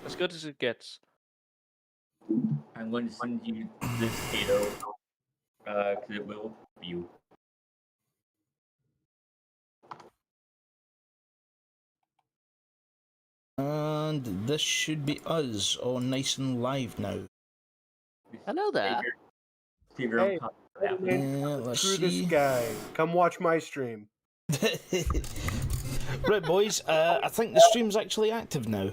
As good as it gets. I'm going to send you this Kato, because it will help you. And this should be us, all nice and live now. Hello there. Save your Hey, own copy for that. Let's Screw see. this guy. Come watch my stream. Right, boys. I think the stream's actually active now.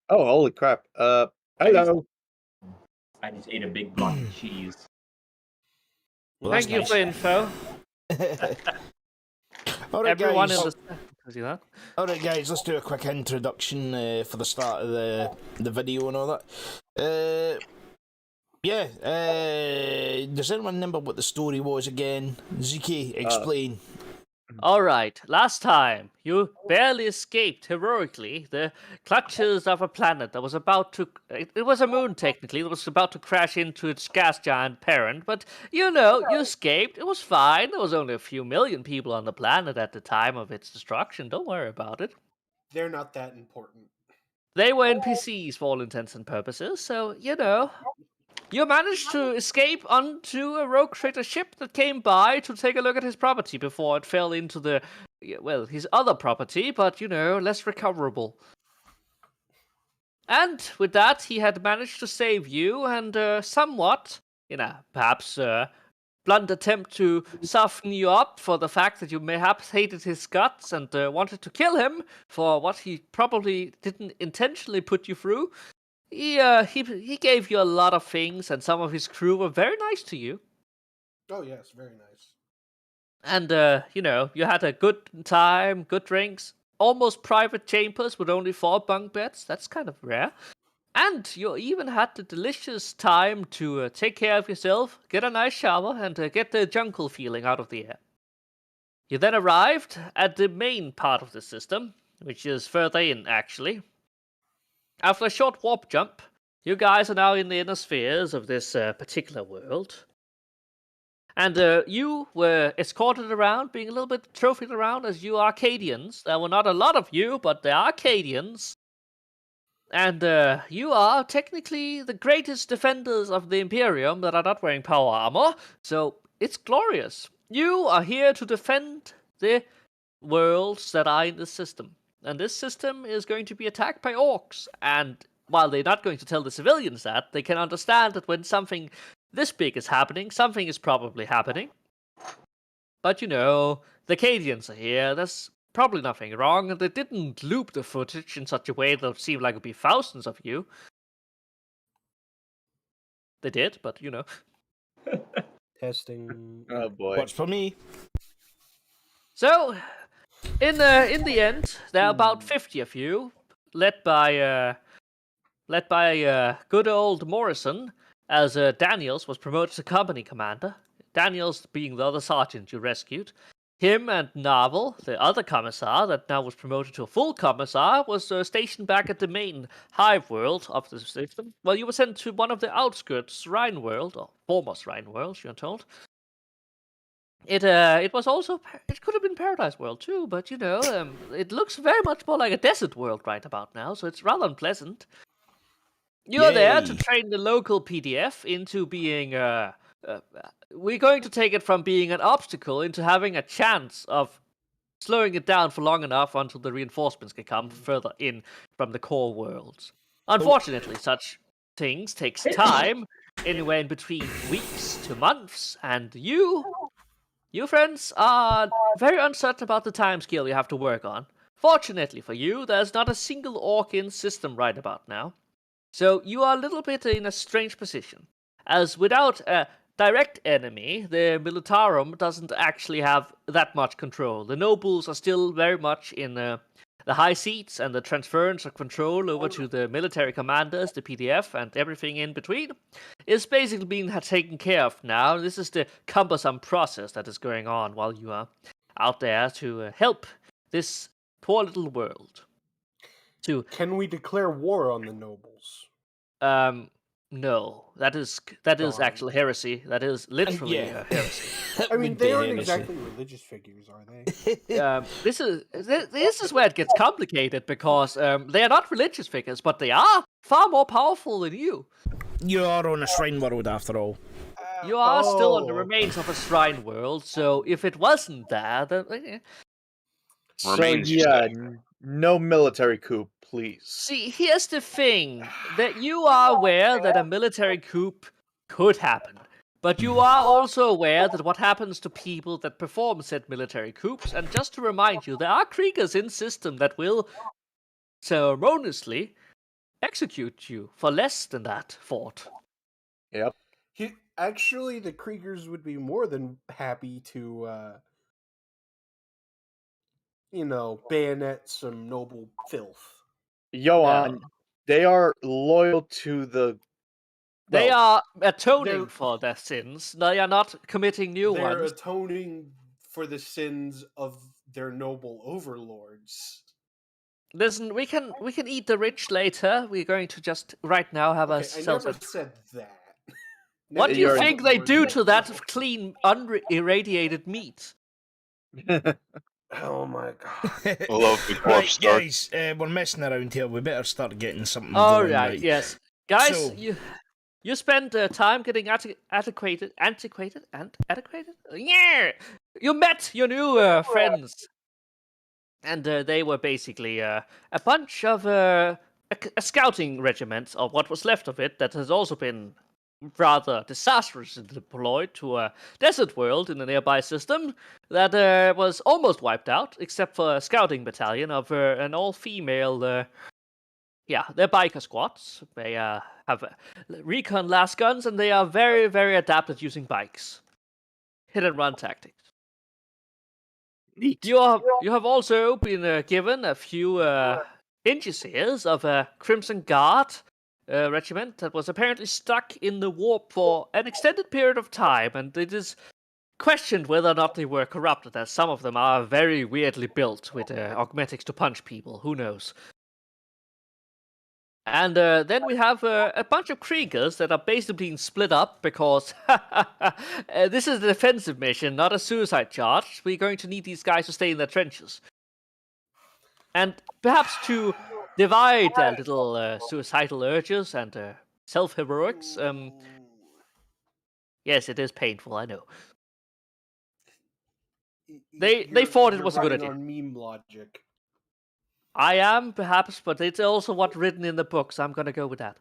Oh, holy crap. Hello. I just ate a big block of cheese. Well, Thank you that's for nice. info. All right, Everyone guys. in the see that? All right, guys. Let's do a quick introduction for the start of the video and all that. Yeah. Does anyone remember what the story was again? Ziki, explain. All right. Last time, you barely escaped heroically the clutches of a planet that was about to. It was a moon, technically. That was about to crash into its gas giant parent. But you escaped. It was fine. There was only a few million people on the planet at the time of its destruction. Don't worry about it. They're not that important. They were NPCs for all intents and purposes. So you managed to escape onto a rogue trader ship that came by to take a look at his property before it fell into his other property, but, less recoverable. And with that, he had managed to save you and somewhat, perhaps blunt attempt to soften you up for the fact that you mayhaps hated his guts and wanted to kill him for what he probably didn't intentionally put you through. He gave you a lot of things, and some of his crew were very nice to you. Oh, yes, very nice. And, you had a good time, good drinks, almost private chambers with only 4 bunk beds. That's kind of rare. And you even had the delicious time to take care of yourself, get a nice shower, and get the jungle feeling out of the air. You then arrived at the main part of the system, which is further in, actually. After a short warp jump, you guys are now in the inner spheres of this particular world. And you were escorted around, being a little bit trophied around as you Arcadians. There were not a lot of you, but the Arcadians. And you are technically the greatest defenders of the Imperium that are not wearing power armor. So it's glorious. You are here to defend the worlds that are in this system. And this system is going to be attacked by orcs. And while they're not going to tell the civilians that, they can understand that when something this big is happening, something is probably happening. But the Cadians are here. There's probably nothing wrong, and they didn't loop the footage in such a way that it seemed like it would be thousands of you. They did, but Testing. Oh boy. Watch for me. So, in the end, there are about 50 of you, led by good old Morrison, as Daniels was promoted to company commander. Daniels being the other sergeant you rescued. Him and Navel, the other commissar that now was promoted to a full commissar, was stationed back at the main hive world of the system. Well, you were sent to one of the outskirts Rhine world, or former Rhine worlds, you're told. It was also, it could have been Paradise World too, but it looks very much more like a desert world right about now, so it's rather unpleasant. You're there to train the local PDF into being, we're going to take it from being an obstacle into having a chance of slowing it down for long enough until the reinforcements can come further in from the core worlds. Unfortunately, such things takes time, anywhere in between weeks to months, and you friends are very uncertain about the timescale you have to work on. Fortunately for you, there's not a single orc in system right about now. So you are a little bit in a strange position, as without a direct enemy, the Militarum doesn't actually have that much control. The nobles are still very much in the high seats, and the transference of control over to the military commanders, the PDF, and everything in between is basically being taken care of now. This is the cumbersome process that is going on while you are out there to help this poor little world. Can we declare war on the nobles? No, that is Darn. actual heresy. That is literally Yeah. heresy. That I mean, would they be aren't heresy. exactly religious figures, are they? This is where it gets complicated because they are not religious figures, but they are far more powerful than you. You are on a shrine world after all. You are still on the Oh. remains of a shrine world, so if it wasn't there, then So Remains, you yeah, say? no military coup, please. see, here's the thing: that you are aware that a military coup could happen, but you are also aware that what happens to people that perform said military coups. And just to remind you, there are Kriegers in system that will ceremoniously execute you for less than that fort. Yep. Actually, the Kriegers would be more than happy to, bayonet some noble filth. Johan, they are loyal to the. They well, are atoning they're- for their sins. They are not committing new They're ones. atoning for the sins of their noble overlords. Listen, we can eat the rich later. We're going to just right now have Okay, I ourselves. never said that. What do you You're- think they do to that clean, unirradiated meat? Oh my god. Love the corpse Right, start. guys, we're messing around here. We better start getting something All going. right, yes, guys, So- you spend time getting antiquated. Yeah, you met your new friends, and they were basically a bunch of a scouting regiment, or what was left of it, that has also been rather disastrously deployed to a desert world in a nearby system that was almost wiped out, except for a scouting battalion of an all-female. They're biker squads. They have recon las guns, and they are very, very adept at using bikes. Hit and run tactics. You have also been given a few inches of a Crimson Guard regiment that was apparently stuck in the warp for an extended period of time, and it is questioned whether or not they were corrupted, as some of them are very weirdly built with augmetics to punch people. Who knows? And then we have a bunch of Kriegers that are basically being split up because this is a defensive mission, not a suicide charge. We're going to need these guys to stay in their trenches. And perhaps to divide their little suicidal urges and self-heroics. Yes, it is painful, I know. They thought it was a good running idea. on meme logic. I am, perhaps, but it's also what's written in the books. I'm going to go with that.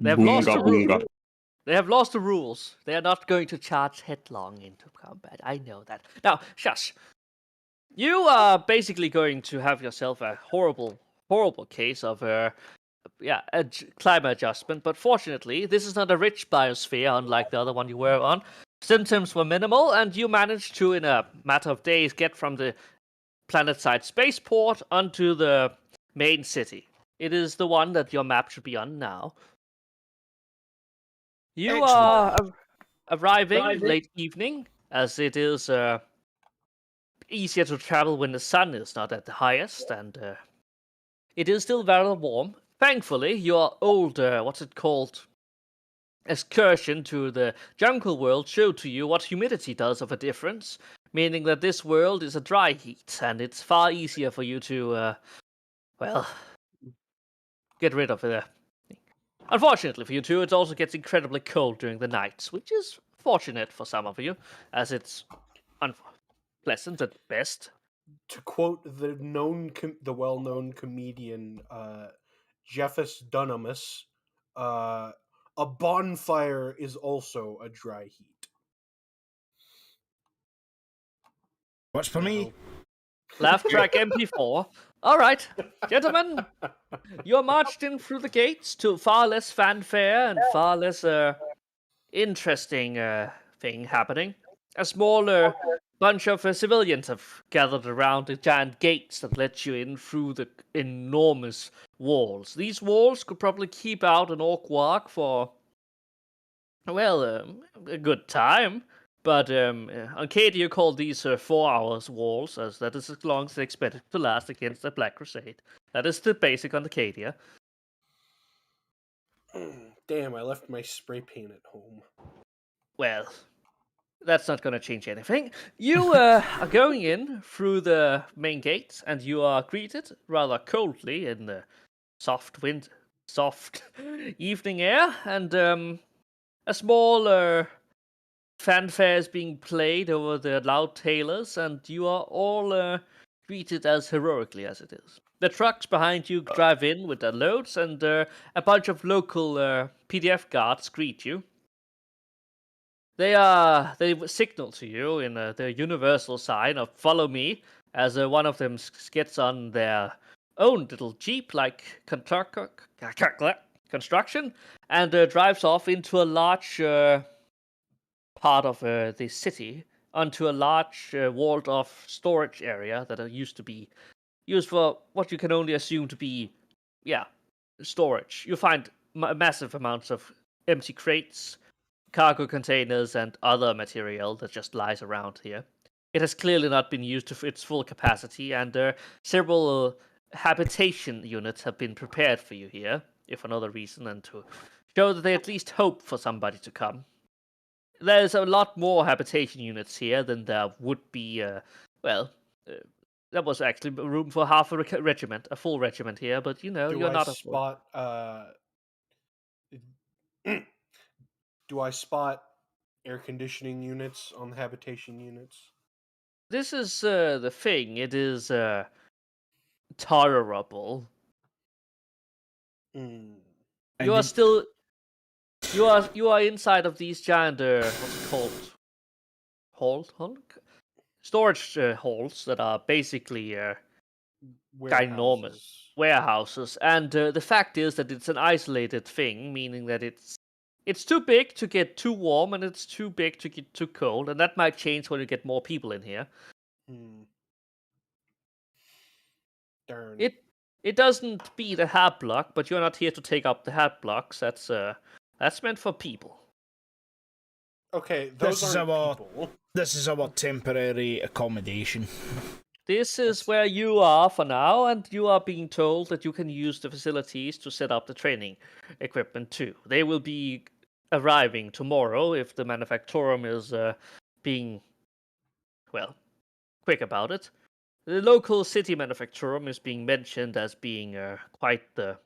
They have lost the Boonga. They have lost the rules. They are not going to charge headlong into combat. I know that. Now, shush. You are basically going to have yourself a horrible, horrible case of climate adjustment. But fortunately, this is not a rich biosphere, unlike the other one you were on. Symptoms were minimal, and you managed to, in a matter of days, get from the planet-side spaceport onto the main city. It is the one that your map should be on now. You are arriving late evening, as it is easier to travel when the sun is not at the highest, and it is still very warm. Thankfully, your old, excursion to the jungle world showed to you what humidity does of a difference, meaning that this world is a dry heat, and it's far easier for you to, get rid of it. Unfortunately for you two, it also gets incredibly cold during the nights, which is fortunate for some of you, as it's unpleasant at best. To quote the well-known comedian Jeffus Dunamus, a bonfire is also a dry heat. What's for me? Laugh track MP4. All right, gentlemen, you're marched in through the gates to far less fanfare and far less interesting thing happening. A smaller bunch of civilians have gathered around the giant gates that let you in through the enormous walls. These walls could probably keep out an orc walk for, a good time. But on Cadia, you call these 4 hours walls, as that is as long as they expect it to last against the Black Crusade. That is the basic on Acadia. Damn, I left my spray paint at home. Well, that's not going to change anything. You are going in through the main gate, and you are greeted rather coldly in the soft evening air, and a small fanfare is being played over the loud tailors, and you are all greeted as heroically as it is. The trucks behind you drive in with their loads, and a bunch of local PDF guards greet you. They signal to you in the universal sign of "Follow me," as one of them gets on their own little jeep-like construction and drives off into a large part of the city, onto a large walled-off storage area that used to be used for what you can only assume to be, storage. You find massive amounts of empty crates, cargo containers, and other material that just lies around here. It has clearly not been used to its full capacity, and several habitation units have been prepared for you here, if for another reason than to show that they at least hope for somebody to come. There's a lot more habitation units here than there would be, there was actually room for half a regiment, a full regiment here, but Do you're I not a spot? Do I spot air conditioning units on the habitation units? This is the thing. It is tolerable. Mm. And You are did- still you are inside of these giant what's it called? Hall? Storage halls that are basically ginormous warehouses. And the fact is that it's an isolated thing, meaning that it's too big to get too warm and it's too big to get too cold, and that might change when you get more people in here. Hmm. Darn. It doesn't beat a hat block, but you're not here to take up the hat blocks. That's meant for people. Okay, those This is aren't our- people. This is our temporary accommodation. This is That's- where you are for now, and you are being told that you can use the facilities to set up the training equipment too. They will be arriving tomorrow if the manufactorum is being, well, quick about it. The local city manufactorum is being mentioned as being quite the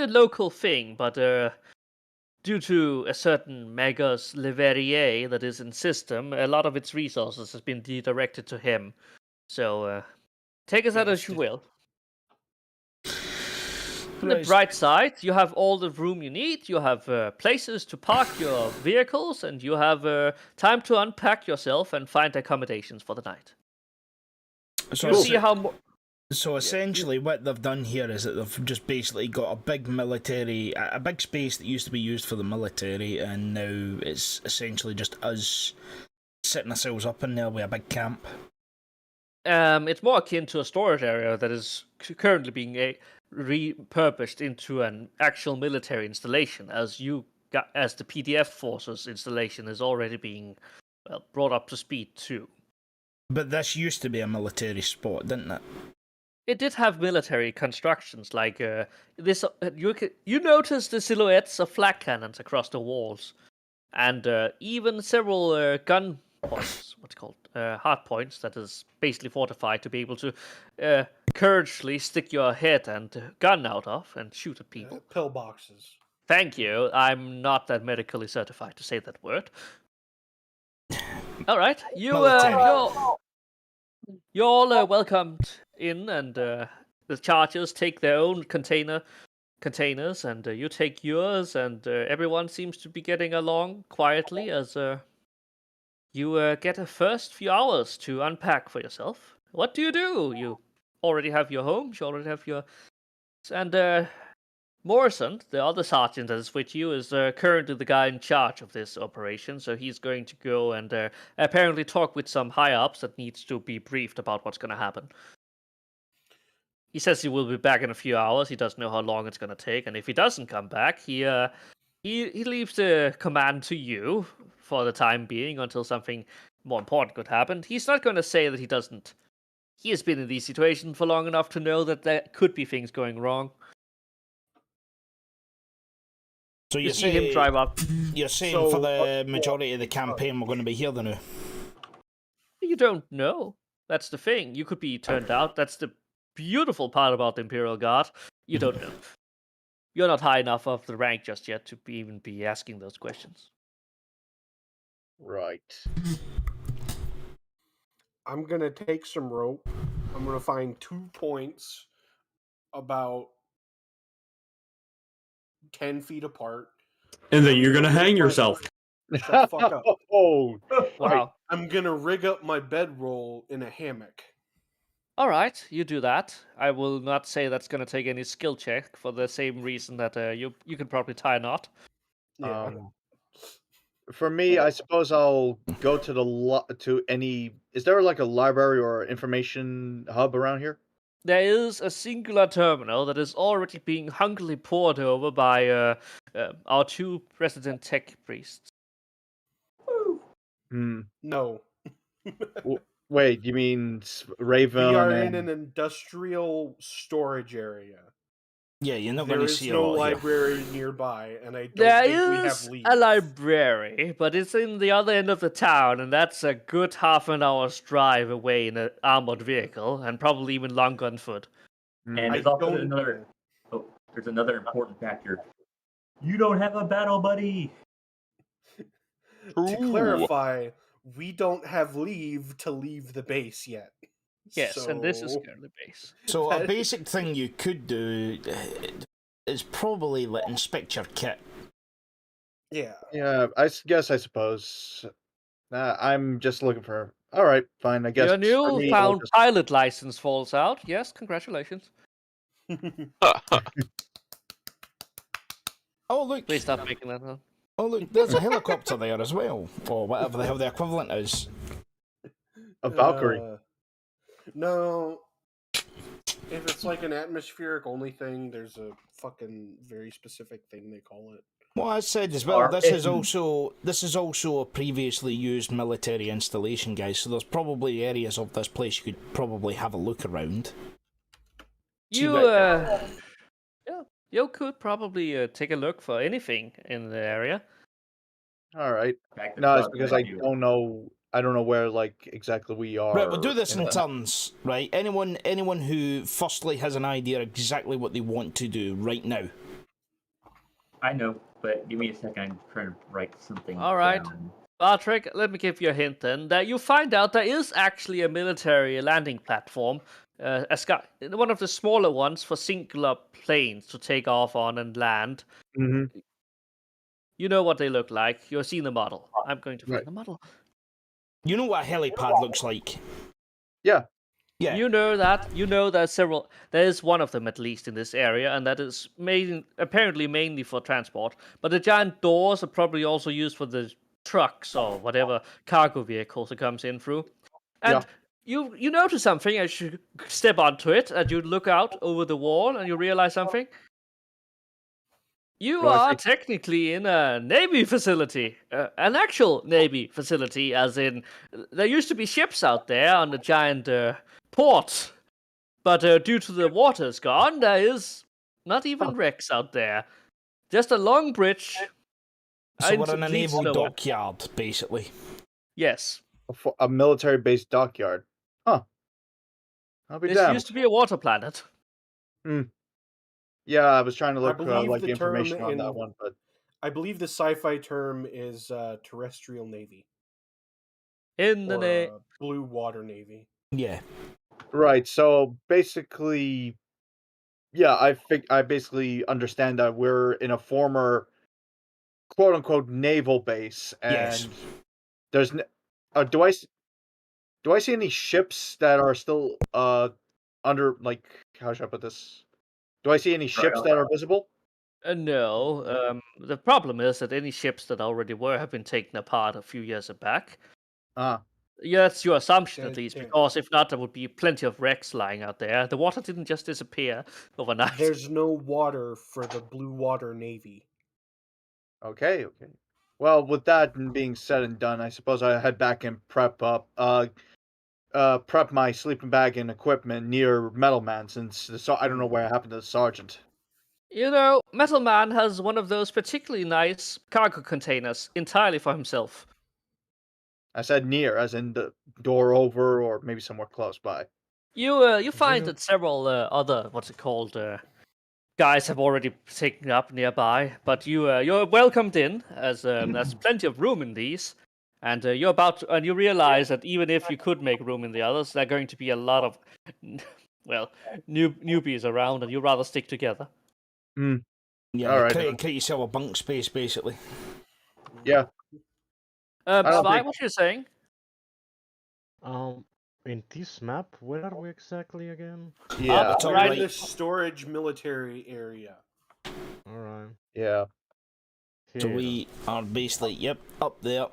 local thing, but due to a certain Megas Leverrier that is in system, a lot of its resources has been redirected to him. So take us out as you will. On the Right. bright side, you have all the room you need, you have places to park your vehicles, and you have time to unpack yourself and find accommodations for the night. So, You see how so essentially, what they've done here is that they've just basically got a big a big space that used to be used for the military, and now it's essentially just us setting ourselves up in there with a big camp. it's more akin to a storage area that is currently being repurposed into an actual military installation, as the PDF forces installation is already being brought up to speed too. But this used to be a military spot, didn't it? It did have military constructions like this. You notice the silhouettes of flak cannons across the walls, and even several gun points. What's it called? Hard points that is basically fortified to be able to courageously stick your head and gun out of and shoot at people. Pillboxes. Thank you. I'm not that medically certified to say that word. All right, you're all welcomed in, and the chargers take their own containers, and you take yours, and everyone seems to be getting along quietly as you get a first few hours to unpack for yourself. What do? You already have your homes, you already have your... And Morrison, the other sergeant that is with you, is currently the guy in charge of this operation, so he's going to go and apparently talk with some high-ups that needs to be briefed about what's going to happen. He says he will be back in a few hours. He doesn't know how long it's going to take, and if he doesn't come back, he leaves the command to you for the time being until something more important could happen. He's not going to say that he doesn't. He has been in these situations for long enough to know that there could be things going wrong. So You see him drive up. You're saying So, for the majority of the campaign we're going to be here then now? You don't know. That's the thing. You could be turned out. That's the beautiful part about the Imperial Guard. You don't know. You're not high enough of the rank just yet to even be asking those questions. Right. I'm gonna take some rope. I'm gonna find 2 points about 10 feet apart. And then you're gonna rig hang my- yourself. Shut the fuck up. Oh, Wow. I'm gonna rig up my bedroll in a hammock. All right, you do that. I will not say that's going to take any skill check for the same reason that you can probably tie a knot. Yeah. For me, I suppose I'll go to to any. Is there like a library or information hub around here? There is a singular terminal that is already being hungrily poured over by our 2 resident tech priests. Hmm. No. Wait, you mean Raven? We are and... in an industrial storage area. Yeah, you're not There going to is see a no lot here. library nearby, and I don't There think we have is leads. a library, but it's in the other end of the town, and that's a good half an hour's drive away in an armored vehicle, and probably even longer on foot. Hmm. And there's also there's another important factor. You don't have a battle buddy. To clarify, we don't have leave to leave the base yet. Yes, and this is So- currently base. So a basic thing you could do is probably inspect your kit. Yeah. Yeah, I suppose. I'm just looking for. All right, fine. I guess Your for me, I'll newfound just- pilot license falls out. Yes, congratulations. Oh look! Please stop making that up. Oh look! There's a helicopter there as well, or whatever the hell the equivalent is. a Valkyrie. No. If it's like an atmospheric only thing, there's a fucking very specific thing they call it. Well, I said as well, Or this if- is also a previously used military installation, guys. So there's probably areas of this place you could probably have a look around. You could probably take a look for anything in the area. All right. Fact, No, it's that's because what I do. don't know. I don't know where exactly we are. Right, we'll do this in the- turns. Right, anyone who firstly has an idea exactly what they want to do right now. I know, but give me a second. I'm trying to write something. All right. down. Bartrick, let me give you a hint then. That you find out there is actually a military landing platform, one of the smaller ones for singular planes to take off on and land. Mhm. You know what they look like. You've seen the model. I'm going to find Right. the model. You know what a helipad looks like. Yeah. Yeah. You know that. You know there's several. There is one of them at least in this area, and that is apparently mainly for transport. But the giant doors are probably also used for the trucks or whatever cargo vehicles it comes in through. And you notice something as you step onto it, and you look out over the wall, and you realize something. You What do I are technically in a Navy facility, an actual Navy facility, as in there used to be ships out there on the giant port, but due to the water's gone, there is not even wrecks out there. Just a long bridge. So we're and in a leads naval nowhere. dockyard, basically. Yes, A military based dockyard. Huh. I'll be this damned. used to be a water planet. Yeah, I was trying to look believe like the information term on that in- one, but I believe the sci-fi term is terrestrial navy In the or blue water navy. Yeah. right. So basically, yeah, I basically understand that we're in a former quote unquote naval base, and Yes. there's do I see any ships that are still under how should I put this? Do I see any ships that are visible? No, the problem is that any ships that already were have been taken apart a few years back. Ah, Yeah, that's your assumption at There- least, there- because if not, there would be plenty of wrecks lying out there. The water didn't just disappear overnight. There's no water for the blue water navy. okay. Well, with that being said and done, I suppose I head back and prep up. Prep my sleeping bag and equipment near Metal Man, since I don't know where happened to the sergeant. You know, Metal Man has one of those particularly nice cargo containers entirely for himself. I said near, as in the door over, or maybe somewhere close by. You find Really? that several other guys have already taken up nearby, but you're welcomed in as there's plenty of room in these, and and you realize that even if you could make room in the others, there are going to be a lot of newbies around, and you'd rather stick together. Yeah, Alright, create yourself a bunk space, basically. Yeah. I don't Spy, think- what you're saying? In this map, where are we exactly again? Yeah. Top We're right. in the storage military area. All right. Yeah. So Here. we are basically, yep, up there.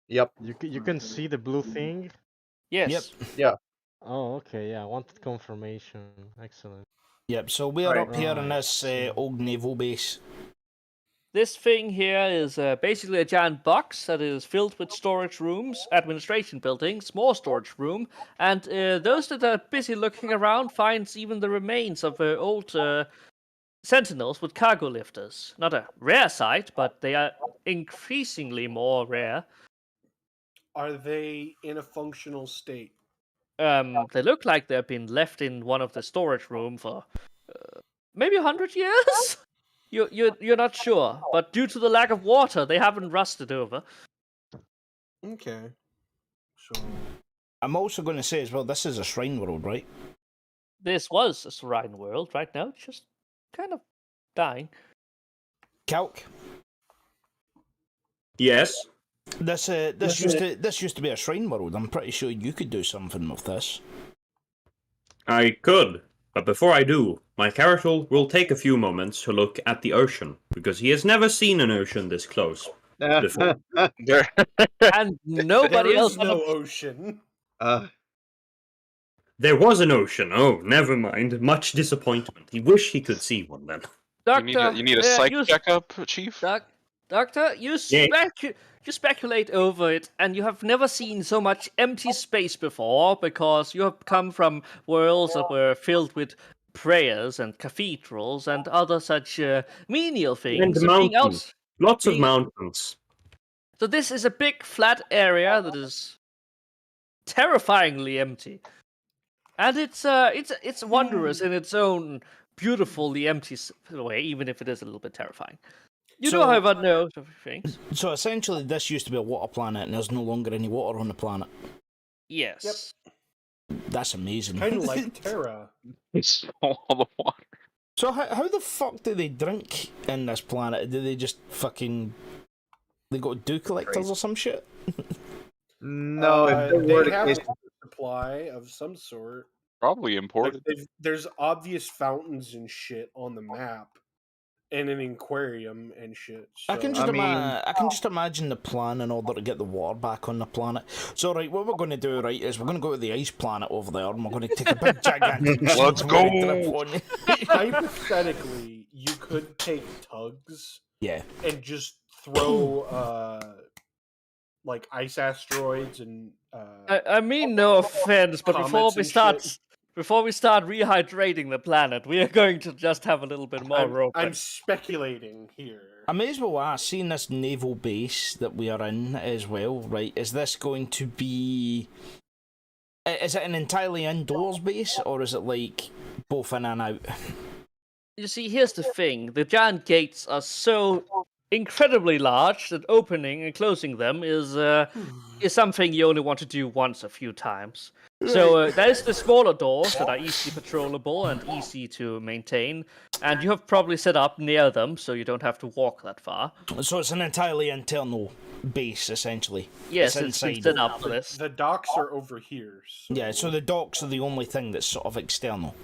Yep. You can see the blue thing. Yes. Oh, okay. Yeah, I wanted confirmation. Excellent. Yep, so we are Right. up here in Right, this so- old naval base. This thing here is basically a giant box that is filled with storage rooms, administration buildings, more storage room, and those that are busy looking around finds even the remains of old sentinels with cargo lifters. Not a rare sight, but they are increasingly more rare. Are they in a functional state? They look like they've been left in one of the storage room for maybe 100 years. You're not sure, but due to the lack of water, they haven't rusted over. Okay. So I'm also going to say as well, this is a shrine world, right? This was a Shrine world. Right now, it's just kind of dying. Calc, Yes. this used to be a shrine world. I'm pretty sure you could do something with this. I could, but before I do, my character will take a few moments to look at the ocean, because he has never seen an ocean this close before. There. And nobody there else. is no ocean. There was an ocean. Oh, never mind. Much disappointment. He wished he could see one then. Doctor, You need a psych you, checkup, Chief? Doctor, Yeah. you speculate over it, and you have never seen so much empty space before because you have come from worlds that were filled with prayers and cathedrals and other such menial things. And So being out- mountains. Lots of being- mountains. So this is a big flat area that is terrifyingly empty, and it's wondrous in its own beautifully empty way, even if it is a little bit terrifying. You So- know how about knows things. So essentially, this used to be a water planet, and there's no longer any water on the planet. Yes. That's amazing. Kind of like Terra. It's all the water. So how the fuck do they drink in this planet? Do they just fucking... They got dew collectors or some shit? No, if there they were the have case, a supply of some sort. Probably Like, important. there's obvious fountains and shit on the map, and an aquarium and shit. So, I can just imagine the plan in order to get the water back on the planet. So right, what we're going to do, right, is we're going to go to the ice planet over there, and we're going to take a big gigantic Let's trip go. on you. hypothetically, you could take tugs Yeah. and just throw like ice asteroids and I mean, no offense, but Comets and shit. before we start rehydrating the planet, we are going to just have a little bit more rope. I'm speculating here. I may as well ask, seeing this naval base that we are in as well, right, is this going to be... Is it an entirely indoors base, or is it like both in and out? You see, here's the thing: the giant gates are so incredibly large that opening and closing them is something you only want to do once a few times. So there's the smaller doors that are easily patrollable and easy to maintain, and you have probably set up near them so you don't have to walk that far. So it's an entirely internal base, essentially. Yes, It's it's inside. set up for this. The docks are over here. So Yeah, so the docks are the only thing that's sort of external.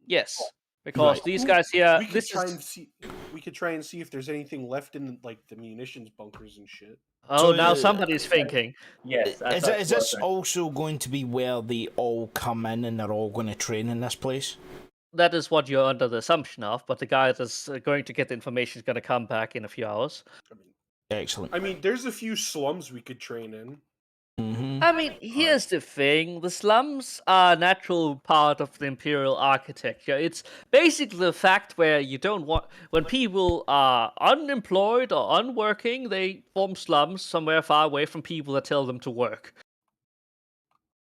Yes, because Right. these guys here, we could this try is. and see. We could try and see if there's anything left in like the munitions bunkers and shit. Oh, So now the- somebody's thinking. Yes. Is this also going to be where they all come in and they're all going to train in this place? That is what you're under the assumption of, but the guy that's going to get the information is going to come back in a few hours. Excellent. I mean, there's a few slums we could train in. Mm-hmm. I mean, here's the thing: the slums are a natural part of the imperial architecture. It's basically the fact where you don't want when people are unemployed or unworking, they form slums somewhere far away from people that tell them to work.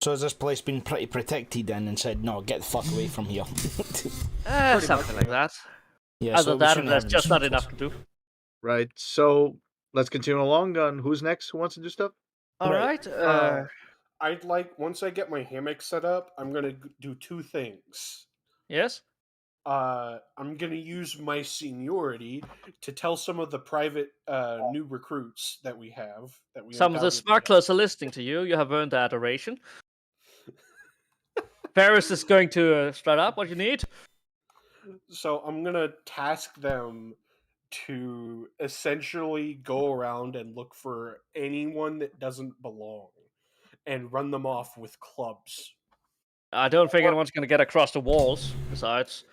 So has this place been pretty protected then and said, no, get the fuck away from here? Pretty Something much, like that. Yeah, Other so we than shouldn't that, have there's any just not struggles. enough to do. Right. So let's continue along on who's next. Who wants to do stuff? All Right. right. I'd like once I get my hammock set up, I'm gonna do two things. Yes. I'm gonna use my seniority to tell some of the private new recruits that we have that we Some of the undoubtedly have. sparklers are listening to you. You have earned their adoration. Ferris is going to start up. What you need? So I'm gonna task them to essentially go around and look for anyone that doesn't belong and run them off with clubs. I don't think anyone's going to get across the walls. Besides,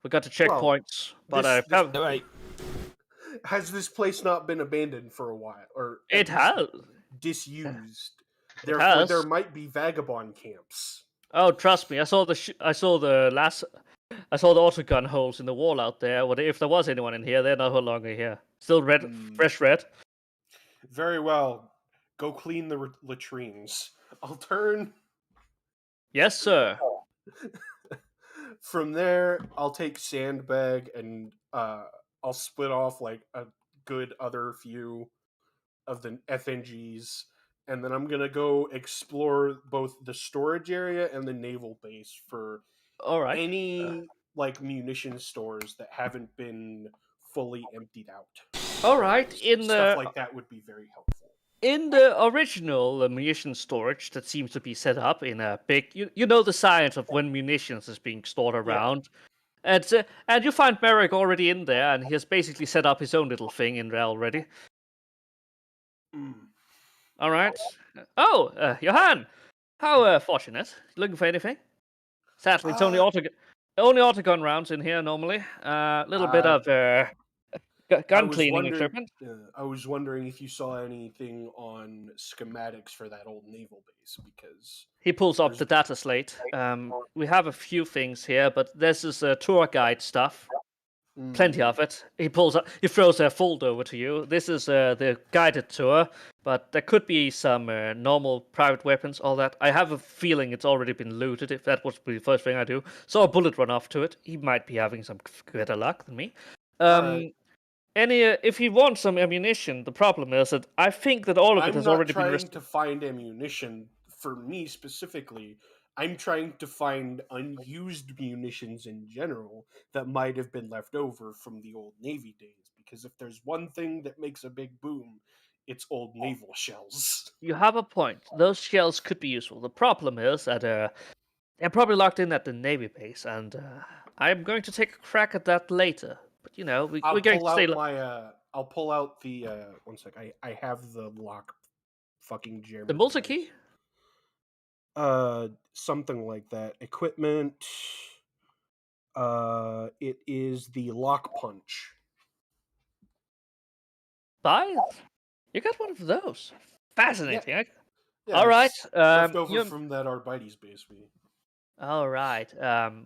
we got the checkpoints. But Right. Has this place not been abandoned for a while, or it at least has. disused? It Therefore, there has. might be vagabond camps. Oh, trust me. I saw the autogun holes in the wall out there. If there was anyone in here, they're no longer here. Still red, fresh red. Very well. Go clean the latrines. I'll turn. Yes, sir. From there, I'll take sandbag and I'll split off like a good other few of the FNGs, and then I'm gonna go explore both the storage area and the naval base for All right. any like munition stores that haven't been fully emptied out. All right. Stuff like that would be very helpful. In the original munition storage that seems to be set up in a big, you know the science of when munitions is being stored around, and you find Merrick already in there, and he has basically set up his own little thing in there already. All right. Oh, Johan, how fortunate. Looking for anything? Sadly, it's only autogun rounds in here normally. A little bit of gun cleaning equipment. I was wondering if you saw anything on schematics for that old naval base, because He pulls up the data slate. We have a few things here, but this is tour guide stuff. Plenty of it. He throws a folder over to you. This is the guided tour, but there could be some normal private weapons, all that. I have a feeling it's already been looted, if that was the first thing I do. Saw a bullet run off to it. He might be having some better luck than me. If he wants some ammunition, the problem is that I think that all of it has already been... I'm not trying to find ammunition for me specifically. I'm trying to find unused munitions in general that might have been left over from the old Navy days. Because if there's one thing that makes a big boom, it's old naval shells. You have a point. Those shells could be useful. The problem is that they're probably locked in at the Navy base, and I'm going to take a crack at that later. But we're going to stay. I'll pull out the one sec. I have the lock, fucking German. The multi key. Something like that. Equipment. It is the lock punch. You got one of those. Fascinating. Yeah. All right. Left over from that Arbites base. All right.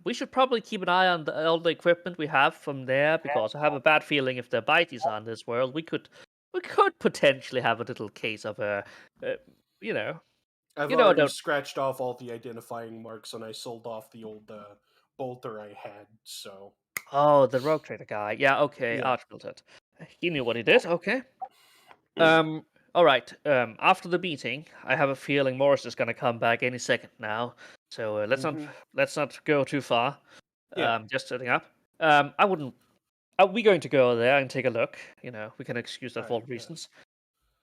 We should probably keep an eye on all the equipment we have from there, because I have a bad feeling if the Arbites are in this world, we could potentially have a little case of I've already scratched off all the identifying marks, and I sold off the old bolter I had. So. Oh, the rogue trader guy. Yeah. Okay. Yeah. Archibald. He knew what he did. Okay. All right. After the meeting, I have a feeling Morris is going to come back any second now. So let's not go too far. Just setting up. I wouldn't. Are we going to go there and take a look? We can excuse that for all reasons.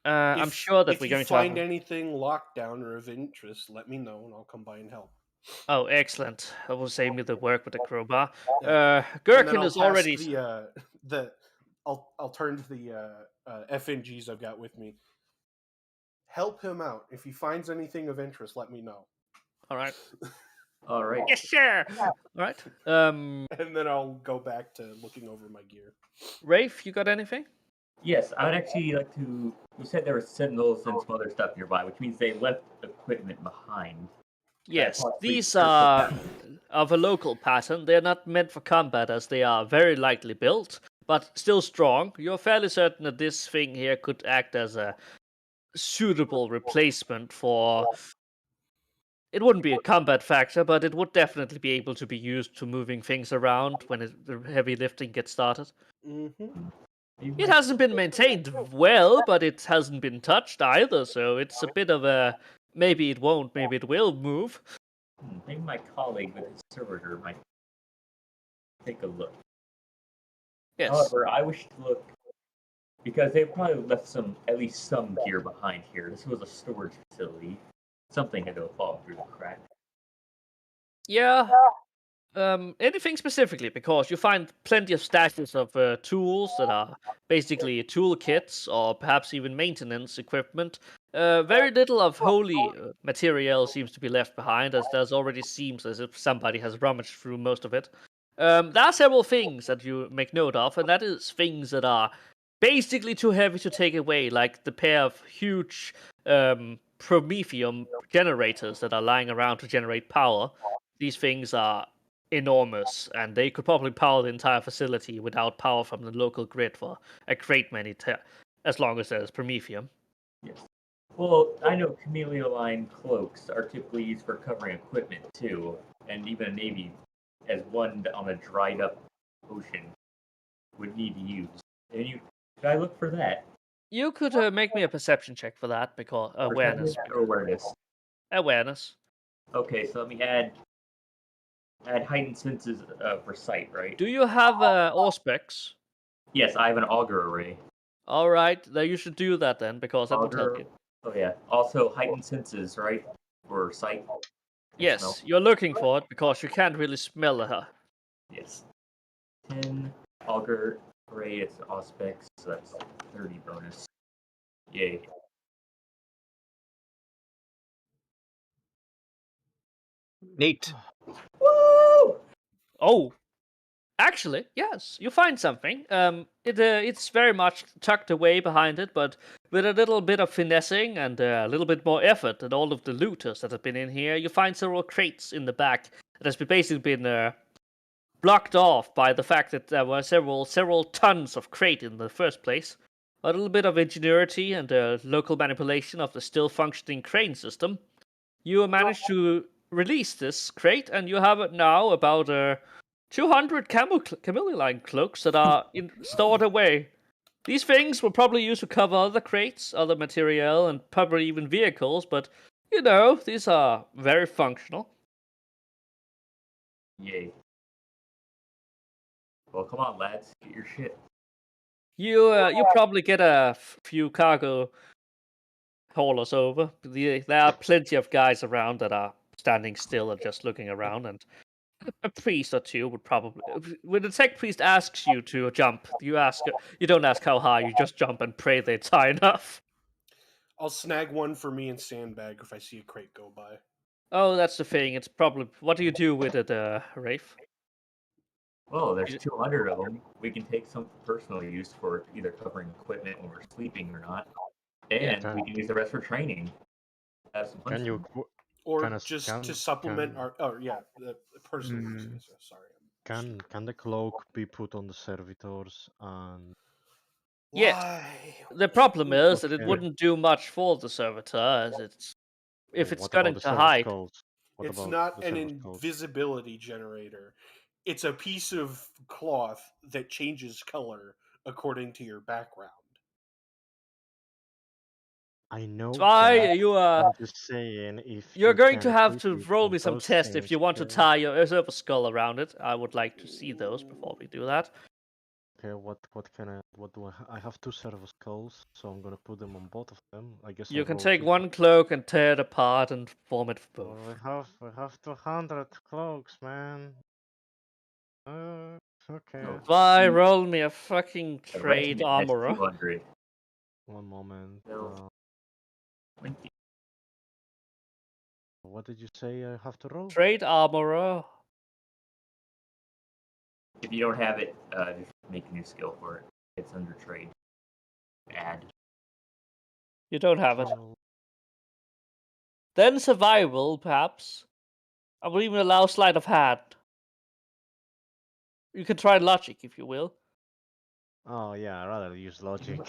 I'm sure that we're going to find anything locked down or of interest, let me know and I'll come by and help. Oh, excellent! I will save me the work with the crowbar. Gherkin is already. I'll turn to the FNGs I've got with me. Help him out. If he finds anything of interest, let me know. All right. All right. Yes, sir. All right. And then I'll go back to looking over my gear. Rafe, you got anything? Yes, I would actually like to. You said there were sentinels and some other stuff nearby, which means they left equipment behind. Yes, possibly these circle are back. of a local pattern. They're not meant for combat as they are very lightly built, but still strong. You're fairly certain that this thing here could act as a suitable replacement for. It wouldn't be a combat factor, but it would definitely be able to be used to moving things around when the heavy lifting gets started. Mm-hmm. It hasn't been maintained well, but it hasn't been touched either, so it's a bit of a maybe it won't, maybe it will move. Maybe my colleague with his servitor might take a look. Yes. However, I wish to look because they probably left at least some gear behind here. This was a storage facility. Something had to have fallen through the crack. Yeah. Anything specifically? Because you find plenty of stashes of tools that are basically toolkits or perhaps even maintenance equipment. Very little of holy material seems to be left behind, as there's already seems as if somebody has rummaged through most of it. There are several things that you make note of, and that is things that are basically too heavy to take away, like the pair of huge promethium generators that are lying around to generate power. These things are enormous, and they could probably power the entire facility without power from the local grid for a great many as long as there's promethium. Yes. Well, I know chameleon cloaks are typically used for covering equipment too, and even a navy, as one on a dried up ocean, would need to use. And should I look for that? You could make me a perception check for that, because awareness. Or awareness. Awareness. Okay, so let me add heightened senses for sight, right? Do you have auspex? Yes, I have an auger array. All right, then you should do that then, because that would help you. Oh yeah. Also heightened senses, right? For sight. Yes, smell. you're looking for it because you can't really smell her. Yes. 10 auger array, it's auspex, so that's 30 bonus. Yay. Neat. Woo! Oh, actually, yes, you find something. It's very much tucked away behind it, but with a little bit of finessing and a little bit more effort than all of the looters that have been in here, you find several crates in the back that has basically been blocked off by the fact that there were several tons of crate in the first place. A little bit of ingenuity and local manipulation of the still functioning crane system. You managed to release this crate, and you have now about 200 chameleon cloaks that are stored away. These things were probably used to cover other crates, other material, and probably even vehicles, but these are very functional. Yay. Well, come on, lads, get your shit. You probably get a few cargo haulers over. There are plenty of guys around that are standing still and just looking around, and a priest or two would probably. When the tech priest asks you to jump, you don't ask how high. You just jump and pray that it's high enough. I'll snag one for me and sandbag if I see a crate go by. Oh, that's the thing. It's probably. What do you do with it, Rafe? Well, there's 200 of them. We can take some for personal use for either covering equipment when we're sleeping or not. And we can use the rest for training. Have some Can you Or Can a- just can- to supplement can- the personal use. Yes, sorry. can the cloak be put on the servitors and Yes. Why? The problem is that it Okay. wouldn't do much for the servitor, as if it's what going about the to server hide. skulls? What It's about not the an server skulls? invisibility generator. It's a piece of cloth that changes color according to your background. I know That's why that. you I'm just saying if You're you going can to have equip to it roll on me some those tests if things, you want to okay. tie your server skull around it. I would like to see those before we do that. Okay, what do I have two server skulls, so I'm gonna put them on both of them. I guess You I'll can roll take 2. one cloak and tear it apart and form it for Oh, both. we have 200 cloaks, man. Okay. No. Why roll me a fucking The trade regiment has armorer? 200. One moment. No. 20. What did you say I have to roll? Trade armorer. If you don't have it, just make a new skill for it. It's under trade. Bad. You don't have it. Well, Then survival, perhaps. I will even allow sleight of hand. You can try logic if you will. oh yeah, I'd rather use logic.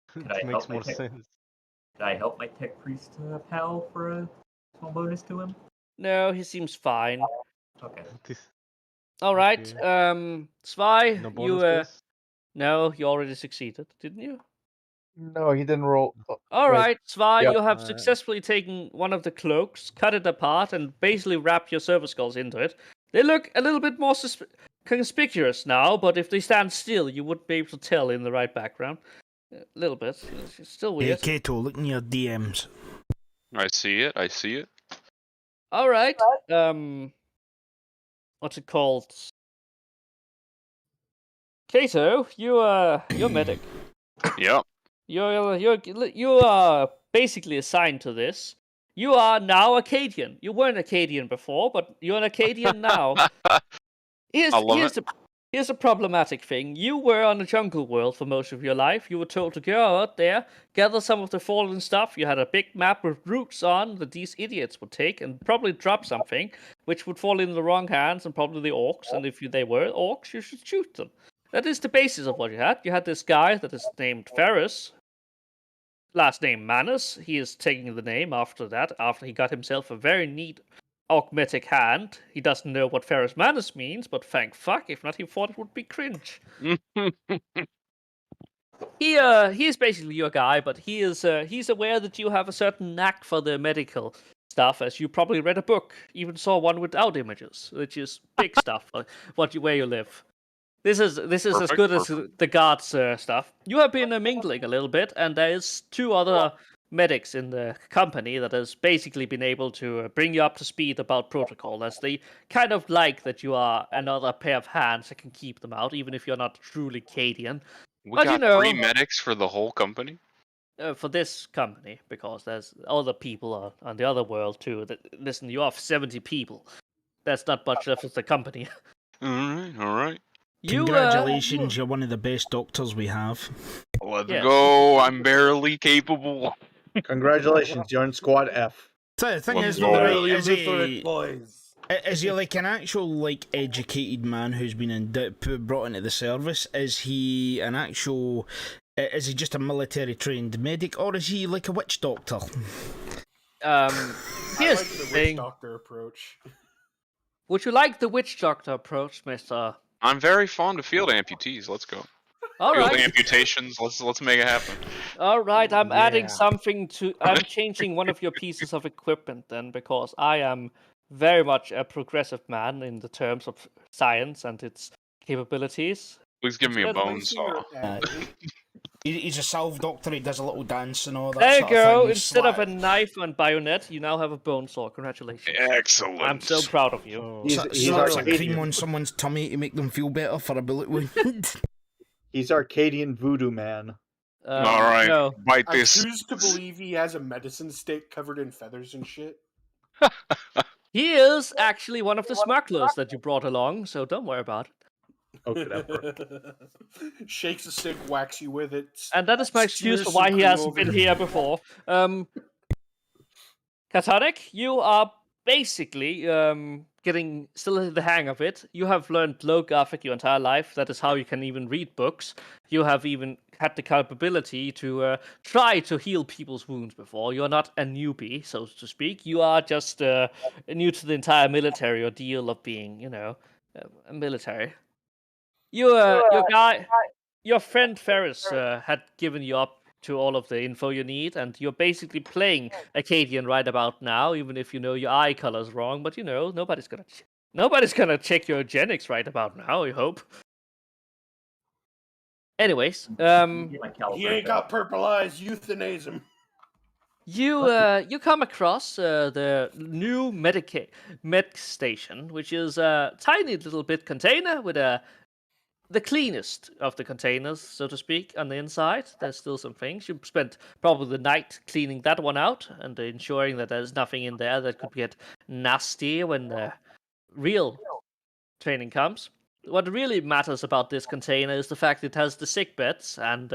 Could I It help makes my more tech? sense. Could I help my tech priest pal for a small bonus to him? No, he seems fine. Okay. This- All right, Okay. Zwei, No you bonuses? no, you already succeeded, didn't you? No, he didn't roll. All Wait, right, Zwei, yep. you have successfully taken one of the cloaks, cut it apart, and basically wrapped your service skulls into it. They look a little bit more conspicuous now, but if they stand still, you wouldn't be able to tell in the right background. A little bit. It's still Hey, weird. Kato, look in your DMs. I see it. I see it. All right. What's it called? Kato, you're medic. Yep. You are basically assigned to this. You are now Acadian. You weren't Acadian before, but you're an Acadian now. I love Here's a problematic thing. You were on the jungle world for most of your life. You were told to go out there, gather some of the fallen stuff. You had a big map with routes on that these idiots would take and probably drop something, which would fall in the wrong hands and probably the orcs. And if they were orcs, you should shoot them. That is the basis of what you had. You had this guy that is named Ferris, last name Manus. He is taking the name after that, after he got himself a very neat augmetic hand. He doesn't know what Ferris Manus means, but thank fuck, if not, he thought it would be cringe. it. He is basically your guy, but he's aware that you have a certain knack for the medical stuff, as you probably read a book, even saw one without images, which is big stuff for where you live. This is as Perfect, good as the guards stuff. You have been mingling a little bit, and there is 2 other medics in the company that has basically been able to bring you up to speed about protocol, as they kind of like that you are another pair of hands that can keep them out, even if you're not truly Cadian. We But got 3 medics for the whole company. For this company, because there's other people on the other world too. Listen, you have 70 people. That's not much left of the company. All right. Congratulations, you're one of the best doctors we have. Let's Yes. go. I'm barely capable. Congratulations, you're in Squad F. So the thing Let's is, go. though, right, Really Mithric boys. is he like an actual, like, educated man who's been brought into the service? Is he an actual... Is he just a military-trained medic, or is he like a witch doctor? Here's I like the the thing. witch doctor approach. Would you like the witch doctor approach, Mister? I'm very fond of field amputees. Let's go. All Field right, amputations. Let's make it happen. all right. I'm adding Yeah. something to. I'm changing one of your pieces of equipment then, because I am very much a progressive man in the terms of science and its capabilities. Please give me a Instead- bone Nice saw. you're adding. He's a salve doctor, he does a little dance and all that There you sort of go. thing. Instead of a knife and bayonet, you now have a bone saw. Congratulations. Excellent. I'm so proud of you. So, He's Slaps a Arcadian. cream on someone's tummy to make them feel better for a bullet wound. He's Arcadian voodoo man. All right. No. Bite I this. choose to believe he has a medicine stick covered in feathers and shit. He is actually one of the smugglers that you brought along, so don't worry about it. Okay, that worked. Shakes a stick, whacks you with it. And that is my excuse Smears for some why he cream hasn't over been your- here before. Katonic, you are basically getting still the hang of it. You have learned low Gothic your entire life. That is how you can even read books. You have even had the capability to try to heal people's wounds before. You're not a newbie, so to speak. You are just new to the entire military ordeal of being, a military. Your friend Ferris had given you up to all of the info you need, and you're basically playing Acadian right about now, even if you know your eye color's wrong. But nobody's gonna check your eugenics right about now. I hope. Anyways, Get my He caliber ain't got out. purple eyes. Euthanize him. you come across the new med station, which is a tiny little bit container with the cleanest of the containers, so to speak, on the inside. There's still some things. You spent probably the night cleaning that one out and ensuring that there's nothing in there that could get nasty when the real training comes. What really matters about this container is the fact it has the sick beds, and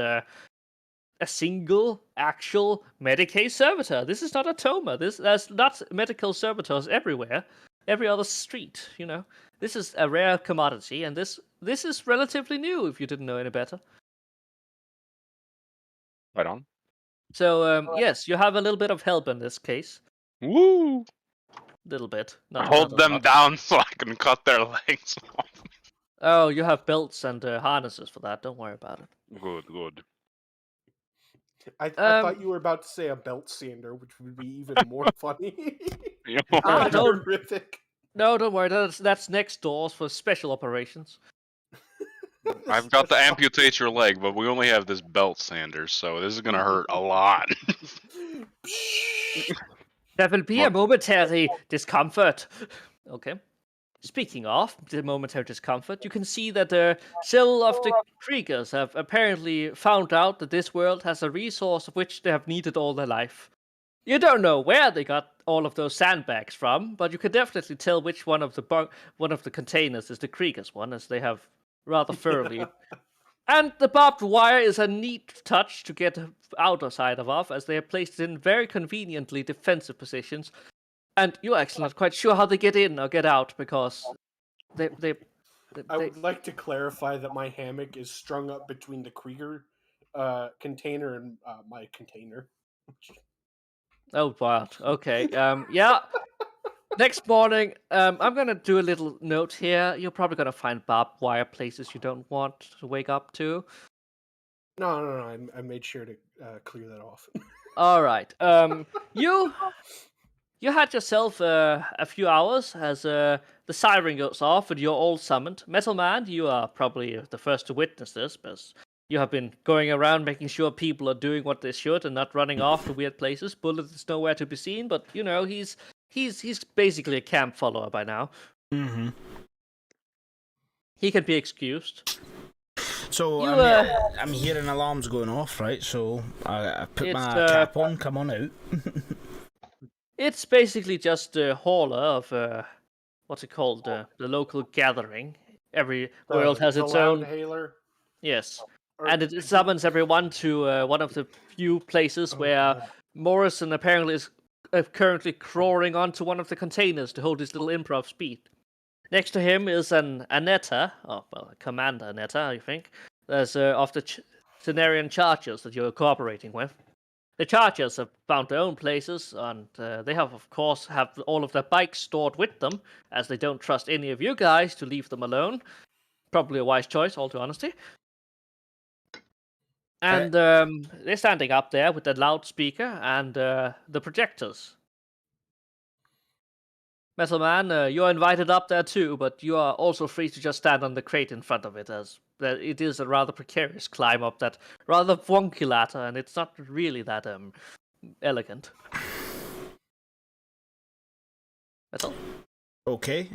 a single actual Medicaid servitor. This is not a Toma. There's not medical servitors everywhere. Every other street, you know. This is a rare commodity, and this is relatively new. If you didn't know any better. Right on. So yes, you have a little bit of help in this case. Woo! Little bit. Not Hold a them lot. down so I can cut their legs off. Oh, you have belts and harnesses for that. Don't worry about it. Good, good. I thought you were about to say a belt sander, which would be even more funny. You know, Ah, don't- Horrific. No, don't worry. That's next doors for special operations. I've got to amputate your leg, but we only have this belt sander, so this is gonna hurt a lot. There will be a momentary discomfort. Okay. Speaking of the momentary discomfort, you can see that several of the Kriegers have apparently found out that this world has a resource of which they have needed all their life. You don't know where they got all of those sandbags from, but you can definitely tell which one of the containers is the Kriegers one, as they have rather thoroughly. And the barbed wire is a neat touch to get outside of, as they are placed in very conveniently defensive positions. And you're actually not quite sure how they get in or get out, because they I would like to clarify that my hammock is strung up between the Krieger container and my container. Oh, wow. Okay. Yeah. Next morning, I'm gonna do a little note here. You're probably gonna find barbed wire places you don't want to wake up to. No. I made sure to clear that off. All right. You had yourself a few hours as the siren goes off and you're all summoned. Metal Man, you are probably the first to witness this, because you have been going around making sure people are doing what they should and not running off to weird places. Bullet is nowhere to be seen, but you know he's basically a camp follower by now. Mm-hmm. He can be excused. So You, I'm hearing alarms going off, right? So I put my It's, cap on. Come on out. It's basically just a hauler of what's it called? The local gathering. Every world has its own. Hailer. Yes. And it summons everyone to one of the few places where Morrison apparently is currently crawling onto one of the containers to hold his little improv speed. Next to him is an Anetta, Commander Anetta, I think. There's of the Cenarian Chargers that you're cooperating with. The Chargers have found their own places, and they have, of course, have all of their bikes stored with them, as they don't trust any of you guys to leave them alone. Probably a wise choice, all to honesty. And they're standing up there with the loudspeaker and the projectors. Metal Man, you're invited up there too, but you are also free to just stand on the crate in front of it, as it is a rather precarious climb up that rather wonky ladder, and it's not really that elegant. Metal? Okay.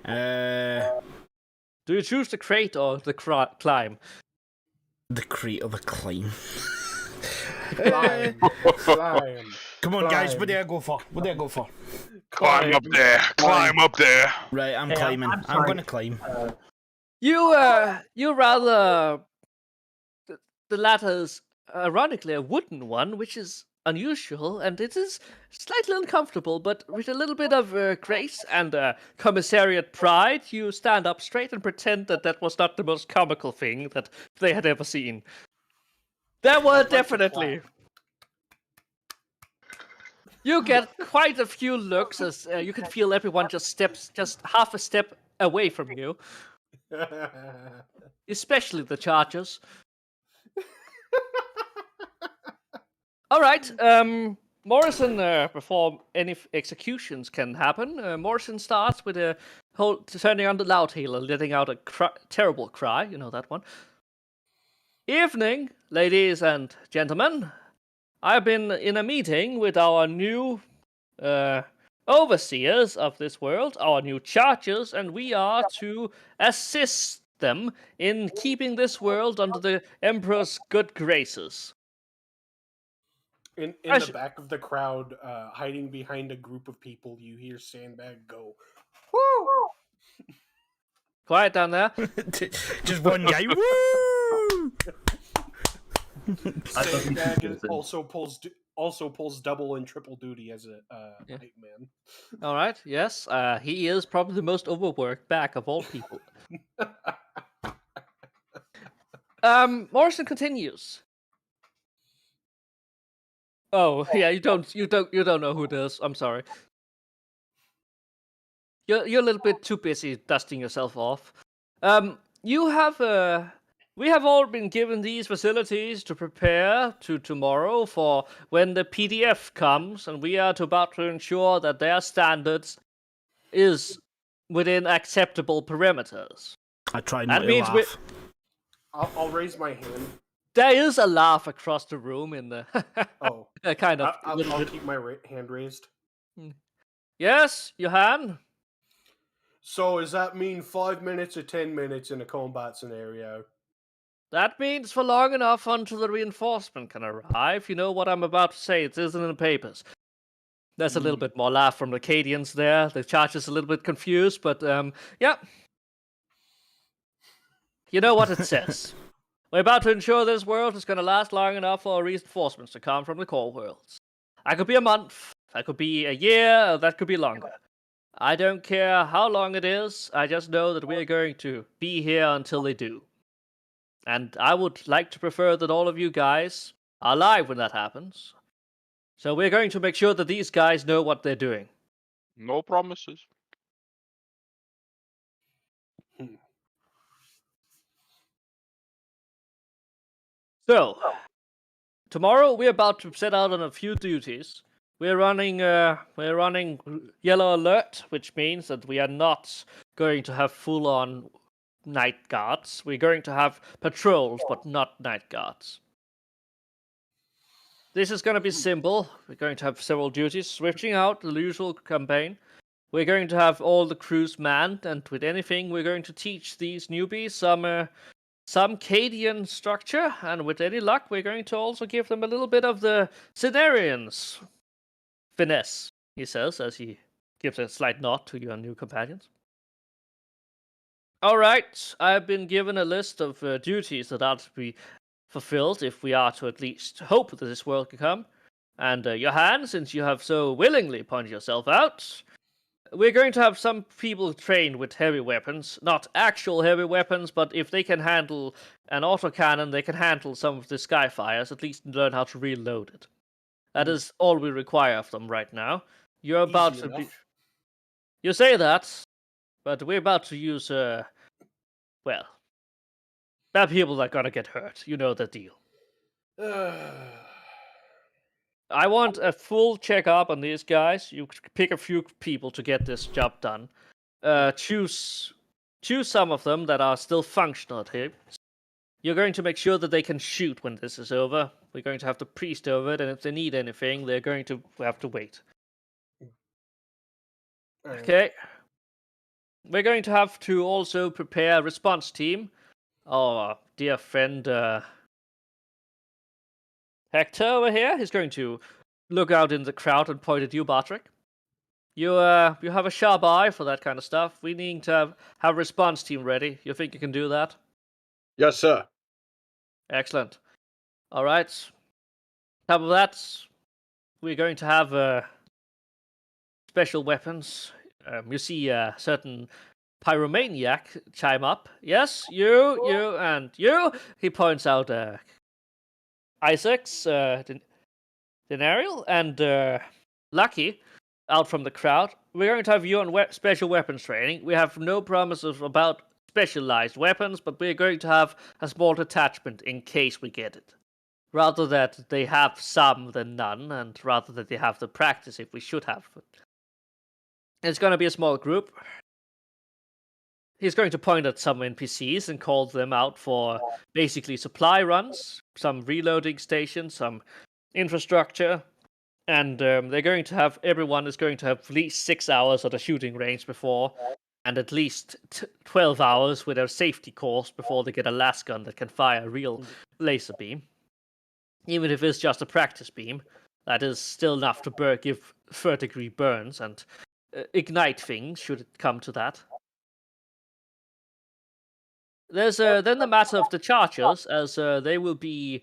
Do you choose the crate or the climb? The crate or the climb. Climb. Come on, guys. Climb. What do I go for? What do I go for? Climb up there. Climb up there. Right, I'm Hey, climbing. I'm I'm sorry. going to climb. You rather the latter's ironically a wooden one, which is unusual, and it is slightly uncomfortable, but with a little bit of grace and commissariat pride, you stand up straight and pretend that was not the most comical thing that they had ever seen. There were like to definitely. clap. You get quite a few looks as you can feel everyone just half a step away from you, especially the Chargers. All right, Morrison. Before any executions can happen, Morrison starts with a turning on the loudhailer, letting out a terrible cry. You know that one. Evening, ladies and gentlemen. I've been in a meeting with our new overseers of this world, our new Chargers, and we are to assist them in keeping this world under the Emperor's good graces. In I the should- back of the crowd, hiding behind a group of people, you hear Sandbag go, Quiet down there. Just one guy. Woo! I thought Safe we Dad could also pulls double and triple duty as a Yeah. hype man. All right. Yes. He is probably the most overworked back of all people. Morrison continues. Oh yeah, you don't know who it is. I'm sorry. You're a little bit too busy dusting yourself off. You have we have all been given these facilities to prepare to tomorrow for when the PDF comes, and we are about to ensure that their standards is within acceptable parameters. I try not That to means laugh. I'll raise my hand. there is a laugh across the room in the Oh, kind of little I'll bit. keep my hand raised. Yes, Johan. So does that mean 5 minutes or 10 minutes in a combat scenario? That means for long enough until the reinforcement can arrive. You know what I'm about to say. It isn't in the papers. There's a little bit more laugh from the Cadians there. The charge is a little bit confused, but yeah. You know what it says. We're about to ensure this world is going to last long enough for reinforcements to come from the core worlds. That could be a month. That could be a year. Or that could be longer. I don't care how long it is. I just know that we're going to be here until they do. And I would like to prefer that all of you guys are alive when that happens. So we're going to make sure that these guys know what they're doing. No promises. So, tomorrow we're about to set out on a few duties. We're running yellow alert, which means that we are not going to have full-on night guards. We're going to have patrols, but not night guards. This is going to be simple. We're going to have several duties, switching out the usual campaign. We're going to have all the crews manned, and with anything, we're going to teach these newbies some Cadian structure, and with any luck, we're going to also give them a little bit of the Cenarians finesse, he says, as he gives a slight nod to your new companions. Alright, I've been given a list of duties that are to be fulfilled if we are to at least hope that this world can come. And Johan, since you have so willingly pointed yourself out, we're going to have some people trained with heavy weapons. Not actual heavy weapons, but if they can handle an autocannon, they can handle some of the Skyfires, at least learn how to reload it. That is all we require of them right now. You're about Easy to be... enough. You say that, but we're about to use, well, there are people that are gonna get hurt. You know the deal. I want a full checkup on these guys. You pick a few people to get this job done. Choose some of them that are still functional here. You're going to make sure that they can shoot when this is over. We're going to have the priest over it, and if they need anything, they're going to have to wait. Alright. Okay. We're going to have to also prepare a response team. Our dear friend Hector over here is going to look out in the crowd and point at you, Bartrick. You have a sharp eye for that kind of stuff. We need to have a response team ready. You think you can do that? Yes, sir. Excellent. All right. Top of that, we're going to have special weapons. You see a certain pyromaniac chime up. Yes, you, and you. He points out Isaac's, Denariel, and Lucky out from the crowd. We're going to have you on special weapons training. We have no promises about specialized weapons, but we're going to have a small detachment in case we get it. Rather that they have some than none, and rather that they have the practice if we should have. It's going to be a small group. He's going to point at some NPCs and call them out for basically supply runs, some reloading stations, some infrastructure, and they're going to have everyone is going to have at least 6 hours at a shooting range before, and at least 12 hours with a safety course before they get a las gun that can fire a real laser beam. Even if it's just a practice beam, that is still enough to give third-degree burns and ignite things should it come to that. There's then the matter of the chargers, as they will be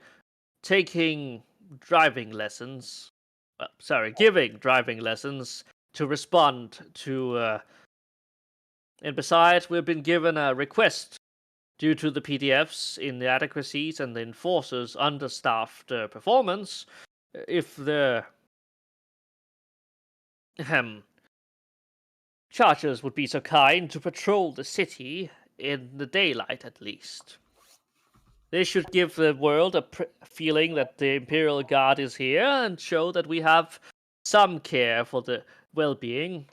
taking driving lessons. Giving driving lessons to respond to. And besides, we've been given a request due to the PDF's inadequacies and the enforcers' understaffed performance. If the chargers would be so kind to patrol the city in the daylight, at least. They should give the world a feeling that the Imperial Guard is here and show that we have some care for the well-being.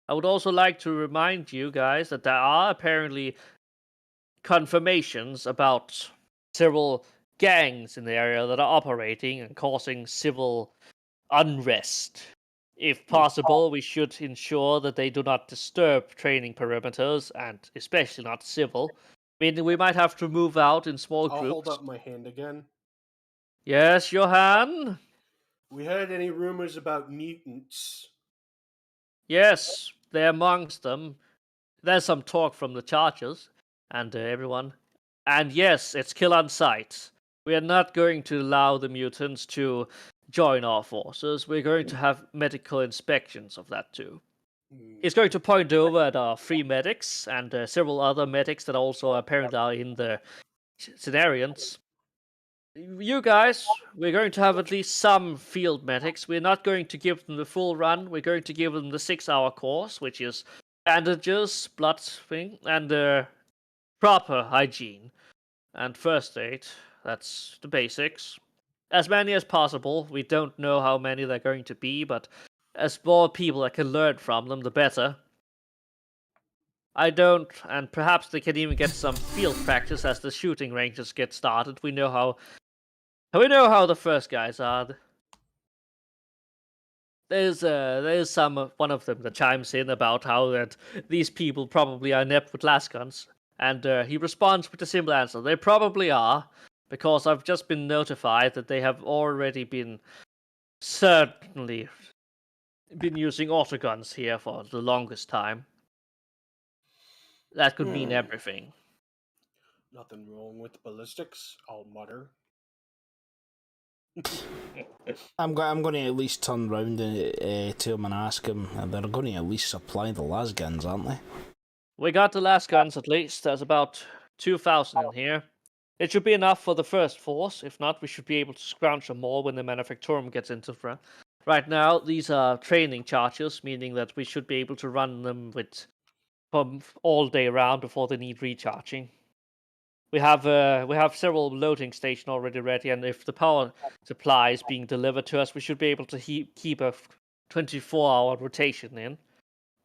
I would also like to remind you guys that there are apparently confirmations about several gangs in the area that are operating and causing civil unrest. If possible, we should ensure that they do not disturb training perimeters, and especially not civil. Meaning we might have to move out in small I'll groups. hold up my hand again. Yes, Johan? We heard any rumors about mutants? Yes, they're amongst them. There's some talk from the Chargers and everyone. And yes, it's kill on sight. We are not going to allow the mutants to join our forces. We're going to have medical inspections of that too. He's going to point over at our free medics and several other medics that also apparently are in the scenarios. You guys, we're going to have at least some field medics. We're not going to give them the full run. We're going to give them the 6-hour course, which is bandages, blood thing, and proper hygiene. And first aid. That's the basics. As many as possible. We don't know how many they're going to be, but as more people that can learn from them, the better. I don't, and perhaps they can even get some field practice as the shooting ranges get started. We know how the first guys are. There's one of them that chimes in about how that these people probably are inept with las guns, and he responds with a simple answer: they probably are, because I've just been notified that they have already been certainly been using autoguns here for the longest time. That could mean everything. Nothing wrong with ballistics, I'll mutter. I'm going to at least turn round to him and ask him. They're going to at least supply the las guns, aren't they? We got the las guns at least. There's about 2,000 in here. It should be enough for the first force. If not, we should be able to scrounge some more when the manufactorum gets into front. Right now, these are training charges, meaning that we should be able to run them with all day round before they need recharging. We have several loading stations already ready, and if the power supply is being delivered to us, we should be able to keep a 24-hour rotation in.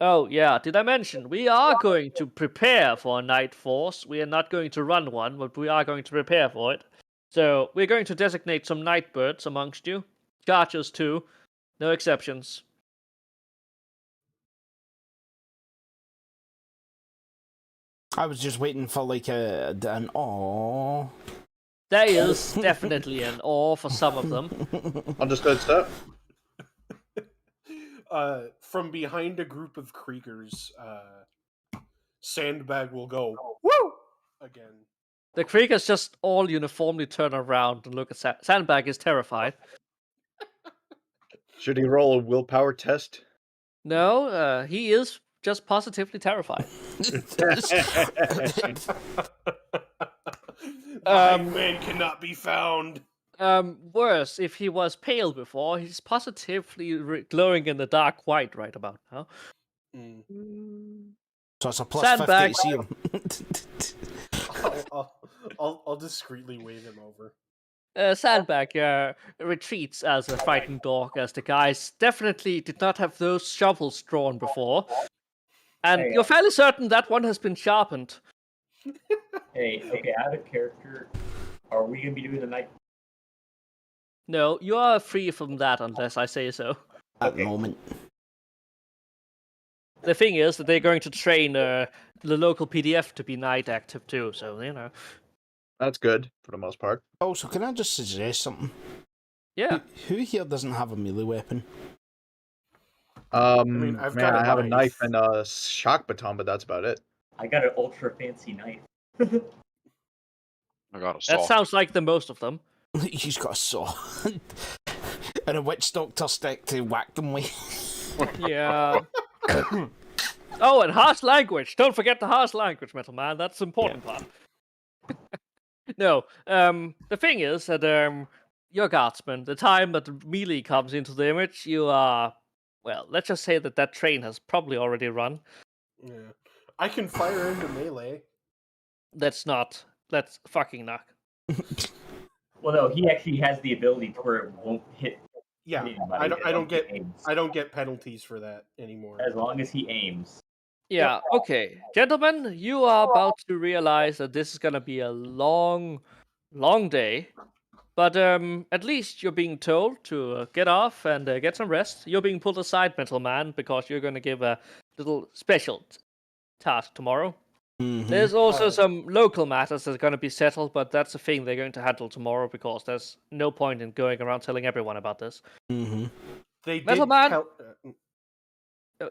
Oh yeah, did I mention we are going to prepare for a night force? We are not going to run one, but we are going to prepare for it. So we're going to designate some night birds amongst you. Chargers too. No exceptions. I was just waiting for like an aw. There is definitely an awe for some of them. Understood, sir. From behind a group of Kriegers, Sandbag will go, woo! Again. The Kriegers just all uniformly turn around and look at Sandbag is terrified. Should he roll a willpower test? No, he is just positively terrified. Man cannot be found. Worse, if he was pale before, he's positively glowing in the dark white right about now. So it's a plus Sandbag. 50 to see him. I'll discreetly wave him over. Sandbag retreats as a frightened dog, as the guys definitely did not have those shovels drawn before. And you're fairly certain that one has been sharpened. Hey, okay, out of character, are we going to be doing the night? No, you are free from that unless I say so. At the moment. The thing is that they're going to train the local PDF to be night active too, so, you know. That's good, for the most part. Also, can I just suggest something? Yeah. Who here doesn't have a melee weapon? I mean, I've got I have a knife. knife and a shock baton, but that's about it. I got an ultra fancy knife. I got a saw. That sounds like the most of them. He's got a saw and a witch doctor stick to whack them with. Yeah. Oh, and harsh language. Don't forget the harsh language, Metal Man. That's the important part. No, the thing is that your guardsman, the time that the melee comes into the image, you are, well, let's just say that train has probably already run. Yeah. I can fire into melee. That's fucking knock. Well, no, he actually has the ability to where it won't hit Yeah, anybody. I don't get aims. I don't get penalties for that anymore. As long as he aims. Yeah, okay. Gentlemen, you are about to realize that this is gonna be a long, long day. But at least you're being told to get off and get some rest. You're being pulled aside, Metal Man, because you're going to give a little special task tomorrow. Mm-hmm. There's also some local matters that are going to be settled, but that's a thing they're going to handle tomorrow because there's no point in going around telling everyone about this. Mm-hmm. They Metal did Man, tell-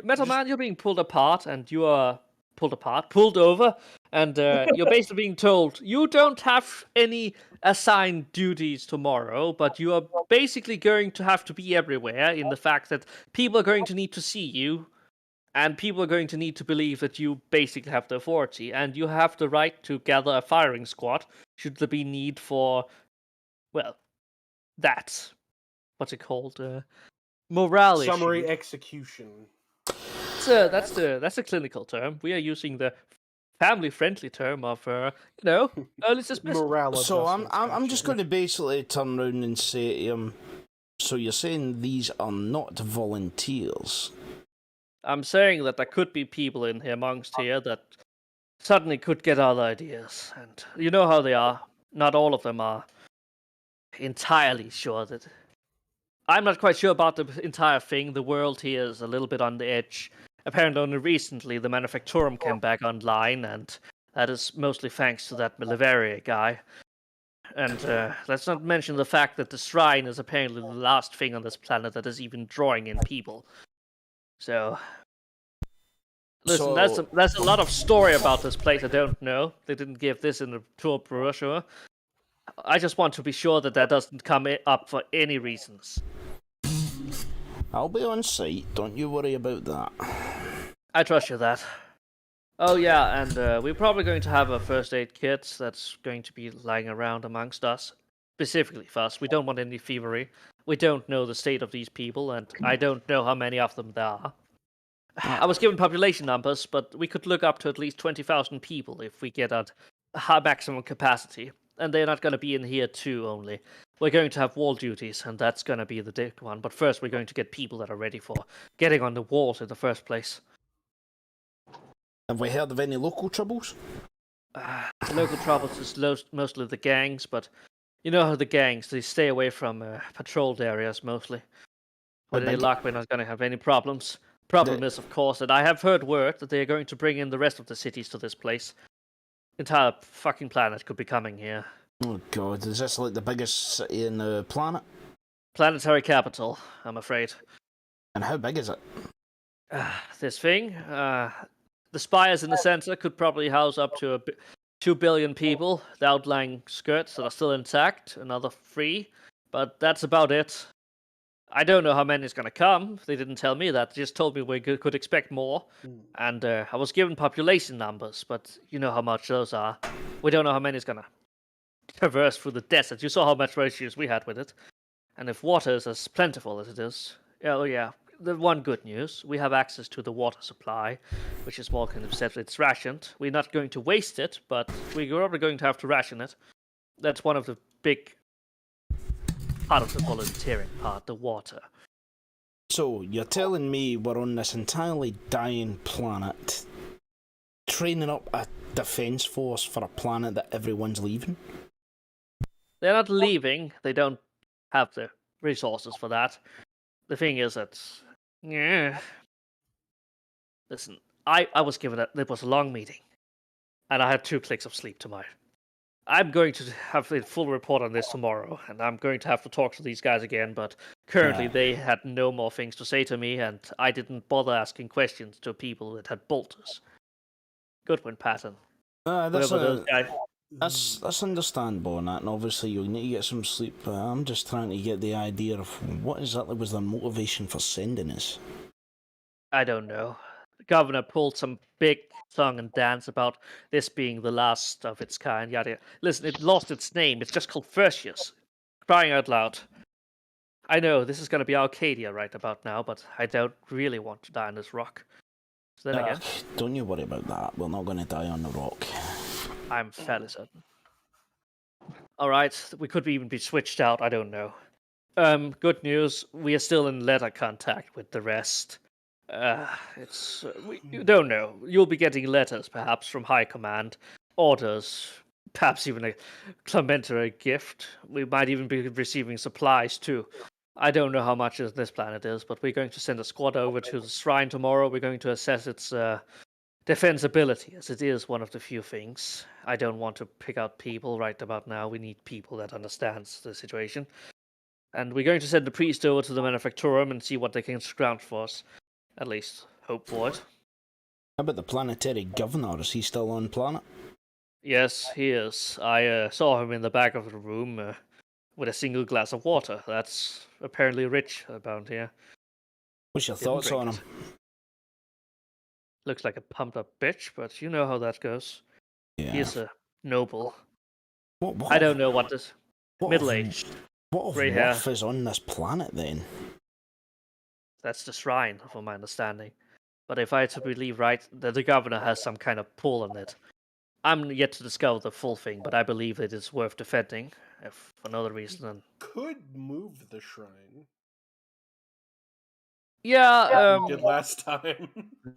Metal Man, you're being pulled apart, and you are pulled over, and you're basically being told you don't have any assigned duties tomorrow, but you are basically going to have to be everywhere in the fact that people are going to need to see you, and people are going to need to believe that you basically have the authority, and you have the right to gather a firing squad should there be need for, well, that's what's it called? Morale summary issue. execution. That's a clinical term. We are using the family-friendly term of early dismissal. Morale So I'm adjustments, just gotcha. going to basically turn around and say to him, so you're saying these are not volunteers? I'm saying that there could be people in here amongst here that suddenly could get other ideas, and you know how they are. Not all of them are entirely sure that. I'm not quite sure about the entire thing. The world here is a little bit on the edge. Apparently, only recently the Manufactorum came back online, and that is mostly thanks to that Miliveria guy. And let's not mention the fact that the shrine is apparently the last thing on this planet that is even drawing in people. So, listen, there's a lot of story about this place I don't know. They didn't give this in the tour brochure. I just want to be sure that doesn't come up for any reasons. I'll be on site, don't you worry about that. I trust you that. Oh yeah, and we're probably going to have a first aid kit that's going to be lying around amongst us. Specifically for us. We don't want any thievery. We don't know the state of these people, and I don't know how many of them there are. I was given population numbers, but we could look up to at least 20,000 people if we get at maximum capacity. And they're not going to be in here too only. We're going to have wall duties, and that's going to be the big one. But first, we're going to get people that are ready for getting on the walls in the first place. Have we heard of any local troubles? The local troubles is mostly the gangs, but you know how the gangs, they stay away from patrolled areas mostly. With any luck, we're not going to have any problems. Problem is, of course, that I have heard word that they are going to bring in the rest of the cities to this place. Entire fucking planet could be coming here. Oh god, is this like the biggest city in the planet? Planetary capital, I'm afraid. And how big is it? This thing, the spires in the center could probably house up to 2 billion people. The outlying skirts that are still intact, another 3. But that's about it. I don't know how many is going to come. They didn't tell me that. They just told me we could expect more. And I was given population numbers, but you know how much those are. We don't know how many is going to traverse through the desert. You saw how much issues we had with it. And if water is as plentiful as it is, oh yeah, the one good news, we have access to the water supply, which is more kind of said it's rationed. We're not going to waste it, but we're probably going to have to ration it. That's one of the big part of the volunteering part, the water. So, you're telling me we're on this entirely dying planet, training up a defence force for a planet that everyone's leaving? They're not leaving, they don't have the resources for that. The thing is that, listen, I was given it was a long meeting, and I had 2 clicks of sleep tonight. I'm going to have a full report on this tomorrow, and I'm going to have to talk to these guys again, but currently they had no more things to say to me, and I didn't bother asking questions to people that had bolters. Good one, Patton. That's Whoever those guys. That's understandable and that, and obviously you'll need to get some sleep, but I'm just trying to get the idea of what exactly was their motivation for sending us. I don't know. The governor pulled some big song and dance about this being the last of its kind. Yada yada. Listen, it lost its name. It's just called Firtius. Crying out loud. I know this is going to be Arcadia right about now, but I don't really want to die on this rock. So then again, Don't you worry about that. We're not going to die on the rock. I'm fairly certain. All right, we could even be switched out. I don't know. Good news. We are still in letter contact with the rest. You don't know. You'll be getting letters, perhaps from high command, orders, perhaps even a complimentary gift. We might even be receiving supplies too. I don't know how much this planet is, but we're going to send a squad over to the shrine tomorrow. We're going to assess its defensibility, as it is one of the few things. I don't want to pick out people right about now. We need people that understands the situation. And we're going to send the priest over to the manufactorum and see what they can scrounge for us. At least, hope for it. How about the planetary governor? Is he still on planet? Yes, he is. I saw him in the back of the room with a single glass of water. That's apparently rich about here. What's your Didn't thoughts drink on it. him? Looks like a pumped up bitch, but you know how that goes. Yeah. He's a noble. What I don't know what this what middle-aged. What grey of hair. worth is on this planet then? That's the shrine, from my understanding. But if I to believe right, the governor has some kind of pull on it. I'm yet to discover the full thing, but I believe it is worth defending, if for no other reason than... Could move the shrine. Yeah, We did last time.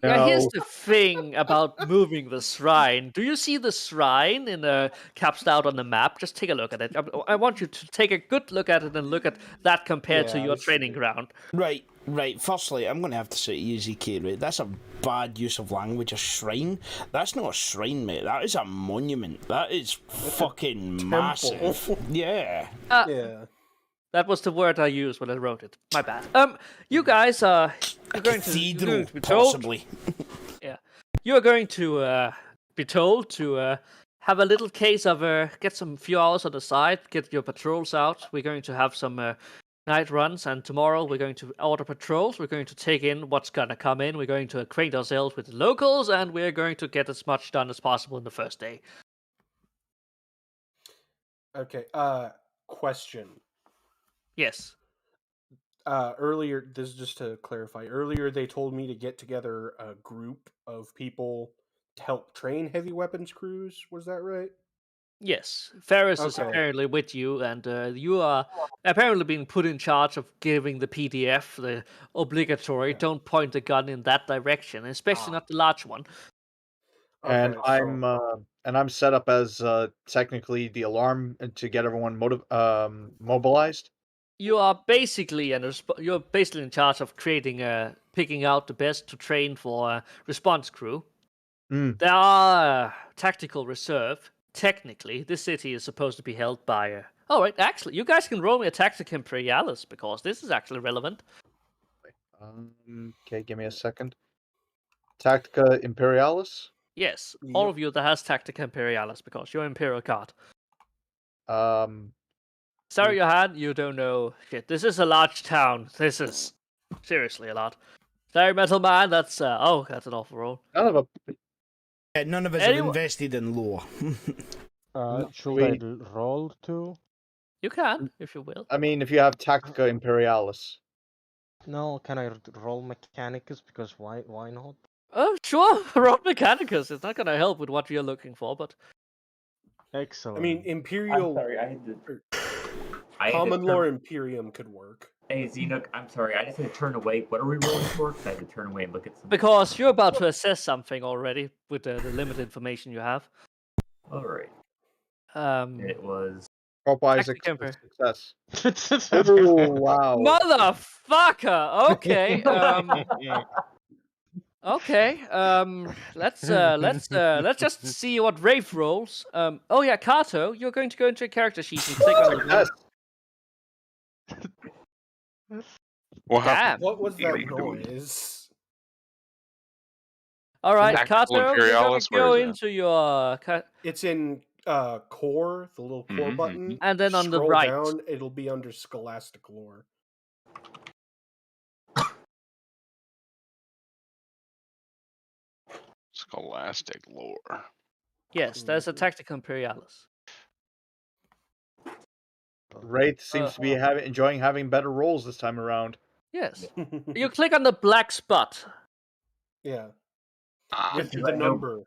yeah, here's No. the thing about moving the shrine. Do you see the shrine capsed out on the map? Just take a look at it. I want you to take a good look at it and look at that compared to Yeah, your I see training it. ground. Right. Firstly, I'm going to have to say to you, ZK, right? That's a bad use of language. A shrine? That's not a shrine, mate. That is a monument. That is fucking massive. Yeah. Yeah. That was the word I used when I wrote it. My bad. You guys are you're going to be told. possibly. Yeah, you are going to be told to have a little case of get some few hours on the side, get your patrols out. We're going to have some night runs, and tomorrow we're going to order patrols. We're going to take in what's gonna come in. We're going to acquaint ourselves with the locals, and we're going to get as much done as possible in the first day. Okay. Question. Yes. Earlier, this is just to clarify. Earlier, they told me to get together a group of people to help train heavy weapons crews. Was that right? Yes, Ferris is Okay. apparently with you, and you are apparently being put in charge of giving the PDF the obligatory Yeah. don't point the gun in that direction, especially not the large one. And Okay, I'm set up as technically the alarm to get everyone mobilized. You are basically you're basically in charge of creating picking out the best to train for a response crew. Mm. There are tactical reserve. Technically, this city is supposed to be held by. Oh, right, actually, you guys can roll me a Tactica Imperialis because this is actually relevant. Okay, give me a second. Tactica Imperialis. Yes, all Yep. of you that has Tactica Imperialis because you're Imperial card. Sorry, Johan, you don't know shit. This is a large town. This is seriously a lot. Sorry, Metal Man, that's an awful roll. None of a None of us are invested in lore. Should I roll too? You can, if you will. I mean, if you have Tactica Imperialis. No, can I roll Mechanicus? Because why not? Oh, sure, roll Mechanicus. It's not going to help with what you're looking for, but... Excellent. I mean, Imperial. I'm sorry, I had to Common turn- Lore Imperium could work. Hey, Xenoc, I'm sorry, I just had to turn away. What are we rolling for? 'Cause I had to turn away and look at some. Because you're about to assess something already with the limited information you have. Alright. Um, It was. Pope Isaac Emperor. success. Oh wow. Motherfucker! Okay, okay, let's just see what Rafe rolls. Oh yeah, Kato, you're going to go into a character sheet and click on the Success. Wow. Damn. What was that noise? All right, Tactical Kato, you're going Imperialis, to where go is that? into your. It's in core, the little core Mhm, button. And then on the Scroll right. down, it'll be under Scholastic Lore. Scholastic lore. Yes, there's a Mhm. Tactica Imperialis. Wraith seems to be enjoying having better rolls this time around. Yes. You click on the black spot. Yeah, Ah, with Because the I know- number.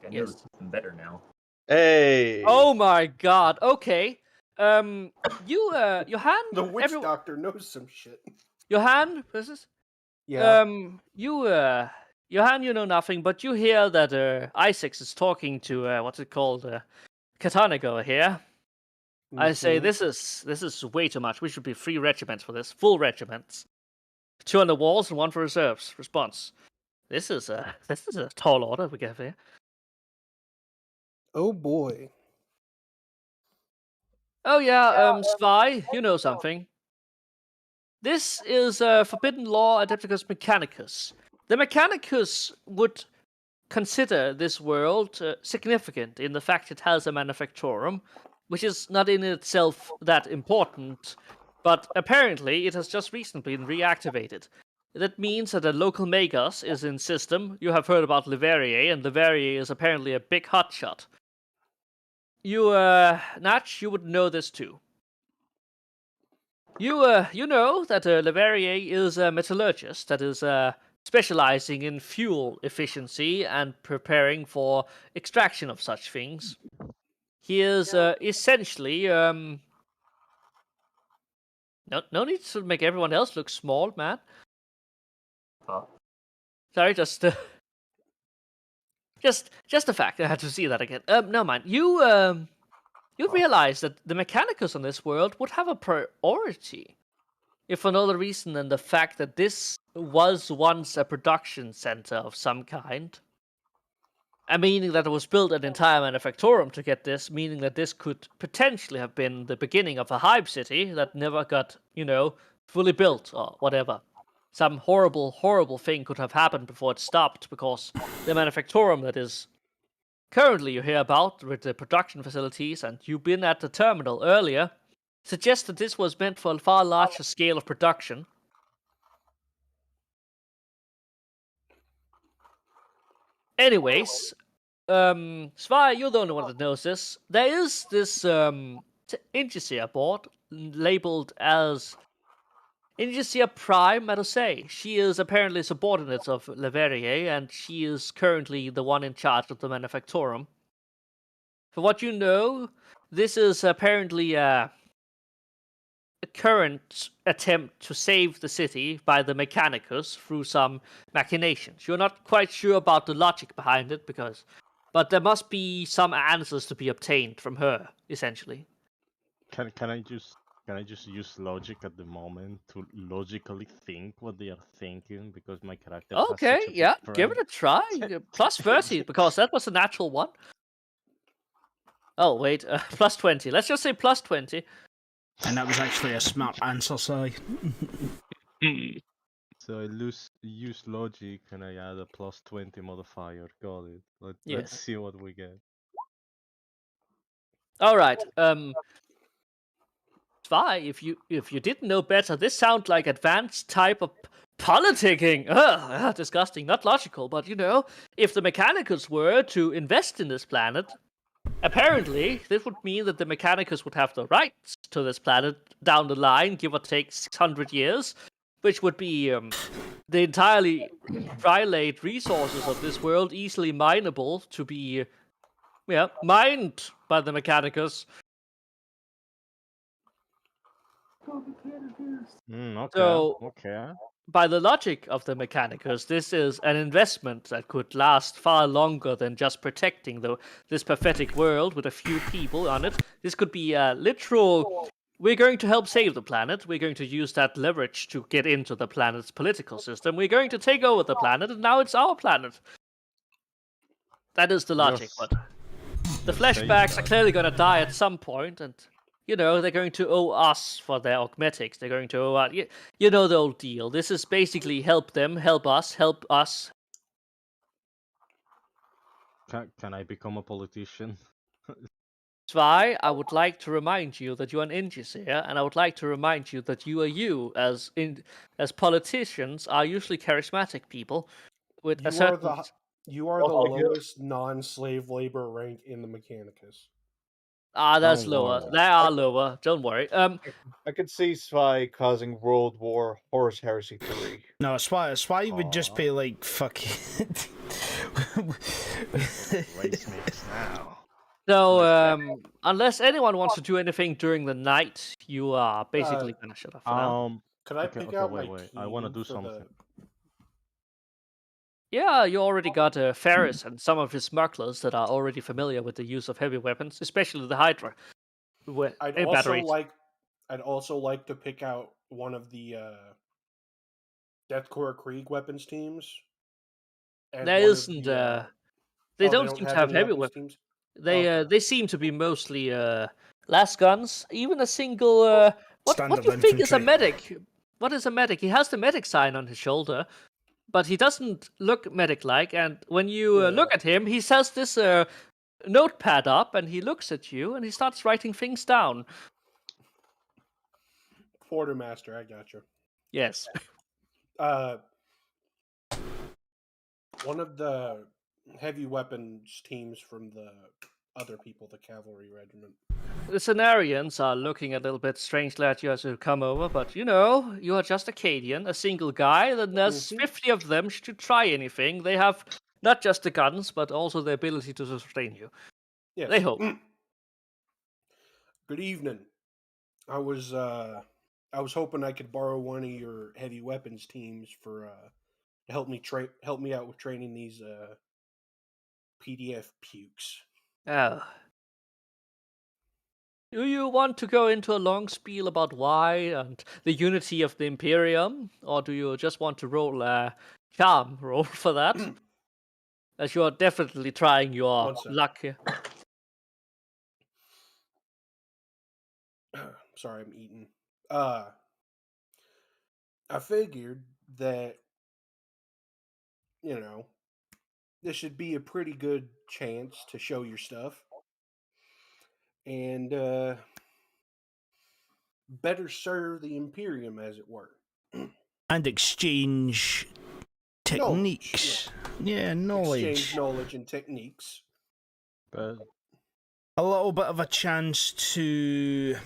I know Yes. something better now. Hey. Oh my god. Okay. Johan, The witch doctor knows some shit. Johan, this is Yeah. Johan, you know nothing, but you hear that Isaacs is talking to what's it called, Katanigo here. I say Mhm. this is way too much. We should be 3 regiments for this, full regiments, 2 on the walls and 1 for reserves. Response: this is a tall order we get here. Oh boy. Oh yeah, Spy, you know something. This is forbidden law Adepticus Mechanicus. The Mechanicus would consider this world significant in the fact it has a manufactorum, which is not in itself that important, but apparently it has just recently been reactivated. That means that a local Magos is in system. You have heard about Leverrier, and Leverrier is apparently a big hotshot. You, Natch, you would know this too. You know that Leverrier is a metallurgist that is specializing in fuel efficiency and preparing for extraction of such things. He is essentially no need to make everyone else look small, man. Huh? Sorry, just a fact. I had to see that again. No mind. You realize that the Mechanicus on this world would have a priority, if for no other reason than the fact that this was once a production center of some kind. Meaning that it was built an entire manufactorum to get this, meaning that this could potentially have been the beginning of a hive city that never got, fully built or whatever. Some horrible, horrible thing could have happened before it stopped because the manufactorum that is currently you hear about with the production facilities, and you've been at the terminal earlier, suggests that this was meant for a far larger scale of production. Anyways, Svi, you're the only one that knows this. There is this Ingesia board labeled as Ingesia Prime Matosay. She is apparently subordinate of Leverrier, and she is currently the one in charge of the manufactorum. For what you know, this is apparently a current attempt to save the city by the Mechanicus through some machinations. You're not quite sure about the logic behind it, but there must be some answers to be obtained from her, essentially. Can I just use logic at the moment to logically think what they are thinking, because my character has Okay, such a big yeah, give brain? it a try. Plus 30, because that was a natural one. Oh, wait, plus 20. Let's just say plus 20. And that was actually a smart answer, Si. So I use logic and I add a plus 20 modifier. Got it. Let's Yes. see what we get. All right. Svi, if you didn't know better, this sounds like advanced type of politicking. Disgusting. Not logical, but if the Mechanicus were to invest in this planet, apparently this would mean that the Mechanicus would have the rights to this planet down the line, give or take 600 years, which would be the entirely prilate resources of this world easily mineable to be, mined by the Mechanicus. Okay. So, okay. by the logic of the Mechanicus, this is an investment that could last far longer than just protecting this pathetic world with a few people on it. This could be a literal, we're going to help save the planet, we're going to use that leverage to get into the planet's political system, we're going to take over the planet, and now it's our planet. That is the logic, Yes. but the flashbacks are clearly going to die at some point, and they're going to owe us for their augmetics. They're going to owe us. You know the old deal. This is basically help them, help us, help us. Can I become a politician? Svi, I would like to remind you that you are an Ingisir, and I would like to remind you that you are as politicians are usually charismatic people with a certain. You are the Oh, you're- lowest non-slave labor rank in the Mechanicus. That's Don't lower. worry. They are lower. Don't worry. I could see Spy causing World War Horus Heresy 3. No, Spy would just be like, fuck it. Race mix now. So, Nice unless anyone wants to do anything during the night, you are basically gonna shut up for now. Could I Okay, pick okay, out wait, my wait. team I wanna do for something. Yeah, you already got Ferris and some of his smugglers that are already familiar with the use of heavy weapons, especially the Hydra. I'd Batteries. also like to pick out one of the Deathcore Krieg weapons teams. as There one of isn't. the, They oh, don't seem to have any heavy weapons weapons. teams? They Okay. they seem to be mostly las guns. Even a single. What Standard do you think is a infantry. medic? What is a medic? He has the medic sign on his shoulder, but he doesn't look medic-like. And when you look Yeah. at him, he says this notepad up, and he looks at you, and he starts writing things down. Quartermaster, I gotcha. Yes. One of the heavy weapons teams from the other people, the cavalry regiment. The Cenarians are looking a little bit strangely at you as you come over, but you know, you are just Acadian, a single guy, then there's 50 of them should try anything. They have not just the guns, but also the ability to sustain you. Yes. They hope. Good evening. I was hoping I could borrow one of your heavy weapons teams for to help me out with training these PDF pukes. Oh. Do you want to go into a long spiel about why and the unity of the Imperium, or do you just want to roll a charm roll for that? As you are definitely trying your One sec. luck here. Sorry, I'm eating. I figured that, you know, this should be a pretty good chance to show your stuff. And better serve the Imperium, as it were. And exchange techniques. Yeah, knowledge. Exchange knowledge and techniques. But A little bit of a chance to.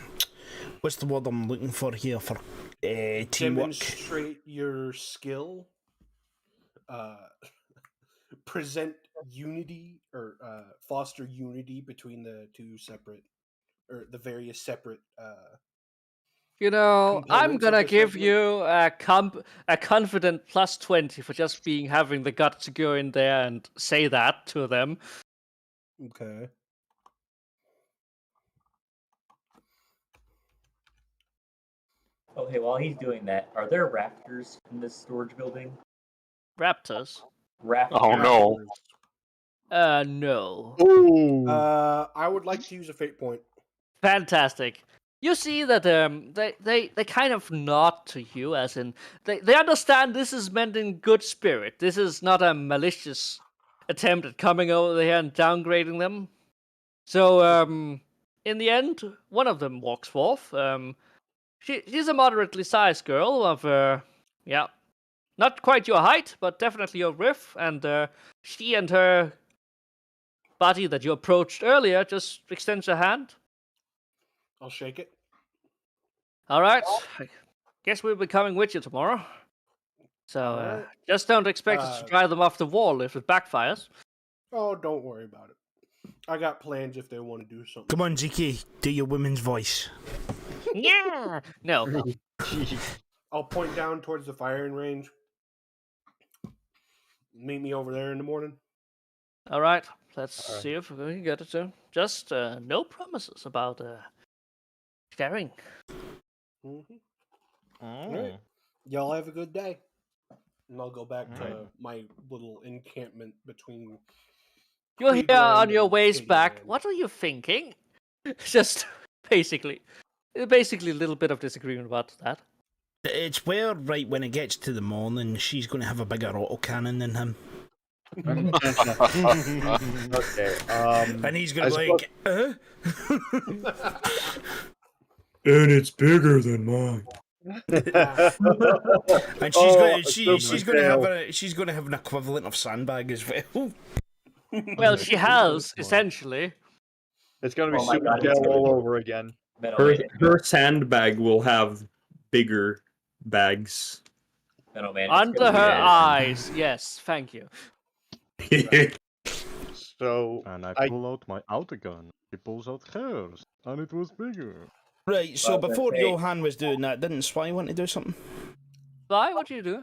What's the word I'm looking for here for teamwork? Demonstrate your skill. Present unity or foster unity between the the various separate. You know, I'm Components of gonna this give regiment? you a confident plus 20 for just having the guts to go in there and say that to them. Okay. Okay, while he's doing that, are there raptors in this storage building? Raptors? Raptors. Oh no. No. Ooh. I would like to use a fate point. Fantastic. You see that they kind of nod to you, as in they understand this is meant in good spirit. This is not a malicious attempt at coming over here and downgrading them. So in the end, one of them walks forth. She's a moderately sized girl of not quite your height, but definitely your width, and she and her buddy that you approached earlier just extends her hand. I'll shake it. All right. I guess we'll be coming with you tomorrow. So Alright. just don't expect us to drive them off the wall if it backfires. Oh, don't worry about it. I got plans if they want to do something. Come on, ZK, do your woman's voice. Yeah. No. I'll point down towards the firing range. Meet me over there in the morning. All right. Let's see if we can get it to. Just no promises about sharing. Mm-hmm. Alright. Y'all have a good day. And I'll go back to my little encampment between. You're here Cleveland on your and ways back. Katieland. What are you thinking? Just basically a little bit of disagreement about that. It's where, right, when it gets to the morning, she's going to have a bigger autocannon than him. Okay. And he's gonna I be suppose- like, And it's bigger than mine. and she's Oh, gonna so she's good gonna have tale. she's gonna have an equivalent of sandbag as well. Well, she has essentially. It's gonna be Oh my Super God, Gel it's gonna all be- over again. Her sandbag will have bigger bags. Metal Man, it's Under gonna be her a- eyes. Yes, thank you. So And I I- pull out my autogun. He pulls out hers, and it was bigger. Right. So Well, before hey. Johan was doing that, didn't Spy want to do something? Why? What do you do?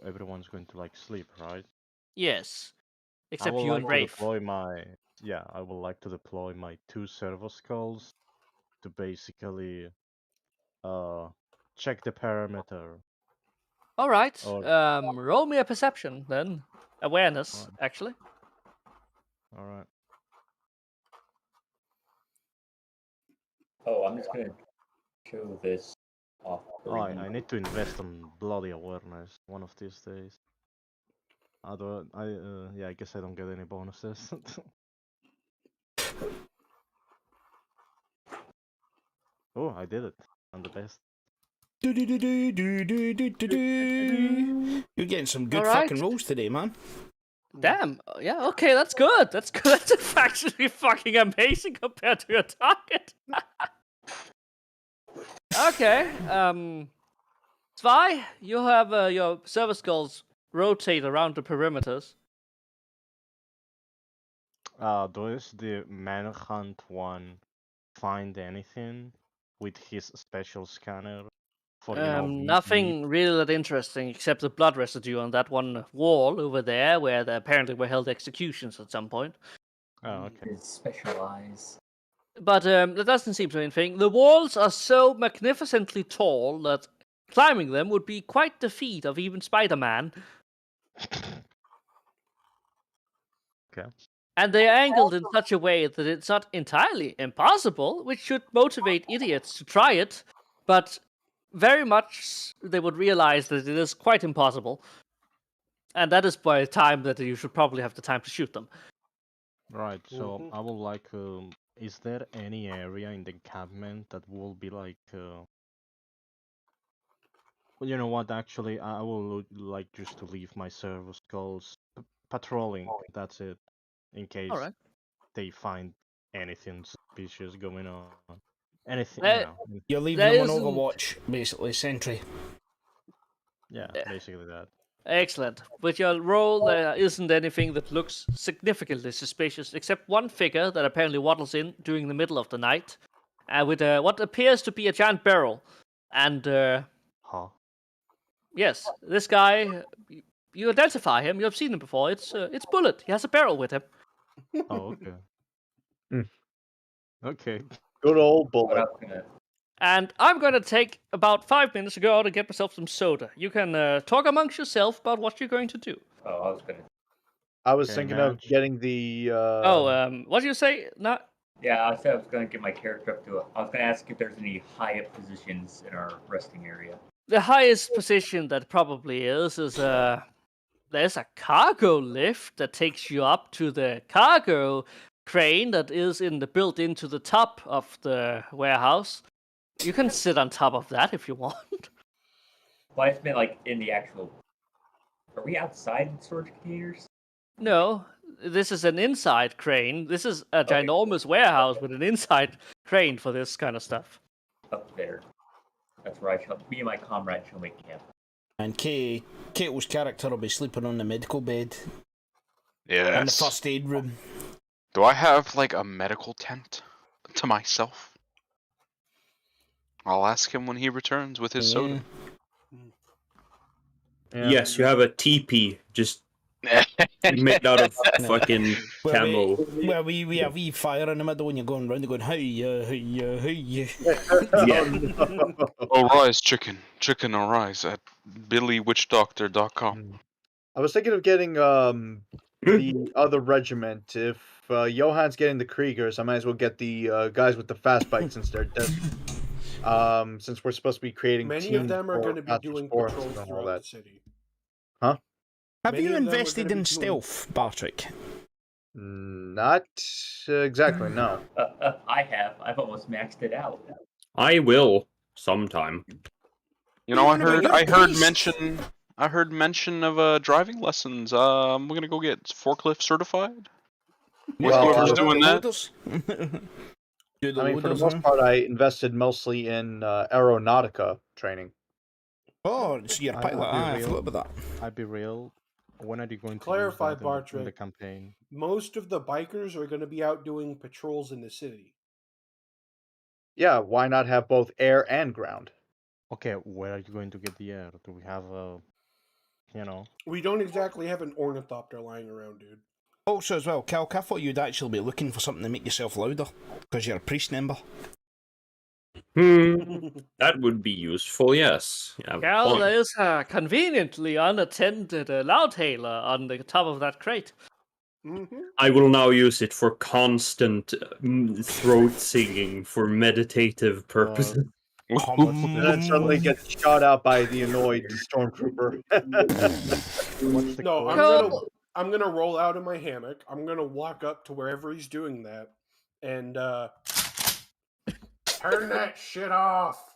Everyone's going to like sleep, right? Yes, I except would you like and to Rafe. deploy I would like to deploy my 2 servo skulls to basically check the perimeter. All right. Or- Roll me a perception then. Awareness, Alright. actually. Alright. Oh, I'm just gonna show this off. Oh, I need to invest on bloody awareness one of these days. I guess I don't get any bonuses. Oh, I did it. I'm the best. You're getting some good Alright. fucking rolls today, man. Damn. Yeah. Okay. That's good. That's good. That's actually fucking amazing compared to your target. Okay. Zwei, you have your server skulls rotate around the perimeters. Does the manhunt one find anything with his special scanner? For Nothing really that interesting except the blood residue on that one wall over there, where there apparently were held executions at some point. Oh, okay. His special eyes. But that doesn't seem to be anything. The walls are so magnificently tall that climbing them would be quite the feat of even Spider-Man. Okay. And they are angled in such a way that it's not entirely impossible, which should motivate idiots to try it, but very much they would realize that it is quite impossible. And that is by the time that you should probably have the time to shoot them. Right, so Mhm. I would like, is there any area in the encampment that will be like, well, you know what, actually, I will like just to leave my servo skulls patrolling, that's it, in case Alright. they find anything suspicious going on. Anything, There- You're leaving There them on isn't- Overwatch, basically, sentry. yeah, basically that. Excellent. With your roll, there isn't anything that looks significantly suspicious, except one figure that apparently waddles in during the middle of the night, with what appears to be a giant barrel. And Huh? yes, this guy, you identify him. You have seen him before. It's Bullet. He has a barrel with him. Oh, okay. Hmm. Okay. Good old But bullet. I'm gonna. And I'm going to take about 5 minutes to go out and get myself some soda. You can talk amongst yourself about what you're going to do. Oh, I was gonna. I was Okay, thinking of Madge. getting the. What do you say? Not. Yeah, I said I was gonna get my character up to. I was gonna ask if there's any high up positions in our resting area. The highest position that probably is there's a cargo lift that takes you up to the cargo crane that is built into the top of the warehouse. You can sit on top of that if you want. Well, I just meant like in the actual. Are we outside in storage containers? No, this is an inside crane. This is a Okay. ginormous warehouse with an inside crane for this kind of stuff. Up there. That's where me and my comrade shall make camp. And Kato's character will be sleeping on the medical bed in the Yes. first aid room. Do I have like a medical tent to myself? I'll ask him when he returns with his soda. Yeah. Yes, you have a teepee just made out of fucking camo. Well, we have wee fire in the middle when you're going round and going, hey, Yeah. Arise, chicken. Chicken arise at billywitchdoctor.com. I was thinking of getting the other regiment. If Johan's getting the Kriegers, I might as well get the guys with the fast bikes instead. Since we're supposed to be creating Many teams of them are for going to be Master doing Sports patrols and all throughout that. the city. Huh? Have Many you of them are invested gonna in be doing- stealth, Patrick? Not exactly, no. I have. I've almost maxed it out. I will sometime. You know, I What about heard your I heard priest? mention of driving lessons. We're gonna go get forklift certified. With Well, whoever's I- doing the that. loaders? Do the I mean, for the loaders, most huh? part, I invested mostly in aeronautica training. Oh, so you're a I pilot. will be I real. forgot about that. I'll be real. When are you going to Clarify, use that in the Bartrick. campaign? Most of the bikers are going to be out doing patrols in the city. Yeah, why not have both air and ground? Okay, where are you going to get the air? Do we have a, you know? We don't exactly have an ornithopter lying around, dude. Also, as well, Calc, I thought you'd actually be looking for something to make yourself louder because you're a priest member. That would be useful, yes. Yeah, Cal, fine. there is a conveniently unattended loudhailer on the top of that crate. I will now use it for constant throat singing for meditative purposes. And then suddenly gets shot out by the annoyed stormtrooper. What's the No, code? I'm gonna roll out of my hammock. I'm gonna walk up to wherever he's doing that, and turn that shit off.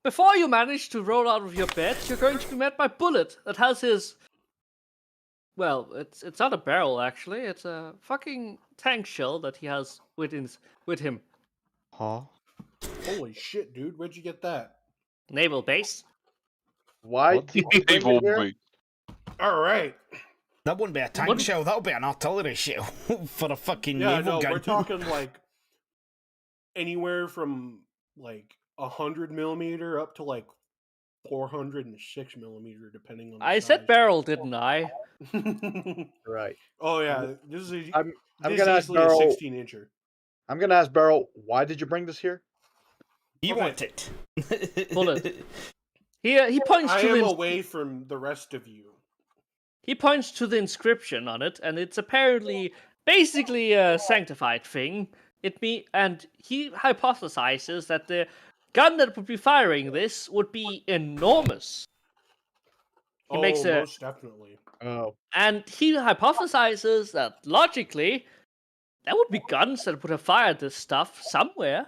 Before you manage to roll out of your bed, you're going to be met by Bullet that has his. Well, it's not a barrel actually. It's a fucking tank shell that he has with him. Huh? Holy shit, dude! Where'd you get that? Naval base. Why What? did you bring it here? All right. That wouldn't be a tank What? shell, that'll be an artillery shell for a fucking Yeah, naval no, gun. we're talking like anywhere from like 100mm up to like 406mm, depending on. The I said size. barrel, didn't I? Right. Oh yeah, this is I'm this gonna is ask easily a Beryl. 16-incher. I'm gonna ask Beryl, why did you bring this here? You Okay. want it. Bullet. He points I to am the away from the rest of you. he points to the inscription on it, and it's apparently basically a sanctified thing. And he hypothesizes that the gun that would be firing this would be enormous. He makes a most definitely. Oh, And he hypothesizes that logically, there would be guns that would have fired this stuff somewhere.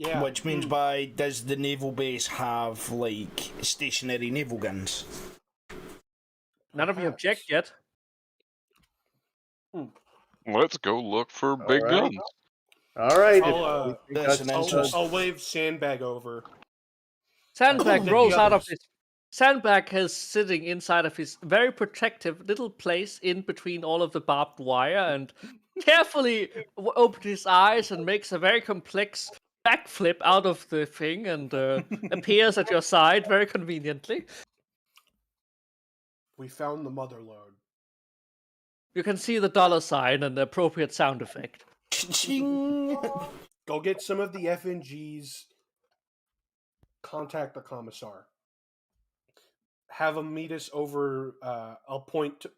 Yeah. Which means by does the naval base have like stationary naval guns? None of you object yet. Let's go look for big right. guns. all right. I'll, if you think that's an that's- interest. I'll wave Sandbag over. Sandbag The rolls out of others. his. Sandbag is sitting inside of his very protective little place in between all of the barbed wire and carefully opens his eyes and makes a very complex backflip out of the thing and appears at your side very conveniently. We found the mother lode. You can see the dollar sign and the appropriate sound effect. Ching. Go get some of the FNGs. Contact the commissar. Have him meet us over. I'll point to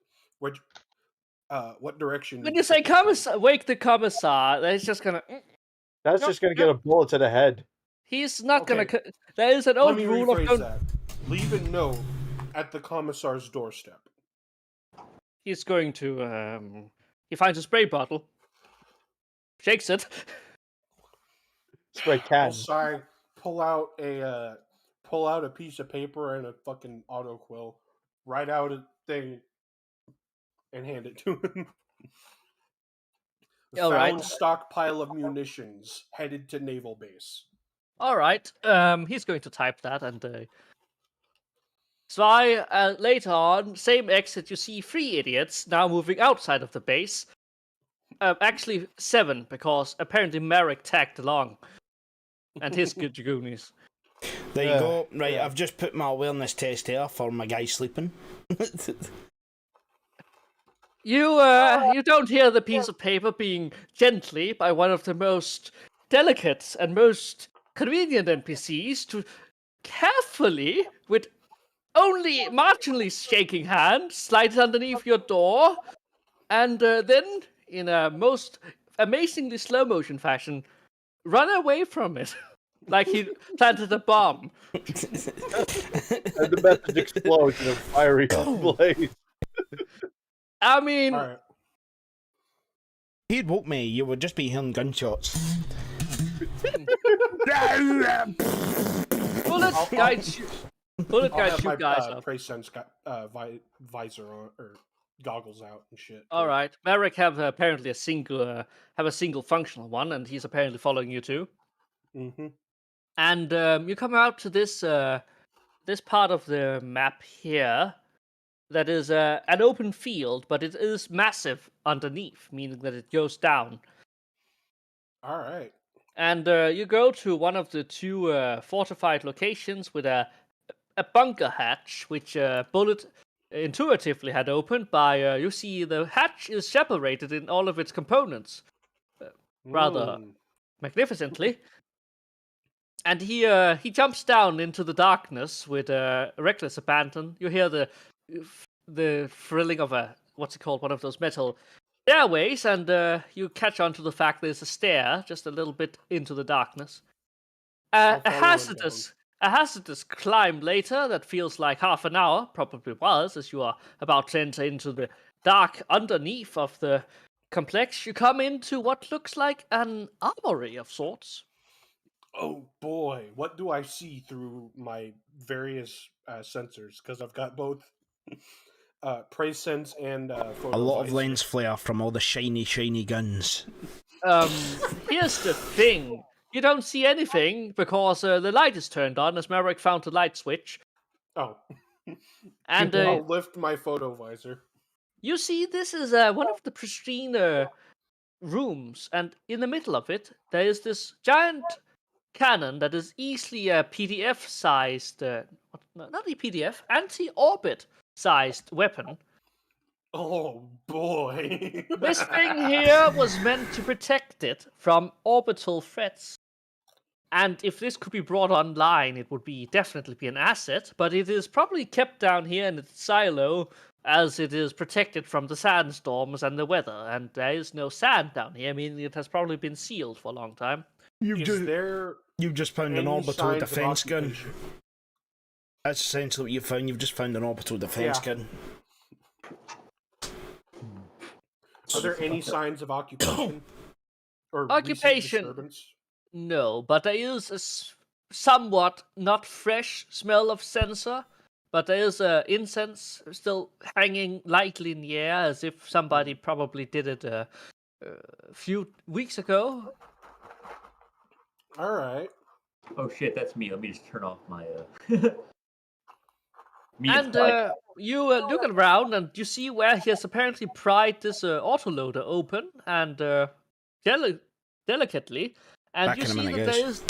what direction. When you say commissar, wake the commissar, he's just gonna. That's just gonna get a bullet to the head. He's not Okay. gonna. There is an Let old me rule of rephrase don't. that. Leave a note at the commissar's doorstep. He's going to. He finds a spray bottle, shakes it. Spray can. Sorry. Pull out a piece of paper and a fucking autoquill. Write out a thing and hand it to him. All Found right. stockpile of munitions headed to naval base. All right. He's going to type that and. Zwei, later on, same exit, you see 3 idiots now moving outside of the base. Actually, 7, because apparently Merrick tagged along. And his good goonies. There you Yeah, go. Right, yeah. I've just put my awareness test here for my guy sleeping. You don't hear the piece of paper being gently by one of the most delicate and most convenient NPCs to carefully, with only marginally shaking hand, slide it underneath your door, and then, in a most amazingly slow motion fashion, run away from it. like he planted a bomb. And the message explodes in a fiery blaze. I mean, All right. He'd woke me, you would just be hearing gunshots. bullets guide you. Bullet I'll guide have you my guys up. Prey Sense visor on, or goggles out and shit. All right, Merrick have apparently a single functional one, and he's apparently following you too. Mm-hmm. And you come out to this part of the map here that is an open field, but it is massive underneath, meaning that it goes down. All right. And you go to one of the two fortified locations with a bunker hatch, which Bullet intuitively had opened by, you see the hatch is separated in all of its components rather magnificently. And he jumps down into the darkness with reckless abandon. You hear the thrilling of what's it called, one of those metal stairways, and you catch on to the fact there's a stair just a little bit into the darkness. I'll A follow him hazardous climb later that feels like half an hour, probably was, as you are about to enter into the dark underneath of the complex. You come into what looks like an armory of sorts. Oh boy, what do I see through my various sensors? Because I've got both Prey Sense and photo A lot of visor. lens flare from all the shiny guns. Here's the thing. You don't see anything because the light is turned on as Merrick found the light switch. Oh. And I'll lift my photo visor. you see this is one of the pristine rooms, and in the middle of it, there is this giant cannon that is easily a PDF-sized, not a PDF, anti-orbit sized weapon. Oh boy. This thing here was meant to protect it from orbital threats. And if this could be brought online, it would definitely be an asset, but it is probably kept down here in its silo as it is protected from the sandstorms and the weather, and there is no sand down here, meaning it has probably been sealed for a long time. You've just found an any orbital signs of defense gun. occupation? That's essentially what you've found. You've just found an orbital defense Yeah. gun. Are there any signs of occupation? Or recent Occupation. disturbance? No, but there is a somewhat not fresh smell of censer, but there is incense still hanging lightly in the air as if somebody probably did it a few weeks ago. All right. Oh shit, that's me. Let me just turn off my. And you look around and you see where he has apparently pried this autoloader open and delicately, and Back you in a see minute, that guys. there is.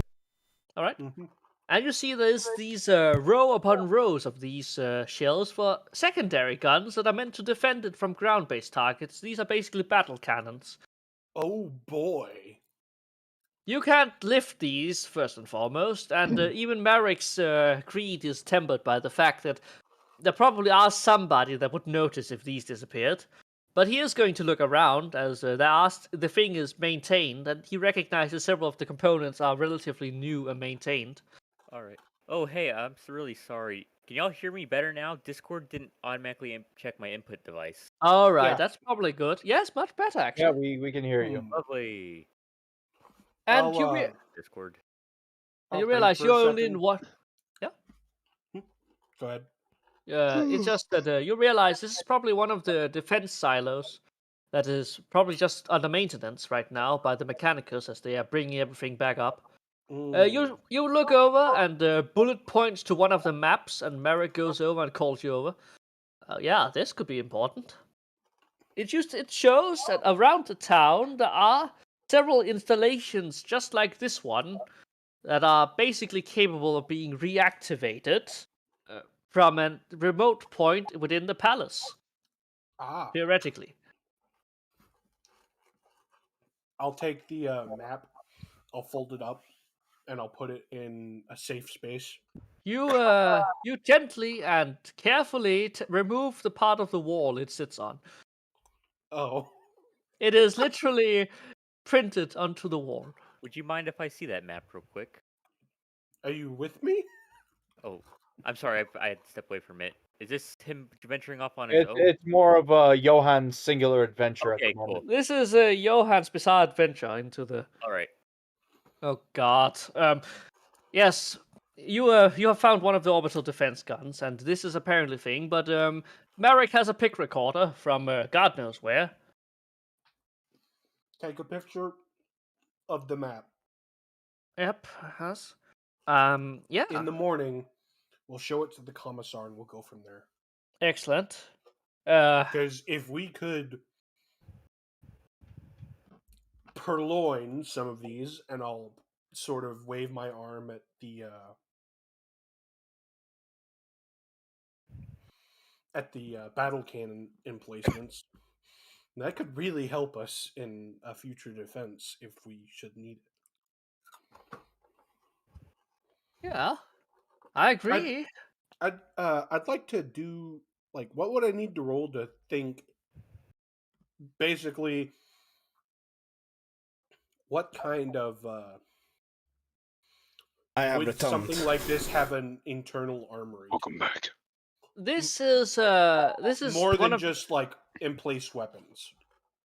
All right. Mhm. And you see there's these row upon rows of these shells for secondary guns that are meant to defend it from ground-based targets. These are basically battle cannons. Oh boy. You can't lift these, first and foremost, and even Merrick's greed is tempered by the fact that there probably are somebody that would notice if these disappeared. But he is going to look around as the thing is maintained, and he recognizes several of the components are relatively new and maintained. All right. Oh, hey, I'm really sorry. Can y'all hear me better now? Discord didn't automatically check my input device. All right, Yeah. that's probably good. Yes, much better actually. Yeah, we can hear you. Lovely. And I'll, Discord. I'll you think realize for a you're only in second. what? Go ahead. It's just that you realize this is probably one of the defense silos that is probably just under maintenance right now by the Mechanicus as they are bringing everything back up. You look over and Bullet points to one of the maps, and Merrick goes over and calls you over. Yeah, this could be important. It shows that around the town there are several installations just like this one that are basically capable of being reactivated from a remote point within the palace, Ah, theoretically. I'll take the map. I'll fold it up, and I'll put it in a safe space. You gently and carefully remove the part of the wall it sits on. Oh. It is literally printed onto the wall. Would you mind if I see that map real quick? Are you with me? Oh, I'm sorry. I had to step away from it. Is this him venturing off on his own? It's more of a Johan's singular adventure at the Okay, cool. moment. This is Johann's bizarre adventure into the. All right. Oh God. Yes, you have found one of the orbital defense guns, and this is apparently a thing. But Merrick has a pick recorder from God knows where. Take a picture of the map. Yep, has. Yeah. In the morning, we'll show it to the commissar and we'll go from there. Excellent. Because if we could purloin some of these, and I'll sort of wave my arm at the battle cannon emplacements, that could really help us in a future defense if we should need it. Yeah, I agree. I'd like to do, like, what would I need to roll to think? Basically, what kind of I have would returned. something like this have an internal armory? Welcome back. This is More one than of just like emplaced weapons.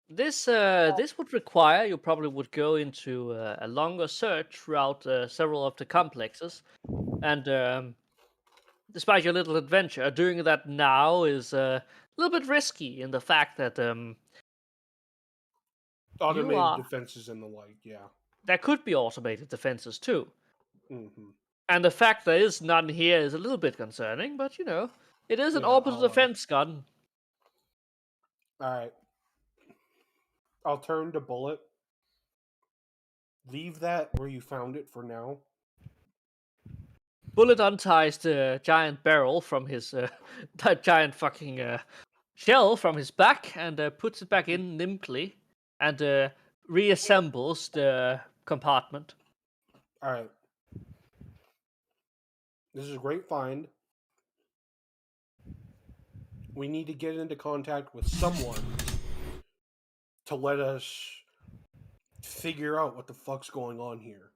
this. This would require you probably would go into a longer search throughout several of the complexes, and despite your little adventure, doing that now is a little bit risky in the fact that Automated defenses and the like, yeah. there could be automated defenses too. Mm-hmm. And the fact there is none here is a little bit concerning, but you know, it is an Yeah, orbital defense gun. Alright. I'll turn to Bullet. Leave that where you found it for now. Bullet unties the giant barrel from his that giant fucking shell from his back and puts it back in nimbly and reassembles the compartment. Alright. This is a great find. We need to get into contact with someone to let us figure out what the fuck's going on here.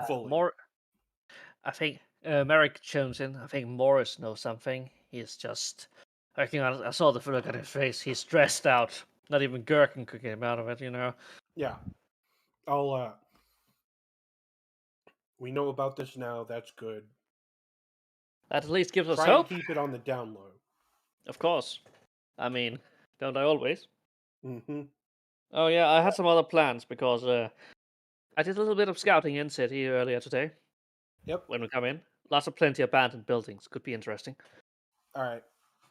Fully. More, I think Merrick chimes in. I think Morris knows something. He's just working on it. I saw the look at his face. He's stressed out. Not even Gherkin could get him out of it, you know. Yeah. We know about this now. That's good. That at least gives us Try hope. and keep it on the down low. Of course. I mean, don't I always? Mm-hmm. Oh yeah, I had some other plans because I did a little bit of scouting in city earlier today. Yep. When we come in, plenty of abandoned buildings. Could be interesting. All right.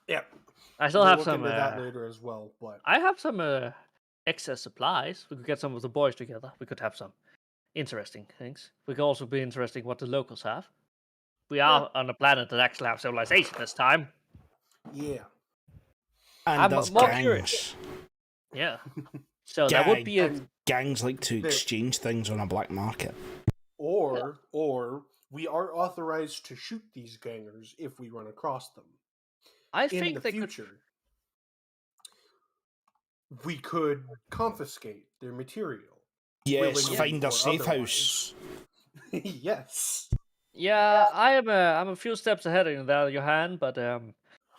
Yep. I still We'll have look some. into that later as well. But I have some excess supplies. We could get some of the boys together. We could have some interesting things. We could also be interesting what the locals have. We are on a planet that actually have civilization this time. yeah. And I'm there's more gangs. curious. Yeah. So that would be a. Gangs like to exchange things on a black market. Or we are authorized to shoot these gangers if we run across them. I In think the they future, we could confiscate their material. Yes, willingly find a or safe otherwise. house. Yes. Yeah, I'm a few steps ahead of you there, Johan, but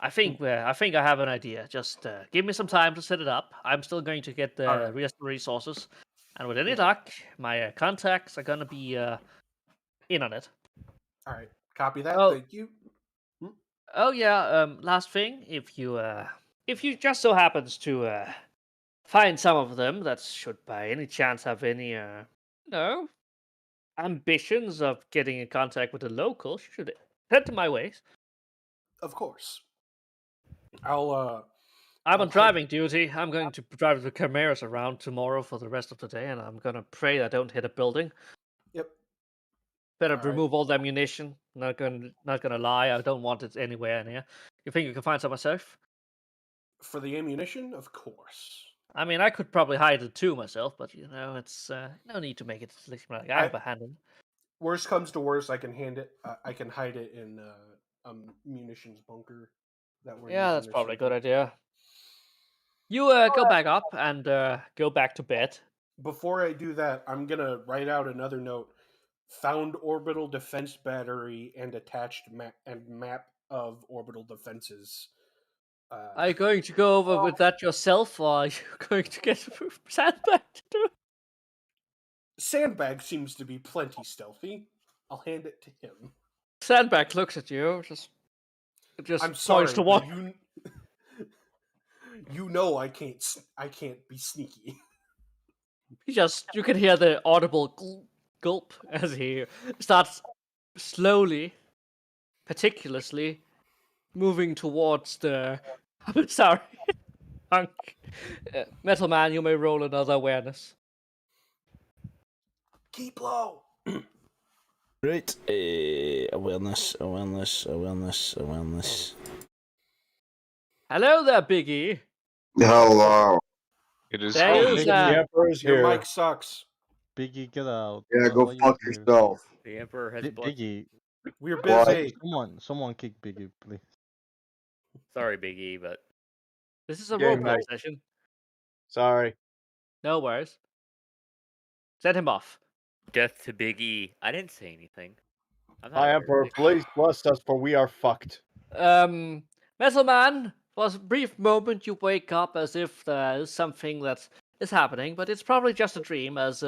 I think I have an idea. Just give me some time to set it up. I'm still going to get the Alright. resources, and with any Yeah. luck, my contacts are gonna be in on it. All right. Copy that. Oh. Thank you. Oh yeah. Last thing, if you just so happens to find some of them that should by any chance have any ambitions of getting in contact with the locals, you should head to my ways. Of course. I'll I'm on Okay. driving duty. I'm going to drive the Chimeras around tomorrow for the rest of the day, and I'm gonna pray I don't hit a building. Yep. Better Alright. remove all the ammunition. Not gonna lie, I don't want it anywhere near. You think you can find some myself? For the ammunition, of course. I mean, I could probably hide it too myself, but you know, it's no need to make it like I have a hand in. Worst comes to worst, I can hand it. I can hide it in a munitions bunker that we're Yeah, using that's or probably a good something. idea. You go back up and go back to bed. Before I do that, I'm gonna write out another note. found orbital defense battery and attached map of orbital defenses. Are you going to go over with that yourself, or are you going to get Sandbag to do it? Sandbag seems to be plenty stealthy. I'll hand it to him. Sandbag looks at you, just I'm sorry, points to but one. you know I can't be sneaky. You can hear the audible gulp as he starts slowly, meticulously moving towards the. I'm sorry, Hunk. Metal Man, you may roll another awareness. Keep low. Right. Awareness. Hello there, Biggie. Hello. It is There he. is The Emperor's Your here. mic sucks. Biggie, get out. Yeah, Why go you fuck here? yourself. The Emperor has blood. Biggie, We're What? busy. someone kick Biggie, please. Sorry, Big E, but This is a Game roleplay night. session. Sorry. No worries. Send him off. death to Big E. I didn't say anything. I'm not Hi, a Emperor, heretic. please bless us, for we are fucked. Metal Man, for a brief moment you wake up as if there is something that is happening, but it's probably just a dream, as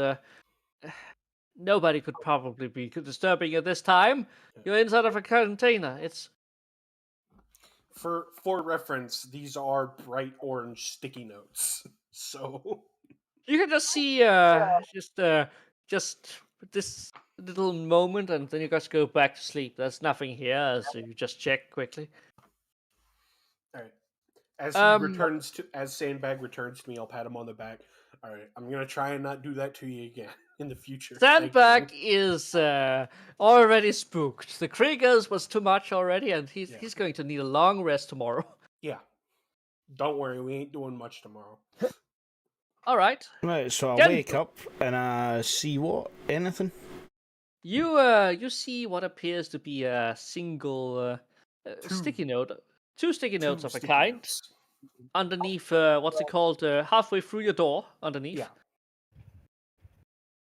nobody could probably be disturbing you this time. You're inside of a container. It's For reference, these are bright orange sticky notes. So you can just see just this little moment, and then you guys go back to sleep. There's nothing here, as you just check quickly. all right. As Sandbag returns to me, I'll pat him on the back. All right, I'm gonna try and not do that to you again in the future. Thank Sandbag you. is already spooked. The Kriegers was too much already, and he's going to need a long rest tomorrow. Yeah. Don't worry, we ain't doing much tomorrow. All right. Right, so I Gen- wake up and I see what? Anything? You see what appears to be a single sticky note, two sticky notes Two of a sticky kind notes. underneath what's it called? Halfway through your door, underneath. Yeah.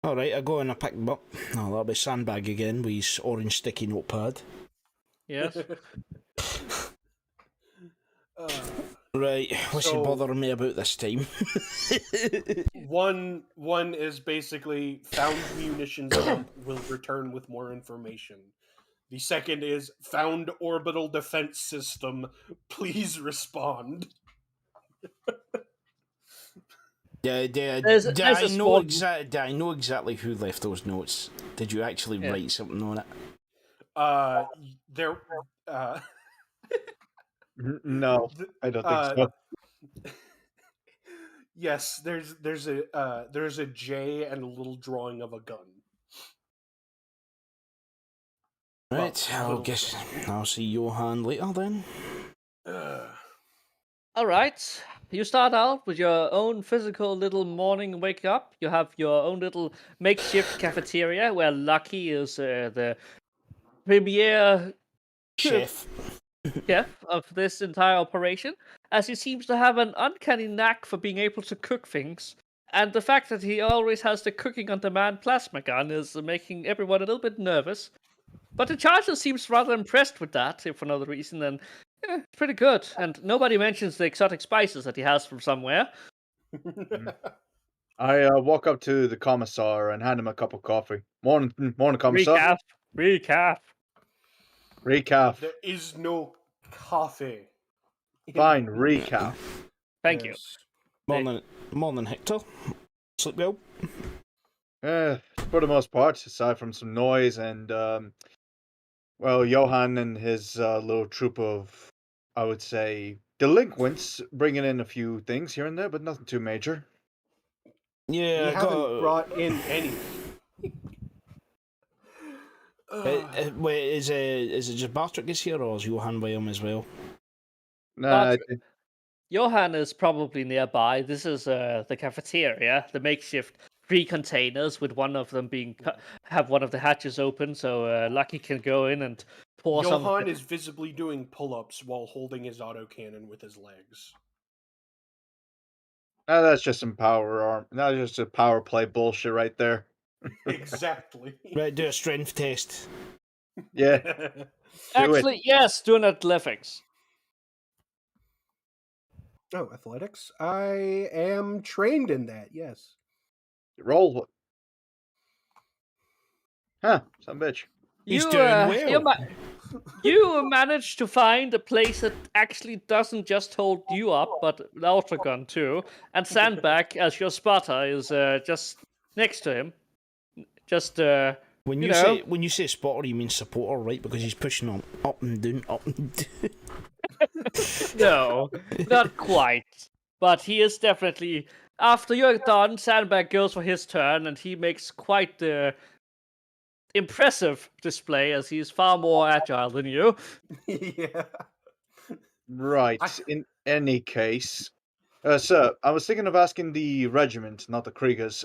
Alright, I go and I pick them up. Oh, that'll be Sandbag again with his orange sticky notepad. Yes. Right, what's he So- bothering me about this time? One is basically found munitions dump will return with more information. The second is found orbital defense system. Please respond. Yeah, There's a I small- know exactly who left those notes. Did you actually Yeah. write something on it? There. No, I don't think so. Yes, there's a J and a little drawing of a gun. Right, Well, I'll see Johan later then. All right. You start out with your own physical little morning wake up. You have your own little makeshift cafeteria where Lucky is the premier Chef. chef of this entire operation, as he seems to have an uncanny knack for being able to cook things. And the fact that he always has the cooking on demand plasma gun is making everyone a little bit nervous. But the Charger seems rather impressed with that, if for no other reason, and it's pretty good. And nobody mentions the exotic spices that he has from somewhere. I walk up to the commissar and hand him a cup of coffee. Morning, commissar. Recap. Recap. There is no coffee. Fine, recap. Thank you. Morning, Hector. Sleep well? For the most part, aside from some noise and, Johan and his little troop of, I would say, delinquents bringing in a few things here and there, but nothing too major. Yeah, We haven't brought in any. wait, is it just Bartrick is here, or is Johan with him as well? Nah, Johan is probably nearby. This is the cafeteria, the makeshift 3 containers, with one of them being have one of the hatches open, so Lucky can go in and pour Johan something. is visibly doing pull-ups while holding his autocannon with his legs. that's just some power arm. That's just a power play bullshit right there. Exactly. Right, do a strength test. Yeah. Do it. Actually, yes, do an athletics. Oh, athletics. I am trained in that. Yes. Roll. Huh, some bitch. He's You, doing well. you managed to find a place that actually doesn't just hold you up, but an outer gun too. And Sandbag, as your spotter, is just next to him. Just When you you know. say spotter, you mean supporter, right? Because he's pushing him up and down, up and down. No, not quite. But he is definitely. After you're done, Sandbag goes for his turn, and he makes quite the impressive display as he's far more agile than you. Yeah. Right. I- In any case, sir, I was thinking of asking the regiment, not the Kriegers,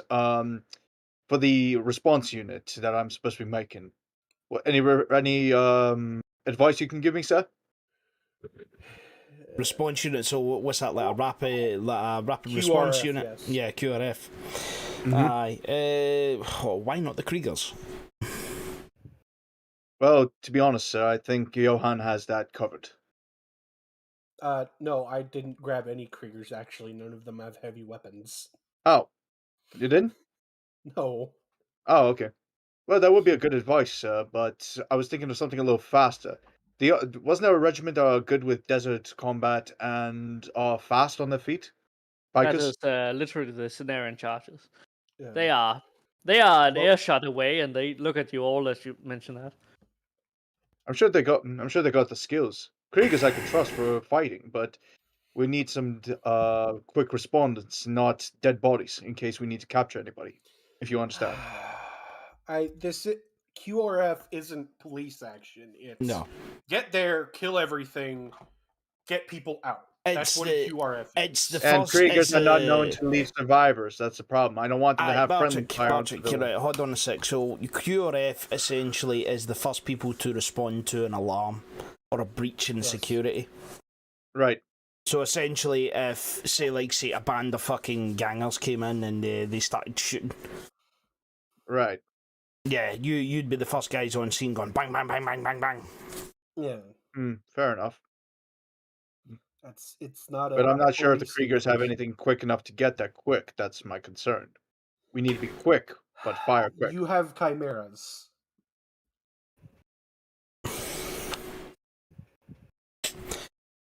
for the response unit that I'm supposed to be making. What, any advice you can give me, sir? Response unit. So what's that? Like a rapid response QRF, unit? yes. Yeah, QRF. Mhm. Aye. Why not the Kriegers? Well, to be honest, sir, I think Johan has that covered. No, I didn't grab any Kriegers. Actually, none of them have heavy weapons. Oh, you didn't? No. Oh, okay. Well, that would be a good advice, sir, but I was thinking of something a little faster. Wasn't there a regiment good with desert combat and are fast on their feet? That Bikers? is literally the Cenarian charges. Yeah. They are an Well- earshot away, and they look at you all as you mention that. I'm sure they got the skills. Kriegers I could trust for fighting, but we need some quick respondents, not dead bodies, in case we need to capture anybody. If you understand. QRF isn't police action. It's No. get there, kill everything, get people out. That's what a QRF is. It's the And first. Kriegers are not known to leave survivors. That's the problem. I don't want them to have friendly fire on Bartrick, you're civilians. right. Hold on a sec. So QRF essentially is the first people to respond to an alarm or a breach in Yes. security. Right. So essentially, if say a band of fucking gangers came in and they started shooting, Right. yeah, you'd be the first guys on scene going bang bang bang bang bang bang. Yeah, Fair enough. it's not a. But I'm not sure if the policing Kriegers have mission. anything quick enough to get there quick. That's my concern. We need to be quick, but fire quick. You have chimeras.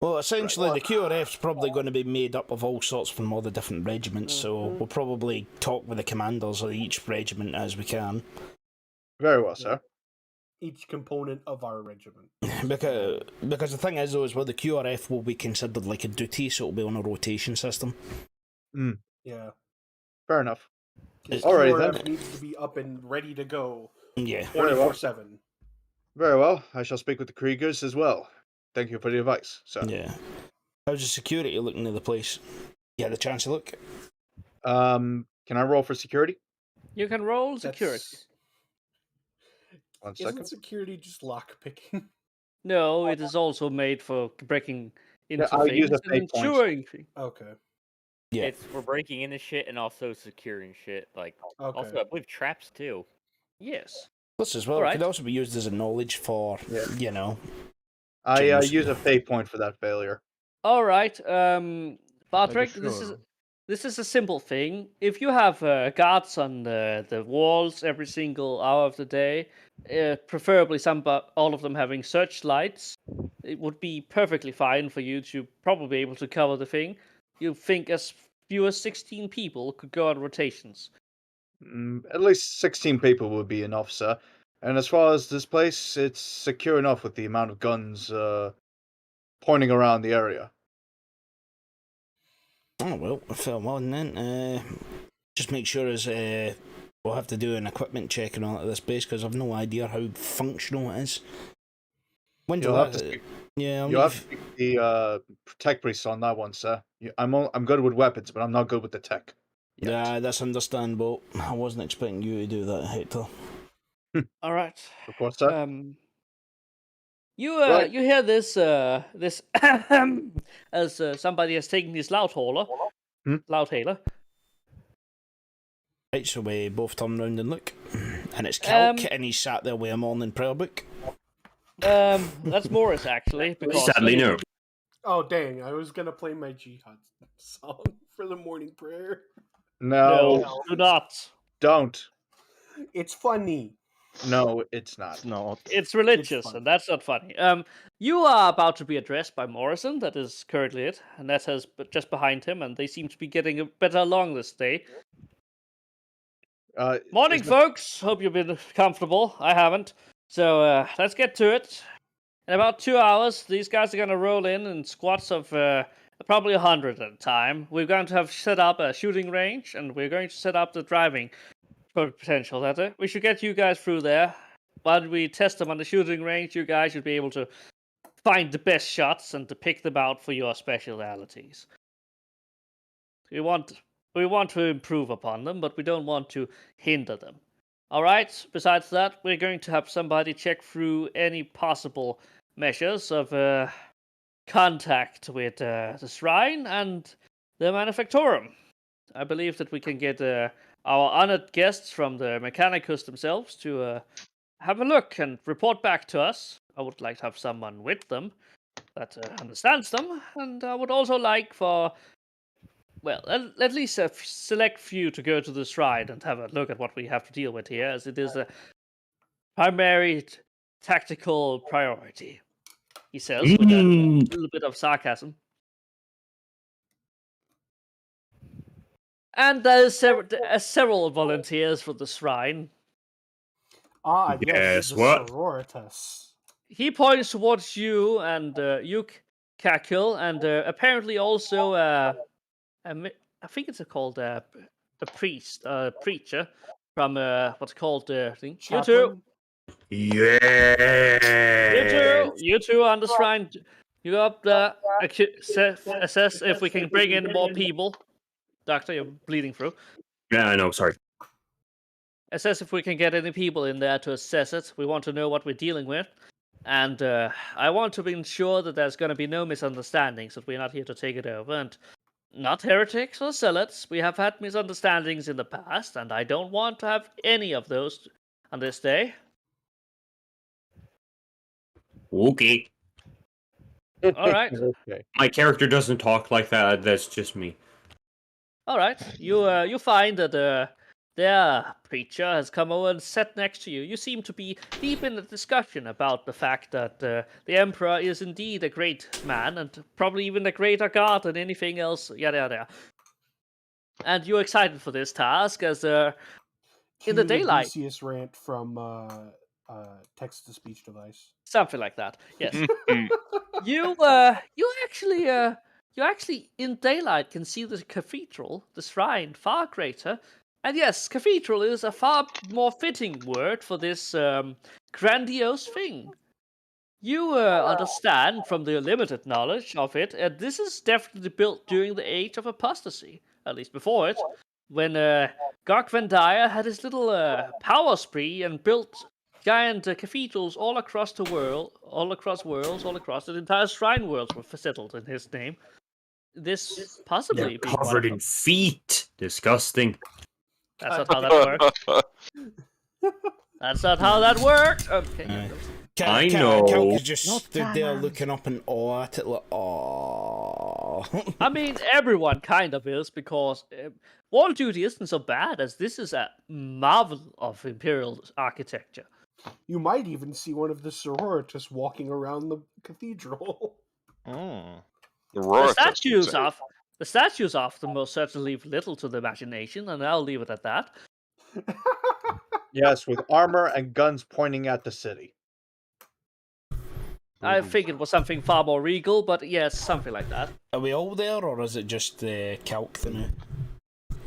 Well, essentially, the QRF's probably going to be made up of all sorts from all the different regiments, so we'll probably talk with the commanders of each regiment as we can. Very well, sir. Each component of our regiment. Because the thing is, though, is well, the QRF will be considered like a duty, so it'll be on a rotation system. Yeah. Fair enough. Alrighty Alrighty then. Needs to be up and ready to go Yeah. Very well. 24/7. Very well. I shall speak with the Kriegers as well. Thank you for the advice, sir. Yeah. How's the security looking at the place? You had a chance to look? Can I roll for security? You can roll security. That's- 1 second. Isn't security just lock picking? No, it is also made for breaking into I'll things use a and fate point. ensuring things. Okay. Yeah. It's for breaking into shit and also securing shit. Like, Okay. also, I believe traps too. Yes. Plus, as well, it Alright. could also be used as a knowledge for, Yeah. you know. I James. use a fate point for that failure. All right, Bartrick, Sure. this is a simple thing. If you have guards on the walls every single hour of the day, preferably all of them having searchlights, it would be perfectly fine for you to probably be able to cover the thing. You think as few as 16 people could go on rotations. At least 16 people would be enough, sir. And as far as this place, it's secure enough with the amount of guns pointing around the area. Oh, well, fair one then. Just make sure we'll have to do an equipment check and all at this base because I've no idea how functional it is. When's You'll the have to last? speak, Yeah, I'll you'll have need- to speak to the tech priest on that one, sir. I'm good with weapons, but I'm not good with the tech. yet. Yeah, that's understandable. I wasn't expecting you to do that, Hector. All right. Of course, sir. Right. You hear this this as somebody has taken his loud hauler, Hmm? loud hailer. Right, so we both turn round and look. And it's Kelk, and he's sat there with a morning prayer book. That's Morris, actually. Because Sadly, no. Oh dang! I was gonna play my jihad song for the morning prayer. No, do not. don't. It's funny. No, it's not. It's not. It's religious, funny. and that's not funny. You are about to be addressed by Morrison. That is currently it, and that has just behind him, and they seem to be getting a better along this day. Morning, folks. Hope you've been comfortable. I haven't. So let's get to it. In about 2 hours, these guys are going to roll in squads of probably 100 at a time. We're going to have set up a shooting range, and we're going to set up the driving potential. That's it. We should get you guys through there. While we test them on the shooting range, you guys should be able to find the best shots and to pick them out for your specialities. We want to improve upon them, but we don't want to hinder them. All right. Besides that, we're going to have somebody check through any possible measures of contact with the shrine and the manufactorum. I believe that we can get our honored guests from the Mechanicus themselves to have a look and report back to us. I would like to have someone with them that understands them, and I would also like for, well, at least a select few to go to the shrine and have a look at what we have to deal with here, as it is a primary tactical priority, he says, with a little bit of sarcasm. And there's several volunteers for the shrine. Ah, yes, the what? sororitas. He points towards you and you, Kakil, and apparently also I think it's called a preacher from what's called thing. You two. Yeah. You two on the shrine. You go up there, assess if we can bring in more people. Doctor, you're bleeding through. Yeah, I know. Sorry. Assess if we can get any people in there to assess it. We want to know what we're dealing with. And I want to ensure that there's going to be no misunderstandings, that we're not here to take it over. And not heretics or zealots. We have had misunderstandings in the past, and I don't want to have any of those on this day. Okay. All right. Okay. My character doesn't talk like that. That's just me. All right. You find that their preacher has come over and sat next to you. You seem to be deep in a discussion about the fact that the Emperor is indeed a great man, and probably even a greater god than anything else, yada yada. And you're excited for this task, as in the daylight. Odysseus rant from text-to-speech device. Something like that, yes. You actually in daylight can see the cathedral, the shrine, far greater. And yes, cathedral is a far more fitting word for this grandiose thing. You understand from the limited knowledge of it, this is definitely built during the age of apostasy, at least before it, when Gok Van Dyer had his little power spree and built giant cathedrals all across the world, all across the entire shrine worlds were settled in his name. This possibly They're be one covered of in them. feet. Disgusting. That's not how that works. That's not how that works. Okay. I know. Kelk is just stood there looking up in awe at it, like, aww. I mean, everyone kind of is, because Wall Duty isn't so bad, as this is a marvel of Imperial architecture. You might even see one of the sororitas walking around the cathedral. The statues often most certainly leave little to the imagination, and I'll leave it at that. Yes, with armor and guns pointing at the city. I think it was something far more regal, but yes, something like that. Are we all there, or is it just Kelk the new?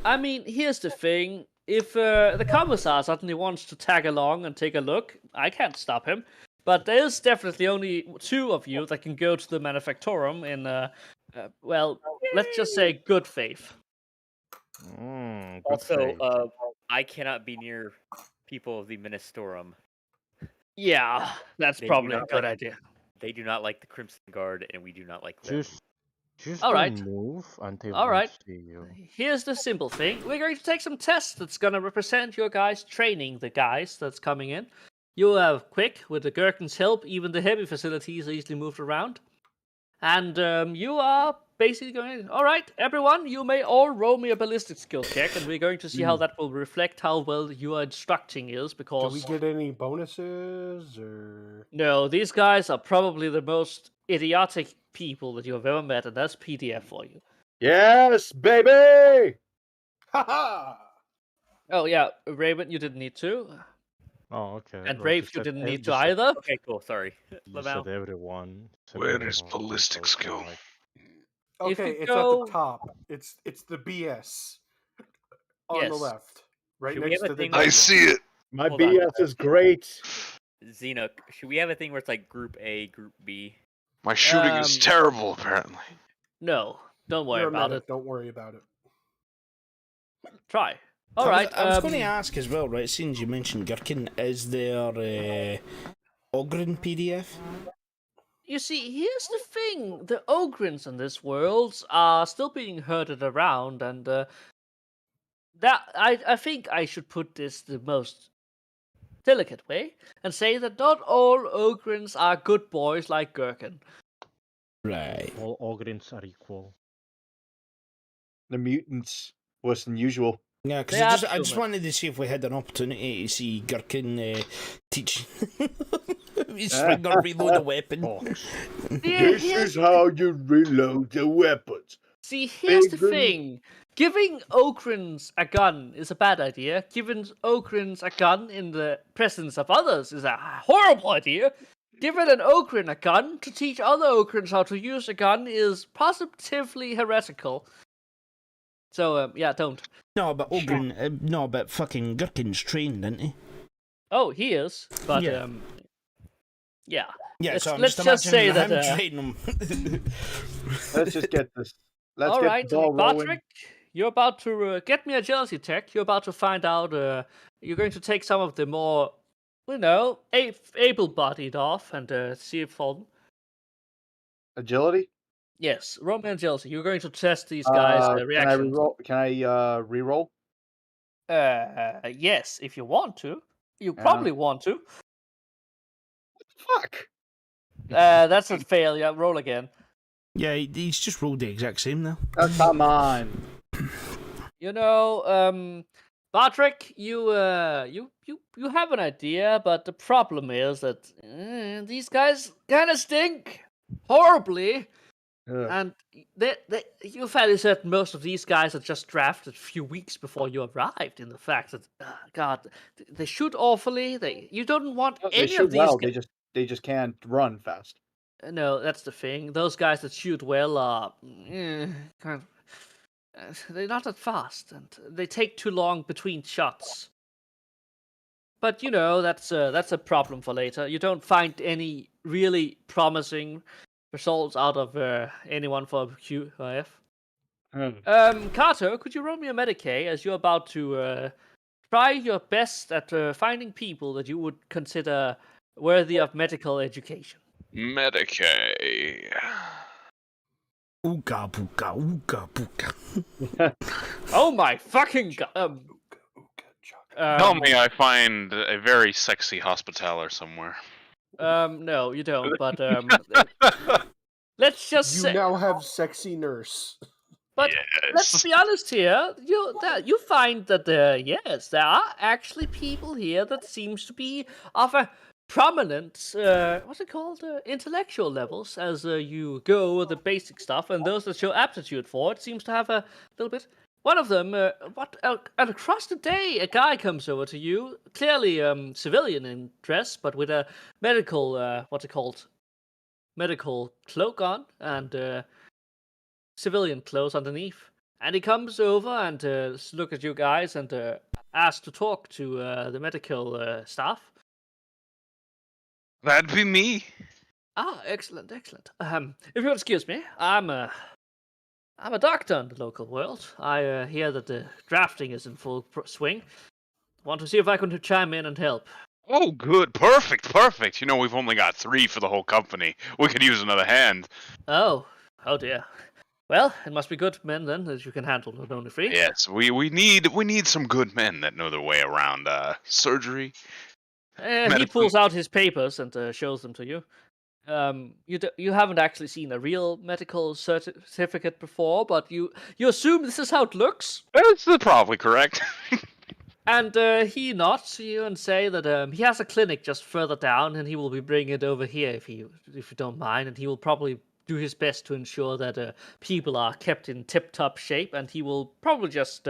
I mean, here's the thing. If the commissar suddenly wants to tag along and take a look, I can't stop him. But there's definitely only two of you that can go to the manufactorum in, well, let's just say good faith. Good Also, faith. I cannot be near people of the Ministorum. Yeah, that's They do probably a not good like- idea. They do not like the Crimson Guard, and we do not like them. Just All don't right. move until All we right. see you. Here's the simple thing. We're going to take some tests that's going to represent your guys training the guys that's coming in. You have quick, with the Gherkin's help, even the heavy facilities are easily moved around. And you are basically going, all right, everyone, you may all roll me a ballistic skill check, and we're going to see how that will reflect how well your instructing is, Do because... we get any bonuses or? No, these guys are probably the most idiotic people that you have ever met, and that's PDF for you. Yes, baby! Haha! Oh, yeah, Raven, you didn't need to. Oh, okay. And Well, Rafe, you didn't need to just said- either. Okay, cool. Sorry. You Lamau. said everyone. Said Where everyone, does ballistics so, go? like, If Okay, you it's go- at the top. It's the BS on the Yes. left, right Should we next have a to the. thing I like- see it. My Hold on. BS is great. Xena, should we have a thing where it's like Group A, Group B? My shooting is terrible, apparently. No, don't worry You're a about medic, it. don't worry about it. Try. All right. I was going to ask as well, right? Since you mentioned Gherkin, is there Ogren PDF? You see, here's the thing: the Ogrins in this world are still being herded around, and that I think I should put this the most delicate way and say that not all Ogrins are good boys like Gherkin. Right. all Ogrins are equal. The mutants worse than usual. Yeah, because They I are just human. wanted to see if we had an opportunity to see Gherkin teach his finger reload a weapon. This is how you reload the weapons. See, here's the Bacon. thing. Giving Ogrins a gun is a bad idea. Giving Ogrins a gun in the presence of others is a horrible idea. Giving an Ogrin a gun to teach other Ogrins how to use a gun is positively heretical. So, yeah, don't. No, but Ogren, no, but fucking Gherkin's trained, isn't he? Oh, he is, but, Yeah. yeah. Yeah, so I'm let's just just say imagining that, him training him. Let's just get this. Let's all get right, the ball rolling. Patrick, you're about to get me agility tech. You're about to find out. You're going to take some of the more, able-bodied off and see if for them. Agility? Yes, roll me agility. You're going to test these guys' Can I reactions. reroll? Can I reroll? Yes, if you want to. You Yeah. probably want to. Fuck. That's a failure. Roll again. Yeah, he's just rolled the exact same now. Oh, come on. Patrick, you have an idea, but the problem is that these guys kind of stink horribly, Ugh. and you're fairly certain most of these guys are just drafted a few weeks before you arrived. In the fact that, God, they shoot awfully. You don't want They any shoot of these. well. They just can't run fast. No, that's the thing. Those guys that shoot well are kind of. They're not that fast, and they take too long between shots. But that's a problem for later. You don't find any really promising results out of anyone for QIF. Kato, could you roll me a Medicaid as you're about to try your best at finding people that you would consider worthy of medical education? Medicaid. Ooga booga, ooga booga. Oh my fucking god! Tell me I find a very sexy hospitaler somewhere. No, you don't. But let's just You say. now have sexy nurse. But let's Yes. be honest here. You find that there are actually people here that seems to be of a prominent, what's it called, intellectual levels as you go with the basic stuff, and those that show aptitude for it seems to have a little bit. One of them, and across the day, a guy comes over to you, clearly civilian in dress, but with a medical, what's it called, medical cloak on, and civilian clothes underneath. And he comes over and look at you guys and asks to talk to the medical staff. That'd be me. Ah, excellent. If you'll excuse me, I'm a doctor in the local world. I hear that the drafting is in full swing. Want to see if I can chime in and help. Oh, good. Perfect. We've only got 3 for the whole company. We could use another hand. Oh dear. Well, it must be good men then that you can handle, not only free. Yes, we need some good men that know their way around surgery. He Medicine. pulls out his papers and shows them to you. You haven't actually seen a real medical certificate before, but you assume this is how it looks. That's probably correct. And he nods to you and say that he has a clinic just further down, and he will be bringing it over here if you don't mind, and he will probably do his best to ensure that people are kept in tip-top shape, and he will probably just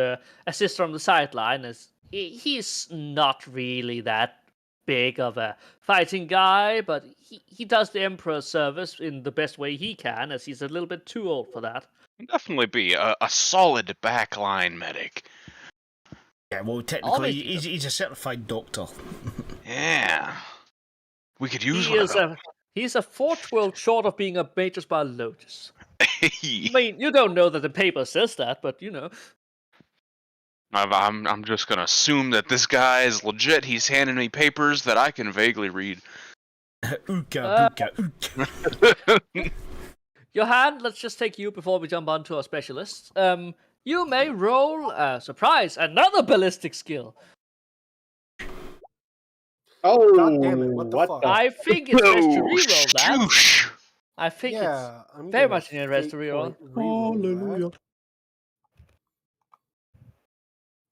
assist from the sideline, as he's not really that big of a fighting guy, but he does the Emperor's service in the best way he can, as he's a little bit too old for that. Definitely be a solid backline medic. Yeah, well, technically, he's a certified doctor. Yeah. We could use one of those. He's a fourth world short of being a major biologist. I mean, you don't know that the paper says that, but you know. I'm just gonna assume that this guy is legit. He's handing me papers that I can vaguely read. Ooka, ooka. Johan, let's just take you before we jump on to our specialists. You may roll, surprise, another ballistic skill. Oh, God damn it, what the fuck? I think it's best to reroll that. Shoosh. I think Yeah, I'm it's very gonna much in your interest to fate reroll. point reroll that.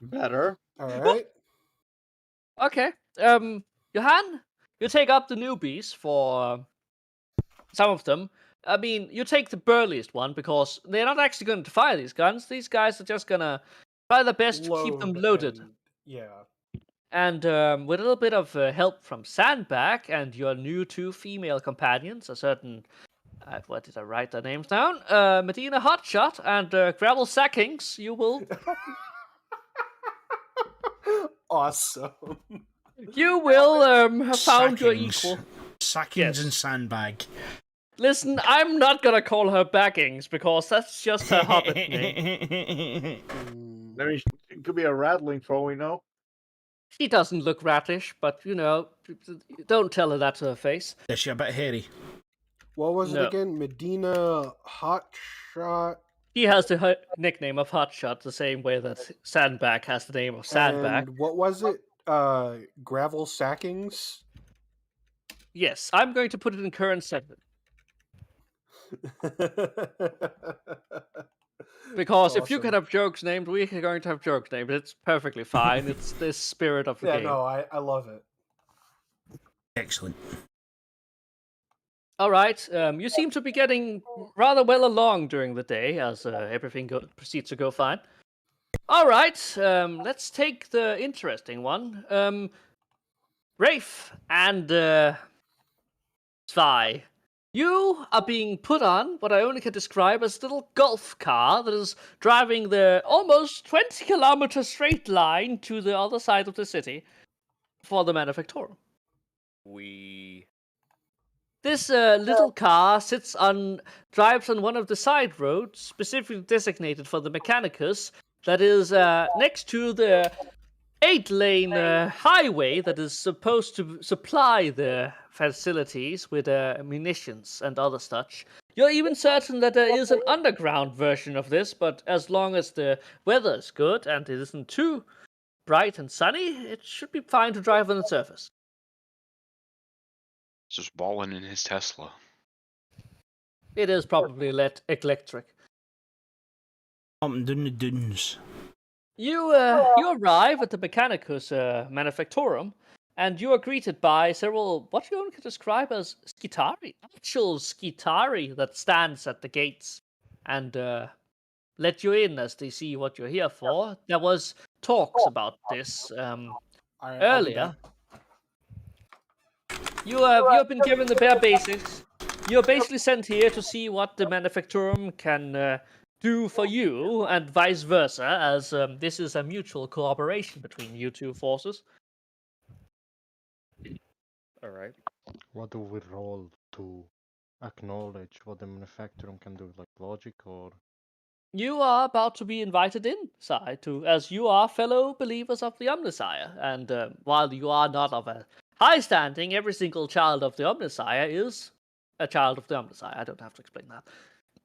better. All right. Okay. Johan, you take up the newbies for some of them. I mean, you take the burliest one because they're not actually going to fire these guns. These guys are just gonna try their best to keep them loaded. Yeah. And with a little bit of help from Sandbag and your new two female companions, a certain, what did I write their names down? Medina Hotshot and Gravel Sackings, you will... Awesome. You will have found your equal. Sackings and Sandbag. Listen, I'm not gonna call her Baggings because that's just her hobbit name. I mean, it could be a rattling for all we know. She doesn't look ratish, but you know, don't tell her that to her face. Is she a bit hairy? What was No. it again? Medina Hotshot. He has the nickname of Hotshot the same way that Sandbag has the name of Sandbag. And what was it? Gravel Sackings? Yes, I'm going to put it in current sentence. Because if you can have jokes named, we are going to have jokes named. It's perfectly fine. It's the spirit of the game. Yeah, no, I love it. Excellent. All right. You seem to be getting rather well along during the day as everything proceeds to go fine. All right. Let's take the interesting one. Rafe and Svi. You are being put on what I only can describe as a little golf car that is driving the almost 20-kilometer straight line to the other side of the city for the Manufactorum. This little car drives on one of the side roads specifically designated for the Mechanicus that is next to the 8-lane highway that is supposed to supply the facilities with munitions and other such. You're even certain that there is an underground version of this, but as long as the weather is good and it isn't too bright and sunny, it should be fine to drive on the surface. Just balling in his Tesla. It is probably electric. Down the dunes. You arrive at the Mechanicus Manufactorum, and you are greeted by several, what you could describe as Skitari, actual Skitari that stands at the gates and let you in as they see what you're here for. There was talks about this earlier. You have been given the bare basics. You're basically sent here to see what the Manufactorum can do for you, and vice versa, as this is a mutual cooperation between you two forces. Alright. What do we roll to acknowledge what the manufacturer can do, like logic or? You are about to be invited inside, as you are fellow believers of the Omnisire, and while you are not of a high standing, every single child of the Omnisire is a child of the Omnisire. I don't have to explain that.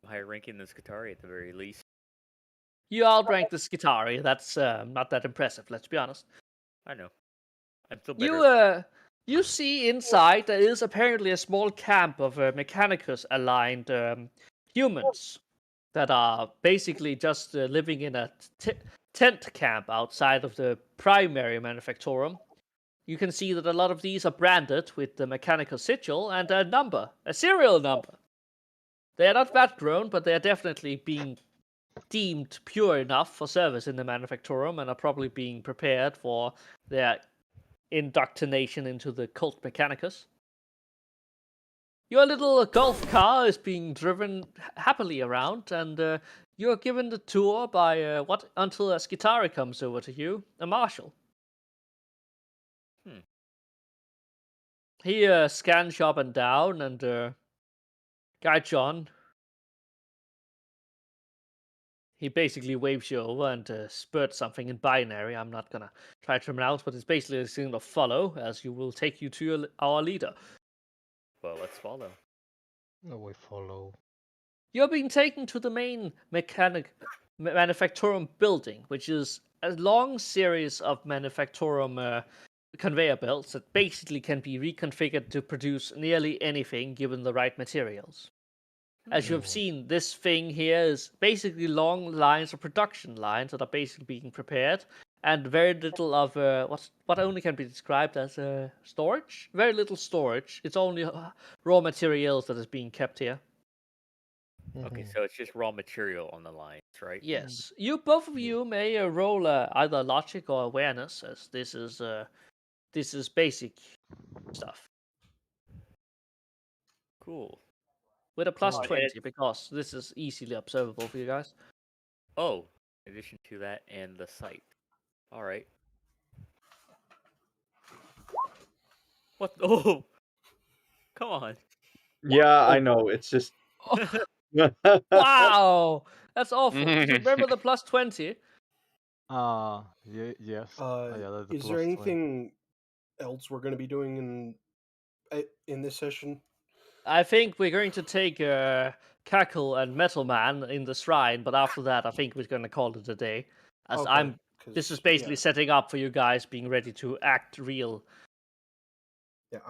higher ranking than Skitari at the very least. You outrank the Skitari. That's not that impressive, let's be honest. I know. I'm still You better. you see inside there is apparently a small camp of Mechanicus aligned humans that are basically just living in a tent camp outside of the primary manufactorum. You can see that a lot of these are branded with the mechanical sigil and a number, a serial number. They are not vat grown, but they are definitely being deemed pure enough for service in the manufactorum and are probably being prepared for their indoctrination into the cult Mechanicus. Your little golf car is being driven happily around, and you're given the tour by until a Skitari comes over to you, a marshal. He scans you up and down, and Guy John, he basically waves you over and spurts something in binary. I'm not gonna try to pronounce, but it's basically a signal of follow, as you will take you to our leader. Well, let's follow. No, we follow. You're being taken to the main manufactorum building, which is a long series of manufactorum conveyor belts that basically can be reconfigured to produce nearly anything given the right materials. As you have seen, this thing here is basically long lines of production lines that are basically being prepared, and very little of what only can be described as storage. Very little storage. It's only raw materials that is being kept here. Okay, so it's just raw material on the lines, right? Yes, both of you may roll either logic or awareness, as this is basic stuff Cool. with a plus Oh, and 20 because this is easily observable for you guys. Oh, in addition to that and the site. All right. What? Oh, come on. Yeah, I know. It's just. Wow, that's awful. Remember the plus 20? Yes. Uh, Yeah, that's the is there plus 20. anything else we're going to be doing in this session? I think we're going to take Cackle and Metal Man in the shrine, but after that, I think we're going to call it a day. As Okay, this is 'cause, basically yeah, setting up for you guys being ready to act real. yeah,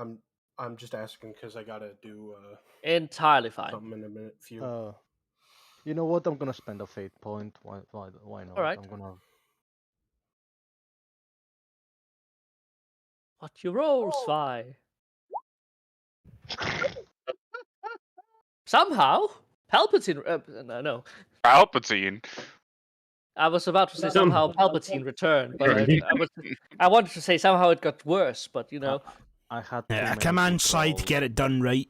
I'm just asking because I gotta do Entirely fine. something in a minute. Few. You know what? I'm gonna spend a fate point. Why not? All right. I'm gonna. What you roll, Svi? Somehow, Palpatine. No. Palpatine. I was about to say somehow Palpatine returned, but I wanted to say somehow it got worse, but you know. I had. A command side to get it done right.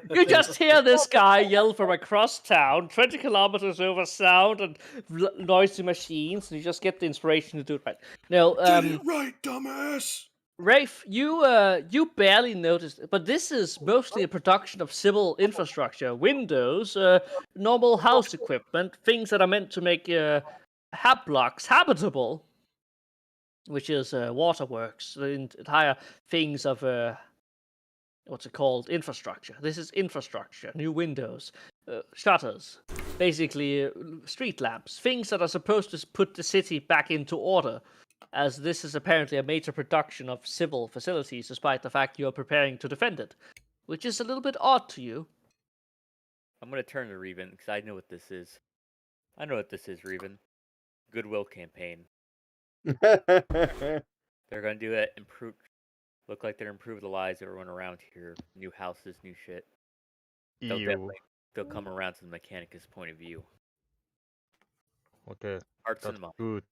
You just hear this guy yell from across town, 20 kilometers over sound and noisy machines, and you just get the inspiration to do it right. No, Did it right, dumbass. Rafe, you barely noticed, but this is mostly a production of civil infrastructure, windows, normal house equipment, things that are meant to make hab blocks habitable, which is waterworks, the entire things of what's it called? Infrastructure. This is infrastructure, new windows, shutters, basically street lamps, things that are supposed to put the city back into order. As this is apparently a major production of civil facilities, despite the fact you are preparing to defend it, which is a little bit odd to you. I'm gonna turn to Reven because I know what this is. I know what this is, Reven. Goodwill campaign. They're gonna do it. Look like they're improve the lives of everyone around here. New houses, new shit. They'll come around to the Mechanicus point of view. Okay, Hearts that's and mind. good.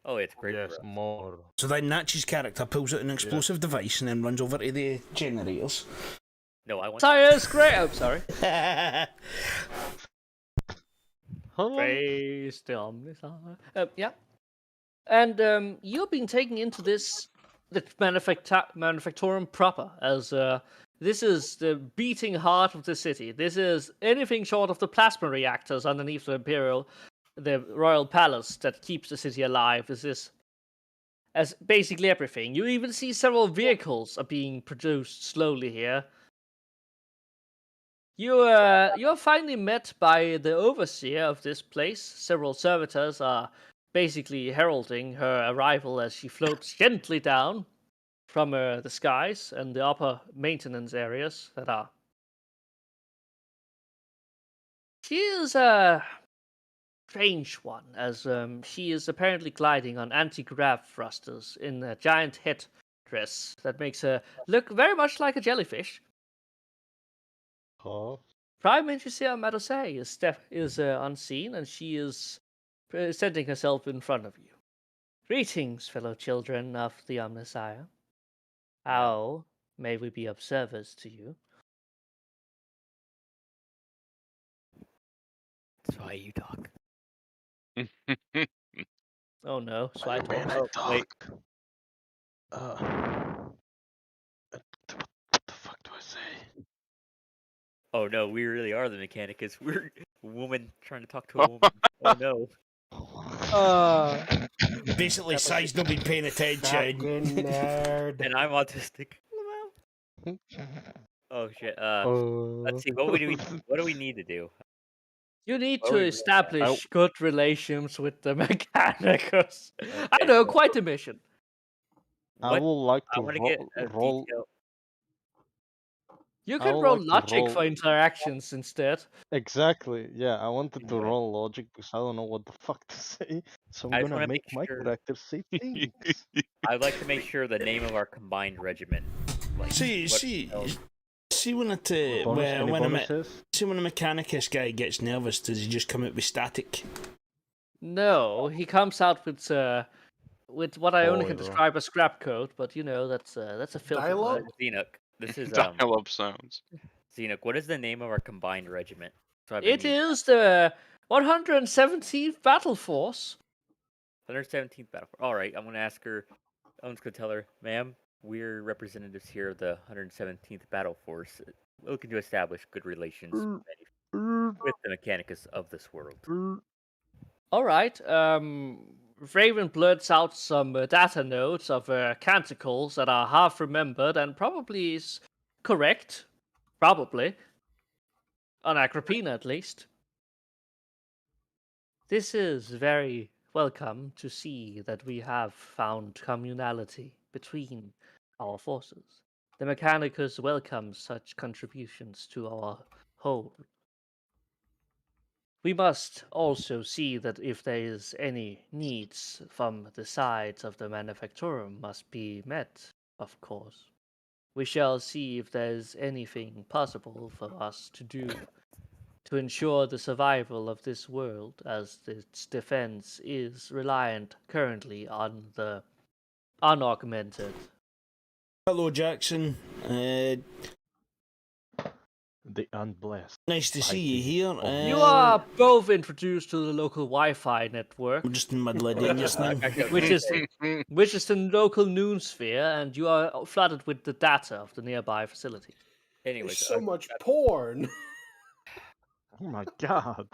Oh, it's great. Yes, for us. more. So then Natchez character pulls out an explosive device and then runs over to the generators. No, I want. Sire's great. Oh, sorry. Hello. Praise the Omniscient. Yeah. And you've been taken into the manufactorum proper, as this is the beating heart of the city. This is anything short of the plasma reactors underneath the royal palace that keeps the city alive. This is as basically everything. You even see several vehicles are being produced slowly here. You are finally met by the overseer of this place. Several servitors are basically heralding her arrival as she floats gently down from the skies and the upper maintenance areas that are. She is a strange one, as she is apparently gliding on anti-grav thrusters in a giant head dress that makes her look very much like a jellyfish. Huh? Prime Minister Madosei is unseen, and she is presenting herself in front of you. Greetings, fellow children of the Omnissiah. How may we be of service to you? That's why you talk. Oh no, so I Man, talk. I Oh, talk. wait. What the fuck do I say? Oh no, we really are the Mechanicus. We're a woman trying to talk to a woman. Oh no. Basically, Sai's not been paying attention. Fucking nerd. And I'm autistic. Oh shit. Let's see. What do we need to do? You need What to do we really have? establish good relations with the Mechanicus. I Okay, know, so quite a mission. I what would like I to want to get a roll. detail. You I can would roll like to logic roll. for interactions instead. Exactly. Yeah, I wanted to Anyway. roll logic because I don't know what the fuck to say. So I'm I just gonna wanna make make my sure- character say things. I'd like to make sure the name of our combined regiment. Like, See, what see, spells- see when it Any when a bonuses? see when a Mechanicus guy gets nervous, does he just come out with static? No, he comes out with what I only can Boiler. describe as scrap code, but you know that's a filthy Dialogue? word. Xenoc. This is Dial-up sounds. Xenoc. What is the name of our combined regiment? So I've It been meaning- is the 117th Battle Force. 117th Battle Force. All right, I'm gonna ask her. I'm just gonna tell her, ma'am, we're representatives here of the 117th Battle Force, looking to establish good relations with the Mechanicus of this world. All right. Raven blurts out some data notes of canticles that are half remembered and probably is correct. Probably. On Agrippina, at least. This is very welcome to see that we have found communality between our forces. The Mechanicus welcomes such contributions to our whole. We must also see that if there is any needs from the sides of the manufacturum must be met, of course. We shall see if there is anything possible for us to do to ensure the survival of this world, as its defense is reliant currently on the unaugmented. Hello, Jackson. The unblessed. Nice to see you here. You are both introduced to the local Wi-Fi network, I'm just in the middle of doing this now. which is the local noosphere, and you are flooded with the data of the nearby facility. Anyways, There's so much porn. Oh my god.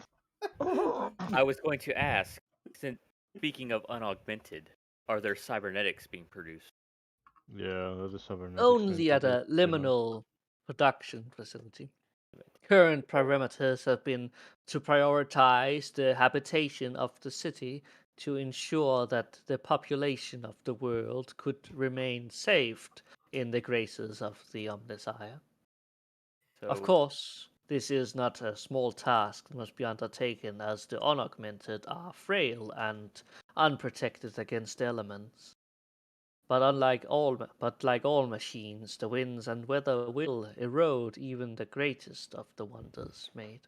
I was going to ask, since speaking of unaugmented, are there cybernetics being produced? Yeah, that is cybernetics. Only at a liminal production facility. Current parameters have been to prioritize the habitation of the city to ensure that the population of the world could remain saved in the graces of the Omnissiah. Of So- course, this is not a small task that must be undertaken, as the unaugmented are frail and unprotected against elements. But like all machines, the winds and weather will erode even the greatest of the wonders made.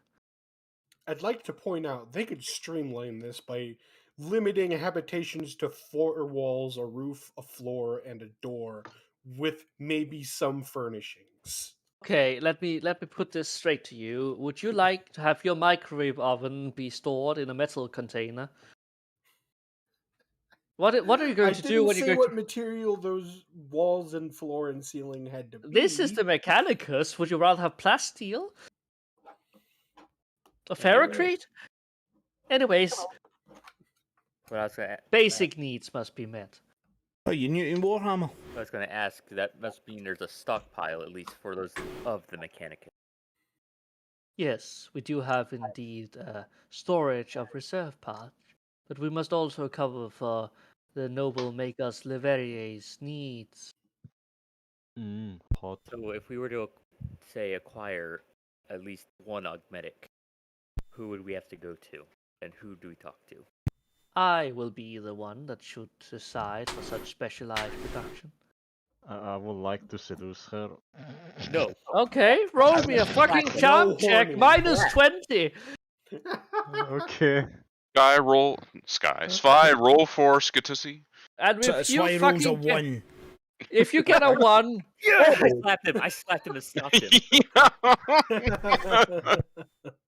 I'd like to point out they could streamline this by limiting habitations to 4 walls, a roof, a floor, and a door, with maybe some furnishings. Okay, let me put this straight to you. Would you like to have your microwave oven be stored in a metal container? What are you going I to didn't do when you say go what to... material those walls and floor and ceiling had to be. This is the Mechanicus. Would you rather have plasteel? A ferrocrete? Anyways, What I was gonna, basic needs must be met. Oh, you new in Warhammer? I was going to ask, that must mean there's a stockpile at least for those of the Mechanicus. Yes, we do have indeed storage of reserve parts, but we must also cover for the noble Maker's Leverrier's needs. Hot. So if we were to, say, acquire at least one augmetic, who would we have to go to? And who do we talk to? I will be the one that should decide for such specialized production. I would like to seduce her. No. Okay, roll me a fucking No charm check, warning. -20. Okay. Spy, roll for Skatusi. And So if that's you why he rolls a fucking get, 1. if you get a 1, I slapped him and stopped him.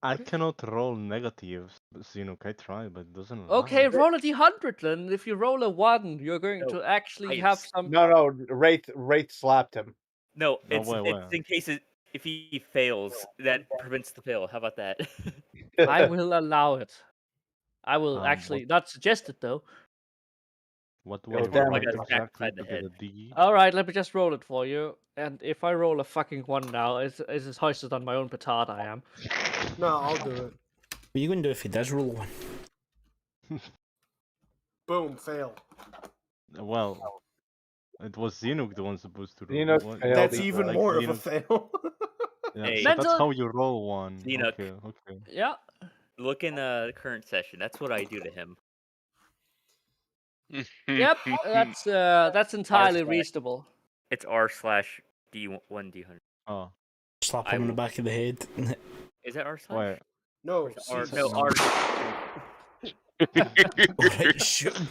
I cannot roll negatives, Zinuk. I try, but it doesn't allow. okay, roll a d100 then. If you roll a 1, you're going No, to actually I have s- some. No, Wraith slapped him. No, No, it's wait. in case if he fails, that prevents the fail. How about that? I will allow it. I will actually What, not suggest it though. what do Oh, I damn roll it. exactly Smack to the get head. a D? All right, let me just roll it for you. And if I roll a fucking 1 now, it's as hoisted on my own petard I am. No, I'll do it. What are you going to do if he does roll a 1? Boom, fail. Well, it was Zinuk the one supposed to roll. Zinuk What- failed. That's Like, even like more of a Zinuk- fail. Yeah, Hey. so that's Mental- how you roll one. Zinuk. Okay. Yeah. Look in the current session. That's what I do to him. Yep. That's entirely R// reasonable. It's r/d1d100. Oh, Slap I him in the will- back of the head. Is that r/? wait. No, Or, C. no, No. r. Alright, shoot him.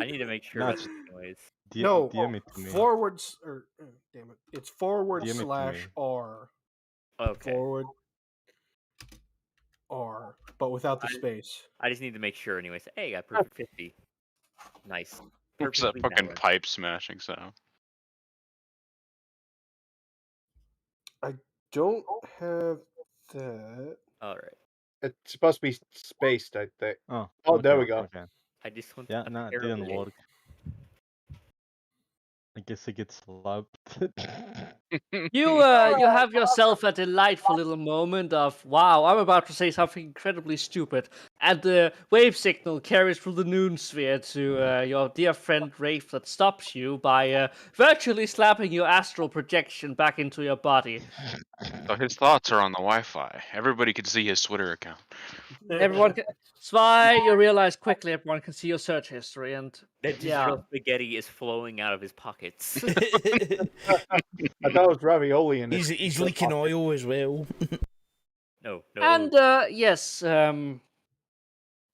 I need to make sure No, about this anyways. No, DM it to me. forwards or damn it, it's forward DM it to slash me. R. Okay. Forward R, but without the I- space. I just need to make sure anyways. Hey, I perfect 50. Nice. What's that Perfectly fucking balanced. pipe smashing sound? Don't have that. Alright. it's supposed to be spaced, I think. Oh, Oh, there okay, we go. Okay. I just want Yeah, a no, it pair of didn't legs. work. I guess I get slapped. You have yourself a delightful little moment of wow, I'm about to say something incredibly stupid, and the wave signal carries through the noon sphere to your dear friend Rafe that stops you by virtually slapping your astral projection back into your body. So his thoughts are on the Wi-Fi. Everybody can see his Twitter account. Everyone can. Spy, you realize quickly everyone can see your search history, and That yeah. digital spaghetti is flowing out of his pockets. I thought it was ravioli in he's it. he's leaking oil as well. No. And yes,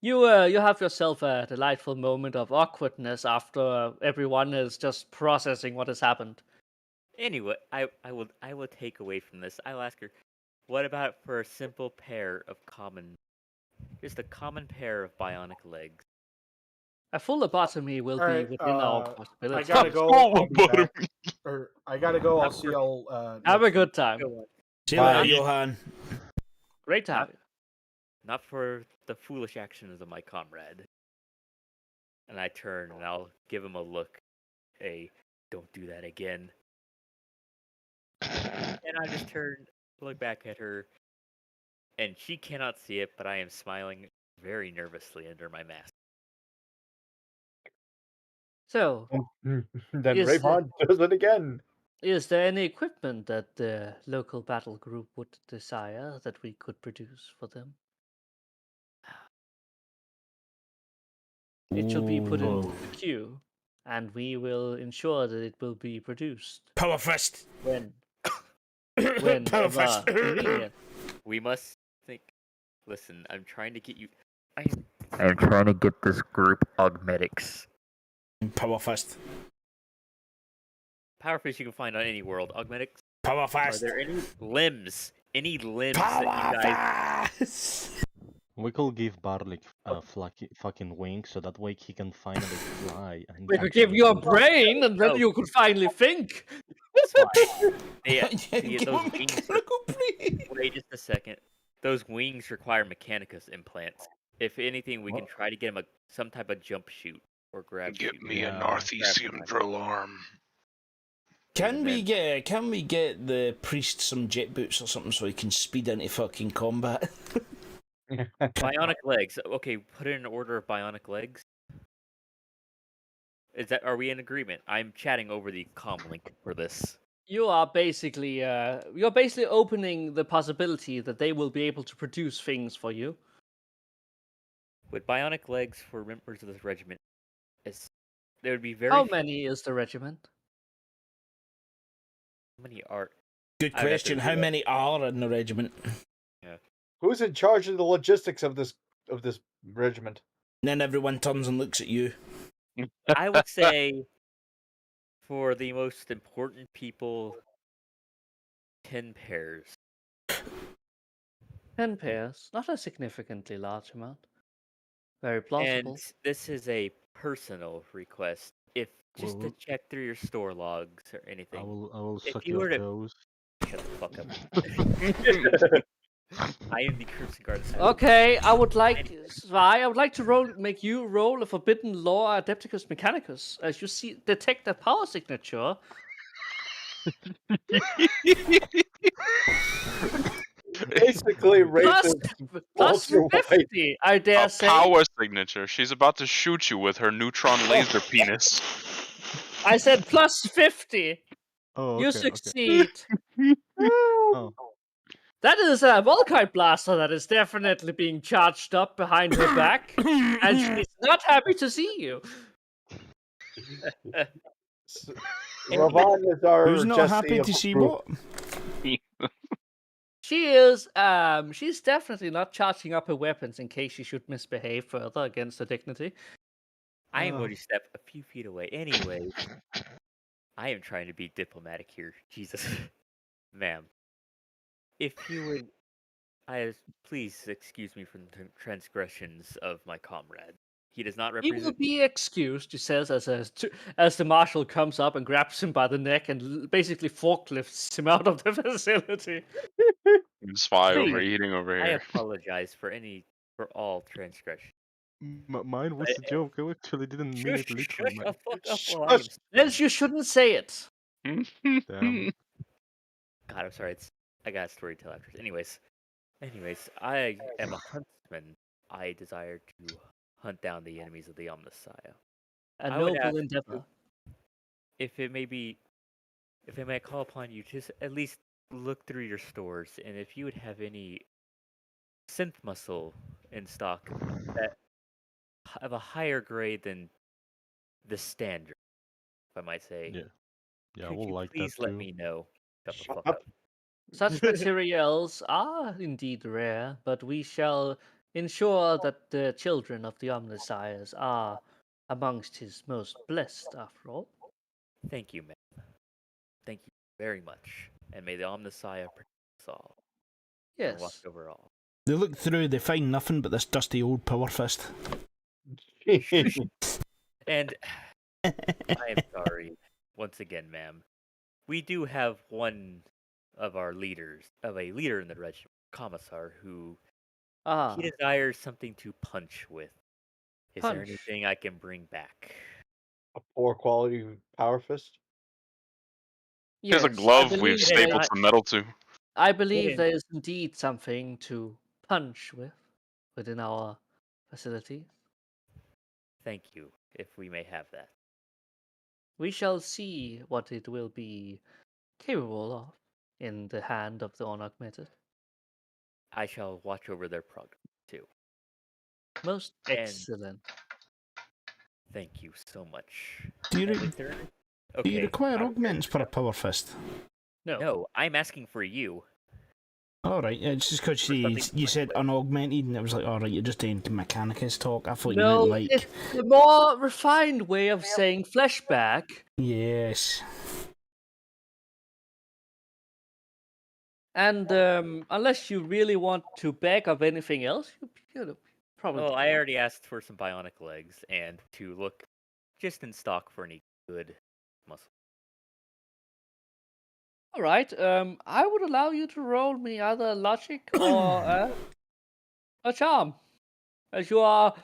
you have yourself a delightful moment of awkwardness after everyone is just processing what has happened. Anyway, I will take away from this. I'll ask her, what about for a simple pair of just a common pair of bionic legs? A full lobotomy will be Alright, within our I possibilities. gotta go. Oh, I'll be back. Or I gotta go. I'll see y'all. Have a next good week. time. See you later, Bye. Johan. Great to have you. Not for the foolish actions of my comrade. And I turn and I'll give him a look. Hey, don't do that again. And I just turn, look back at her, and she cannot see it, but I am smiling very nervously under my mask. So, Then Yes, Rayvon does it again. is there any equipment that the local battle group would desire that we could produce for them? It should be put in Ooh. the queue, and we will ensure that it will be produced Power fist. when Power fist. convenient. We must think. Listen, I'm trying to get you. I'm trying to get this group augmetics. Power fist. Powerfish you can find on any world. Augmetics. Power Are fist. there any limbs? Any limbs that you Power guys? fist. We could give Barlik fucking wings so that way he can finally fly. And We could give actually you a do- brain, and then Oh. you could finally think. That's fine. Yeah, Give those him wings. mechanical brain. Wait just a second. Those wings require Mechanicus implants. If anything, we can try to get him some type of jump shoot or grab Get shoot. me a Yeah. Northeastern drill arm. Can we then- get the priest some jet boots or something so he can speed into fucking combat? bionic legs? Okay, put it in order of bionic legs. Are we in agreement? I'm chatting over the comm link for this. You're basically opening the possibility that they will be able to produce things for you. With bionic legs for members of this regiment, there would be very How few- many is the regiment? many are. Good I'd have to question. How do that. many are in the regiment? Who's in charge of the logistics of this regiment? And then everyone turns and looks at you. I would say for the most important people, 10 pairs. 10 pairs. Not a significantly large amount. Very plausible. And this is a personal request. If just to Well- check through your store logs or I anything. will If suck you your were to- toes. Shut the fuck up. I am the Crimson Guard. Assassin. Okay, I would like to make you roll a Forbidden Law Adepticus Mechanicus as you detect a power signature. Basically, Plus, racist. plus Walter White. 50, I dare A say. power signature. She's about to shoot you with her neutron laser penis. I said plus 50. Oh, You okay, okay. succeed. Oh, That is a Volkite blaster that is definitely being charged up behind her back, and she's not happy to see you. Ravan is our Who's not Jesse happy of to the see group. what? She is, she's definitely not charging up her weapons in case she should misbehave further against her dignity. I am Oh. going to step a few feet away. Anyway, I am trying to be diplomatic here. Jesus. Ma'am. If you would. Please excuse me from the transgressions of my comrade. He does not He will represent. be excused, she says, as the marshal comes up and grabs him by the neck and basically forklifts him out of the facility. Spy Please. overeating over I here. apologize for all transgression. Mine was a joke. I actually didn't mean it Shush literally. the fuck up while I am. Then you shouldn't say it. Damn. God, I'm sorry. I got a story to tell after. Anyways, I am a huntsman. I desire to hunt down the enemies of the Omnissiah. A I would noble ask endeavor. If I may call upon you to at least look through your stores, and if you would have any synth muscle in stock that have a higher grade than the standard, if I might say. Yeah. Yeah, I Could will you like that please let too. me know? Shut the Shut fuck up. up. Such materials are indeed rare, but we shall ensure that the children of the Omnissiahs are amongst his most blessed, after all. Thank you, ma'am. Thank you very much. And may the Omnissiah protect us all. And watch Yes. over all. They look through, they find nothing but this dusty old power fist. And I am sorry, once again, ma'am. We do have one of our leaders, a leader in the regiment, Commissar, who Ah, he desires something to punch with. Is there Punch. anything I can bring back? A poor quality power fist. yes. Here's a glove we've believe stapled there- some metal to. I believe in. there is indeed something to punch with within our facility. Thank you, if we may have that. We shall see what it will be capable of in the hand of the unaugmented. I shall watch over their progress too. Most And- excellent. Thank you so much. Do you, And re- is there- do you Okay, require I'll- augments for a power fist? No. No, I'm asking for you. Alright, it's just because something you said unaugmented and it was like, alright, you're just doing Mechanicus talk. I thought No, you meant like. it's the more refined way of saying flashback. Yes. And unless you really want to beg of anything else, you probably. Well, I already asked for some bionic legs and to look just in stock for any good muscle. All right. I would allow you to roll me either logic or a charm, as you are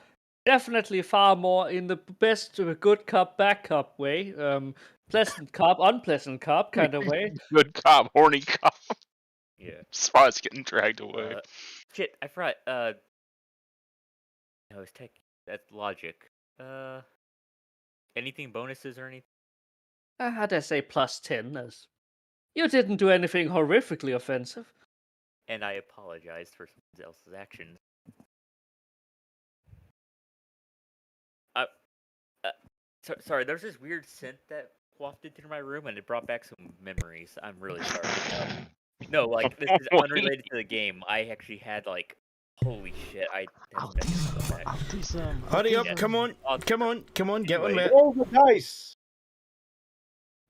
definitely far more in the best good cop bad cop way. pleasant cop, unpleasant cop kind of way. Good cop, horny cop. Yeah. Spot's getting dragged away. Shit, I forgot. No, it's tech. That's logic. Anything bonuses or anything? How'd I say +10 as you didn't do anything horrifically offensive. And I apologized for someone else's actions. Sorry, there's this weird scent that wafted through my room, and it brought back some memories. I'm really sorry. No, like this is unrelated to the game. I actually had like, holy shit! I have memories come back. Autism. Hurry up! Yeah. Come on! Come on! Come on! Get on Anyway. with it! Roll the dice.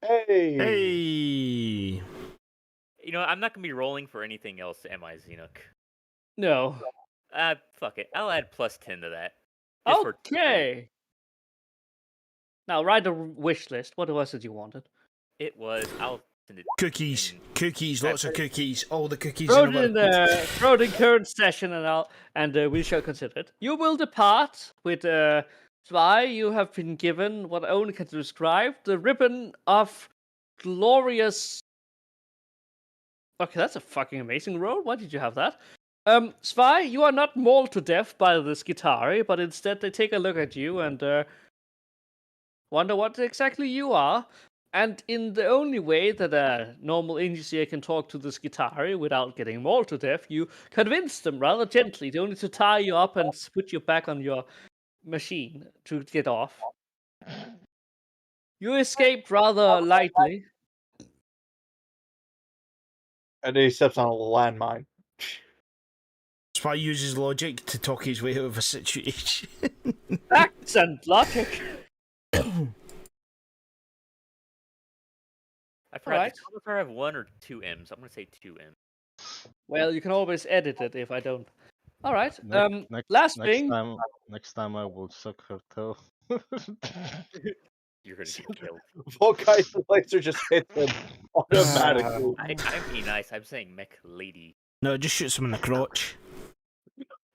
Hey. Hey! You know, I'm not gonna be rolling for anything else, am I, Xenook? No. Fuck it. I'll add +10 to that. Just for Okay. Now write a wish list. What was it you wanted? It was. I'll send it. Cookies, cookies, lots of cookies, all the cookies Throw in it the in world. throw it in current session, and we shall consider it. You will depart with Zwei. You have been given what only can describe the ribbon of glorious. Okay, that's a fucking amazing roll. Why did you have that? Zwei, you are not mauled to death by this Skitari, but instead they take a look at you and wonder what exactly you are. And in the only way that a normal Injisier can talk to this Skitari without getting mauled to death, you convince them rather gently. They only to tie you up and put you back on your machine to get off. You escape rather lightly. And he steps on a landmine. Spy uses logic to talk his way out of a situation. Facts and logic. I forgot. Alright. Does Avatar have 1 or 2 M's? I'm gonna say 2 M's. Well, you can always edit it if I don't. All right. Next thing. Next time I will suck her toe. You're gonna get killed. Volkai's laser just hits him automatically. I'm being nice. I'm saying mech lady. No, just shoots him in the crotch.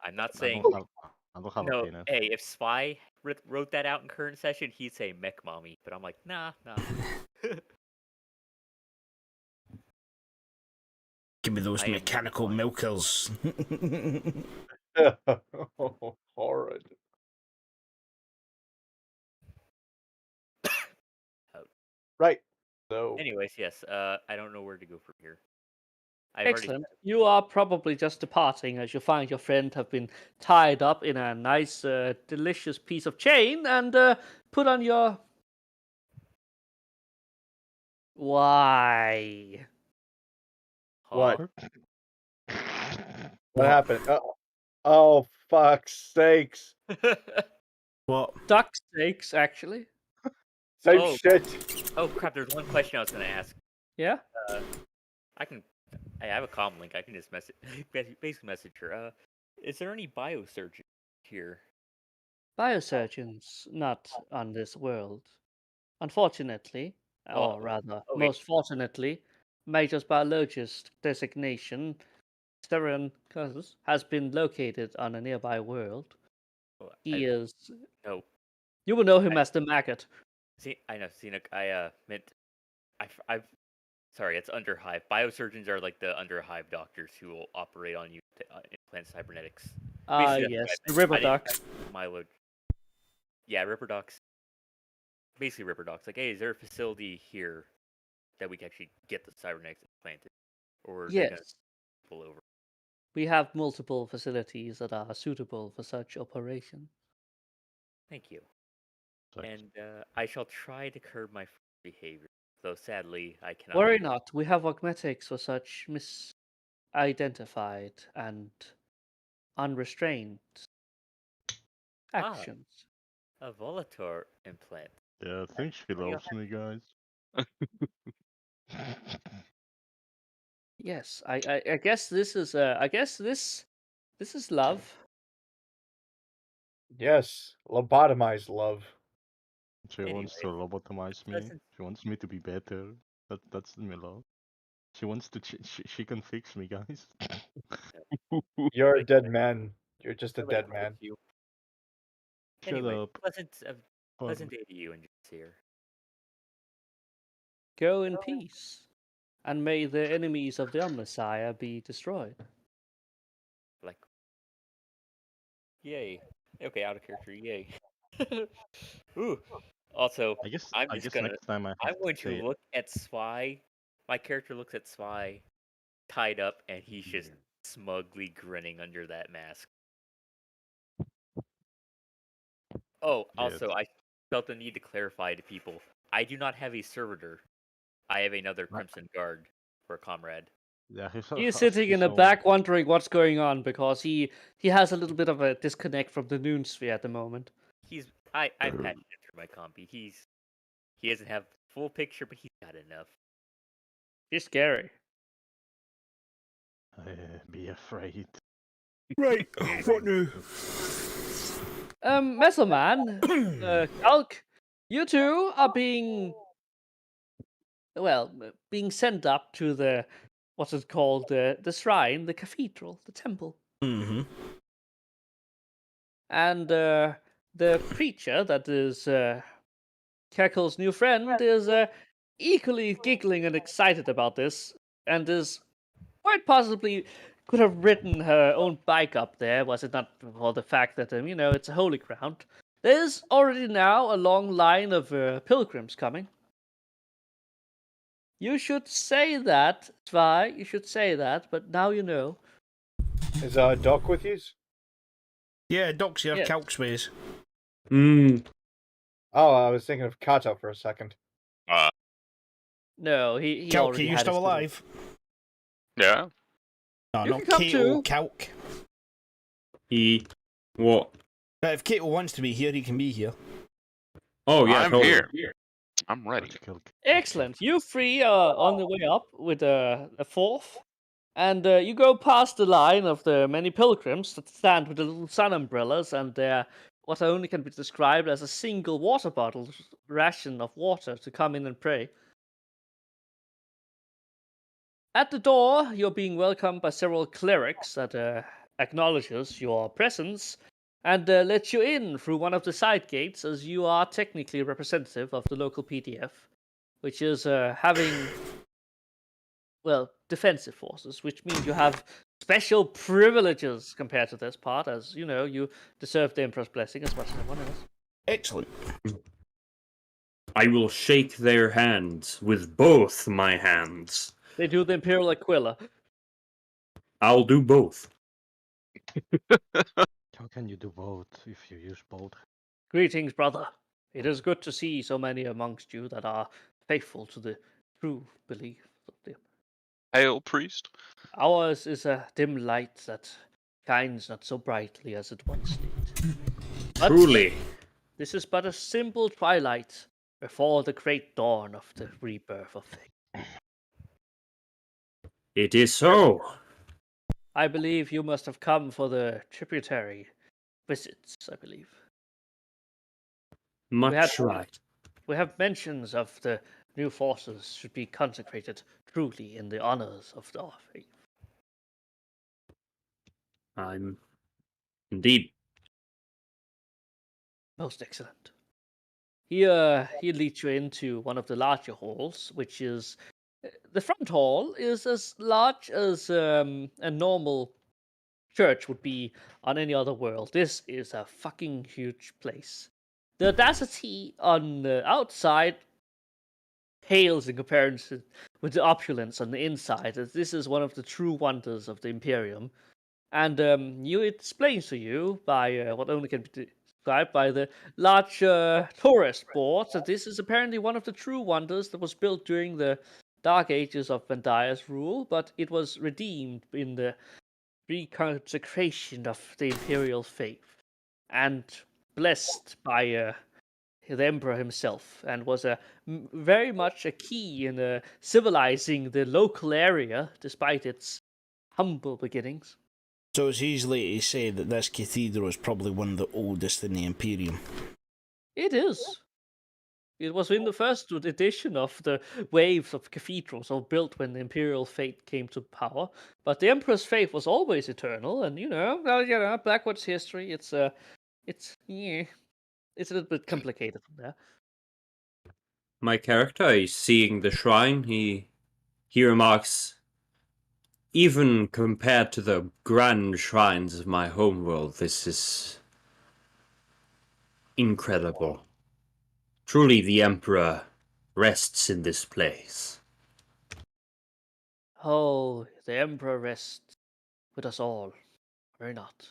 I'm not saying. I don't have a No, penis. hey, if Spy wrote that out in current session, he'd say mech mommy. But I'm like, nah. Give me those I am mechanical milkers. Horrid. Right. So. Anyways, yes. I don't know where to go from here. I've already Excellent. You are probably just departing as you find your friend have been tied up in a nice, delicious piece of chain and put on your. Why? What? Huh? What happened? Oh, fuck's sakes. What? Duck steaks, actually. Same Oh. shit. Oh crap! There's one question I was gonna ask. Yeah. I have a comm link. I can just basically message her. Is there any biosurgeon here? Biosurgeons, not on this world. Unfortunately, or rather, okay. most fortunately, Major's biologist designation, Steran Cursus, has been located on a nearby world. Oh, He is. No. You will know him as the maggot. See, I know, Scenic. I meant. I've. Sorry, it's Underhive. Biosurgeons are like the Underhive doctors who will operate on you to implant cybernetics. Basically, Yes, that's the what I Ripper meant. Ducks. Milo. Yeah, Ripper Docs. Basically, Ripper Docs. Like, hey, is there a facility here that we can actually get the cybernetics implanted? Or are they gonna Yes. pull over? We have multiple facilities that are suitable for such operation. Thank you. Sucks. And I shall try to curb my behavior, though sadly I cannot. Worry not, we have augmetics for such misidentified and unrestrained actions. A Volator implant. Yeah, I think she loves me, guys. Yes, I guess this is this is love. Yes. Lobotomized love. She wants to Anyway, lobotomize me. doesn't- She wants me to be better. That's my love. She wants to. She can fix me, guys. You're a Like, dead man. You're just a nobody dead man. likes you. Shut Anyway, up. pleasant day to you and just here. Go in peace, and may the enemies of the Messiah be destroyed. Like, yay. Okay, out of character, yay. Ooh. Also, I guess I'm I just guess gonna. next time I I'm have going to to say look at Swy. My character looks at Swy, tied up, and he's just smugly grinning under that mask. Oh, also, Good. I felt the need to clarify to people. I do not have a servitor. I have another Crimson Guard for a comrade. Yeah, He is sitting in the own- back wondering what's going on because he has a little bit of a disconnect from the noon sphere at the moment. I've patched him through my compy. He doesn't have full picture, but he's got enough. He's scary. Be afraid. Right, what now? Messelman, Alk, you two are being sent up to the what's it called, the shrine, the cathedral, the temple. Mm-hmm. And the preacher that is Kekel's new friend is equally giggling and excited about this, and is quite possibly could have ridden her own bike up there, was it not for the fact that it's a holy ground. There's already now a long line of pilgrims coming. You should say that, Svi. You should say that, but now you know. Is Doc with you? Yeah, Doc's here, Yeah. Calcsways. Oh, I was thinking of Kata for a second. No, he Calc, are already you had still his little- alive? Yeah. No, You not can come Kato, too. Calc. What? But if Kato wants to be here, he can be here. Oh yeah, I'm totally. here. I'm ready. Excellent. You three are on the way up with a fourth. And you go past the line of the many pilgrims that stand with the little sun umbrellas and their what only can be described as a single water bottle ration of water to come in and pray. At the door, you're being welcomed by several clerics that acknowledges your presence and let you in through one of the side gates, as you are technically representative of the local PDF, which is having defensive forces, which means you have special privileges compared to this part, as you deserve the Emperor's blessing as much as anyone else. Excellent. I will shake their hands with both my hands. They do the Imperial Aquila. I'll do both. How can you do both if you use both? Greetings, brother. It is good to see so many amongst you that are faithful to the true belief of the Hail, priest. Ours is a dim light that shines not so brightly as it once did. But Truly. this is but a simple twilight before the great dawn of the rebirth of things. It is so. I believe you must have come for the tributary visits, I believe. Much right. We have mentions of the new forces should be consecrated truly in the honors of our faith. I'm indeed. Most excellent. He leads you into one of the larger halls, which is the front hall is as large as a normal church would be on any other world. This is a fucking huge place. The audacity on the outside pales in comparison with the opulence on the inside, as this is one of the true wonders of the Imperium. And you it explains to you by what only can be described by the large tourist board that this is apparently one of the true wonders that was built during the dark ages of Vandaya's rule, but it was redeemed in the reconsecration of the imperial faith and blessed by the emperor himself, and was very much a key in civilizing the local area despite its humble beginnings. So it's easily to say that this cathedral is probably one of the oldest in the Imperium. It is. It was in the first edition of the waves of cathedrals all built when the imperial faith came to power. But the emperor's faith was always eternal, and Blackwood's history. It's a little bit complicated from there. My character is seeing the shrine. He remarks, even compared to the grand shrines of my homeworld, this is incredible. Truly, the Emperor rests in this place. Oh, the Emperor rests with us all, or not.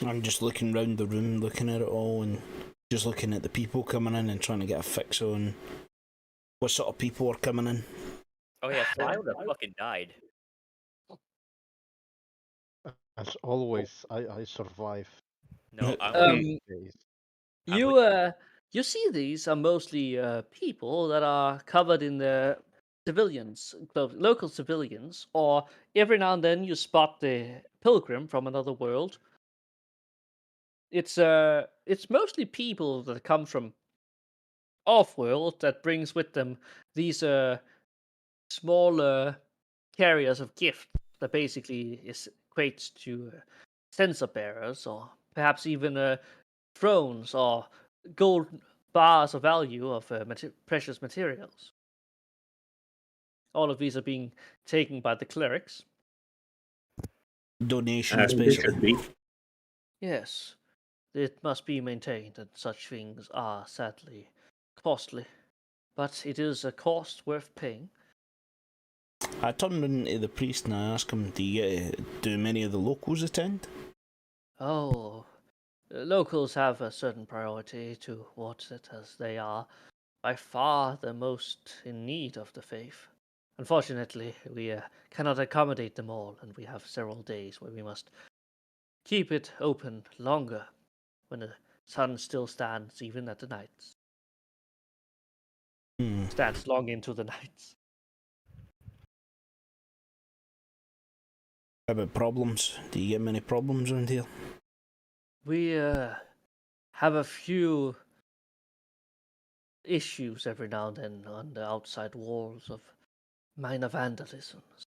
I'm just looking round the room, looking at it all, and just looking at the people coming in and trying to get a fix on what sort of people are coming in. Oh yeah, so I would have fucking died. As always, I survive. No, I'm Um, Days. you see these are mostly people that are covered in the civilians, local civilians, or every now and then you spot the pilgrim from another world. It's mostly people that come from off-world that brings with them these smaller carriers of gifts that basically equates to censer bearers or perhaps even thrones or gold bars of value of precious materials. All of these are being taken by the clerics. Donations, It basically. should be. Yes, it must be maintained that such things are sadly costly, but it is a cost worth paying. I turned into the priest and I asked him, do many of the locals attend? Oh, locals have a certain priority towards it as they are by far the most in need of the faith. Unfortunately, we cannot accommodate them all, and we have several days where we must keep it open longer when the sun still stands even at the nights. Stands long into the nights. How about problems? Do you get many problems around here? We have a few issues every now and then on the outside walls of minor vandalisms.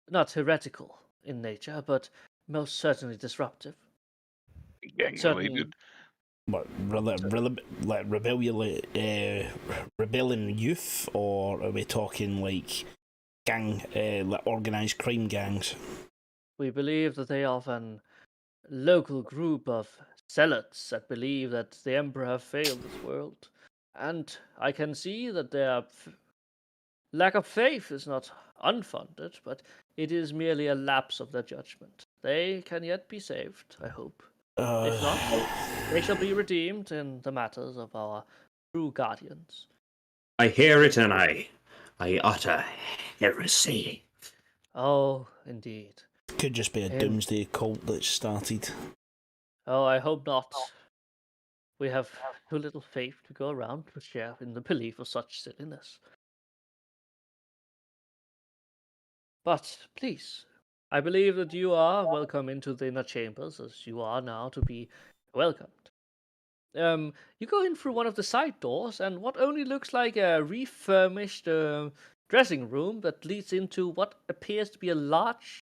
Not heretical in nature, but most certainly disruptive. Gang Certain related. What, like rebelling youth, or are we talking like like organised crime gangs? We believe that they are an local group of zealots that believe that the Emperor have failed this world. And I can see that their lack of faith is not unfounded, but it is merely a lapse of their judgment. They can yet be saved, I hope. If not, they shall be redeemed in the matters of our true guardians. I hear it and I utter heresy. Oh, indeed. Could just be a And- doomsday cult that's started. Oh, I hope not. We have too little faith to go around to share in the belief of such silliness. But please, I believe that you are welcome into the inner chambers, as you are now to be welcomed. You go in through one of the side doors, and what only looks like a refurbished dressing room that leads into what appears to be a large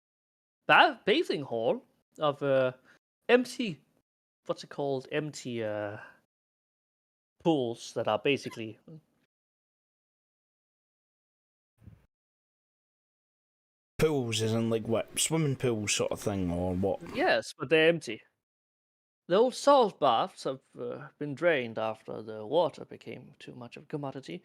bathing hall of empty, what's it called? Empty pools that are basically Pools, as in like what, swimming pools sort of thing, or what? yes, but they're empty. The old salt baths have been drained after the water became too much of a commodity.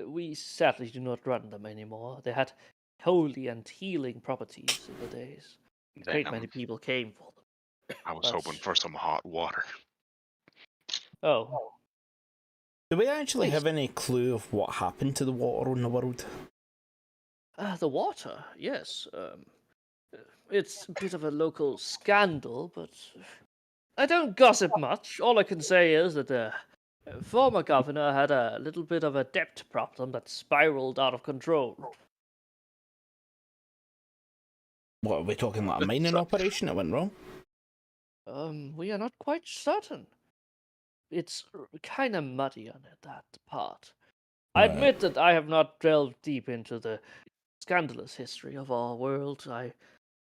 We sadly do not run them anymore. They had holy and healing properties in the days. A great many Damn. people came for them. I was But- hoping for some hot water. Oh, Do we actually Please. have any clue of what happened to the water in the world? the water, yes. It's a bit of a local scandal, but I don't gossip much. All I can say is that the former governor had a little bit of a debt problem that spiraled out of control. What, are we talking like a mining operation that went wrong? We are not quite certain. It's kind of muddy on it, that part. I Right. admit that I have not delved deep into the scandalous history of our world. I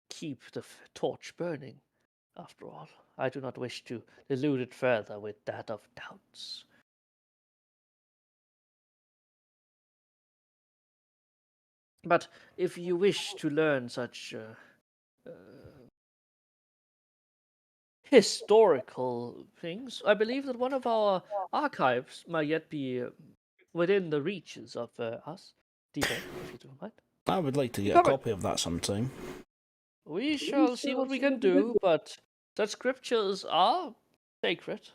keep the torch burning, after all. I do not wish to dilute it further with that of doubts. But if you wish to learn such historical things, I believe that one of our archives might yet be within the reaches of us. Depot, if you don't mind. I would like to You get a come in. copy of that sometime. We shall see what we can do, but such scriptures are sacred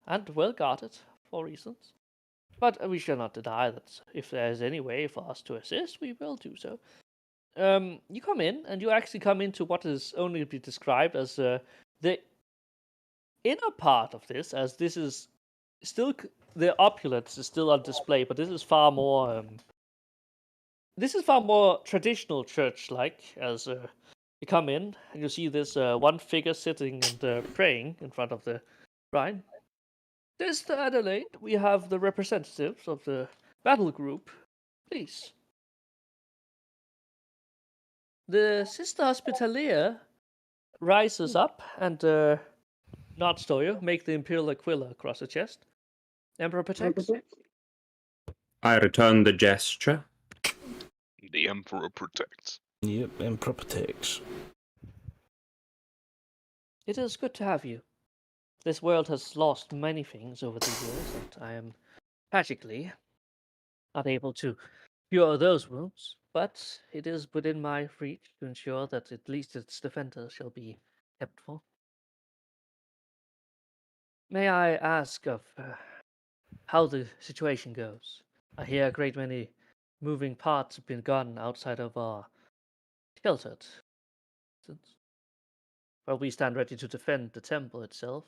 and well guarded for reasons. But we shall not deny that if there is any way for us to assist, we will do so. You come in, and you actually come into what is only to be described as the inner part of this, as this is still the opulence is still on display, but this is far more traditional church-like. As you come in, and you see this one figure sitting and praying in front of the shrine. This Adelaide, we have the representatives of the battle group. Please. The Sister Hospitalier rises up and nods to you, make the Imperial Aquila across the chest. Emperor protects. I return the gesture. The Emperor protects. Yep, Emperor protects. It is good to have you. This world has lost many things over the years, and I am tragically not able to cure those wounds, but it is within my reach to ensure that at least its defenders shall be kept full. May I ask of how the situation goes? I hear a great many moving parts have been gone outside of our sheltered distance. While we stand ready to defend the temple itself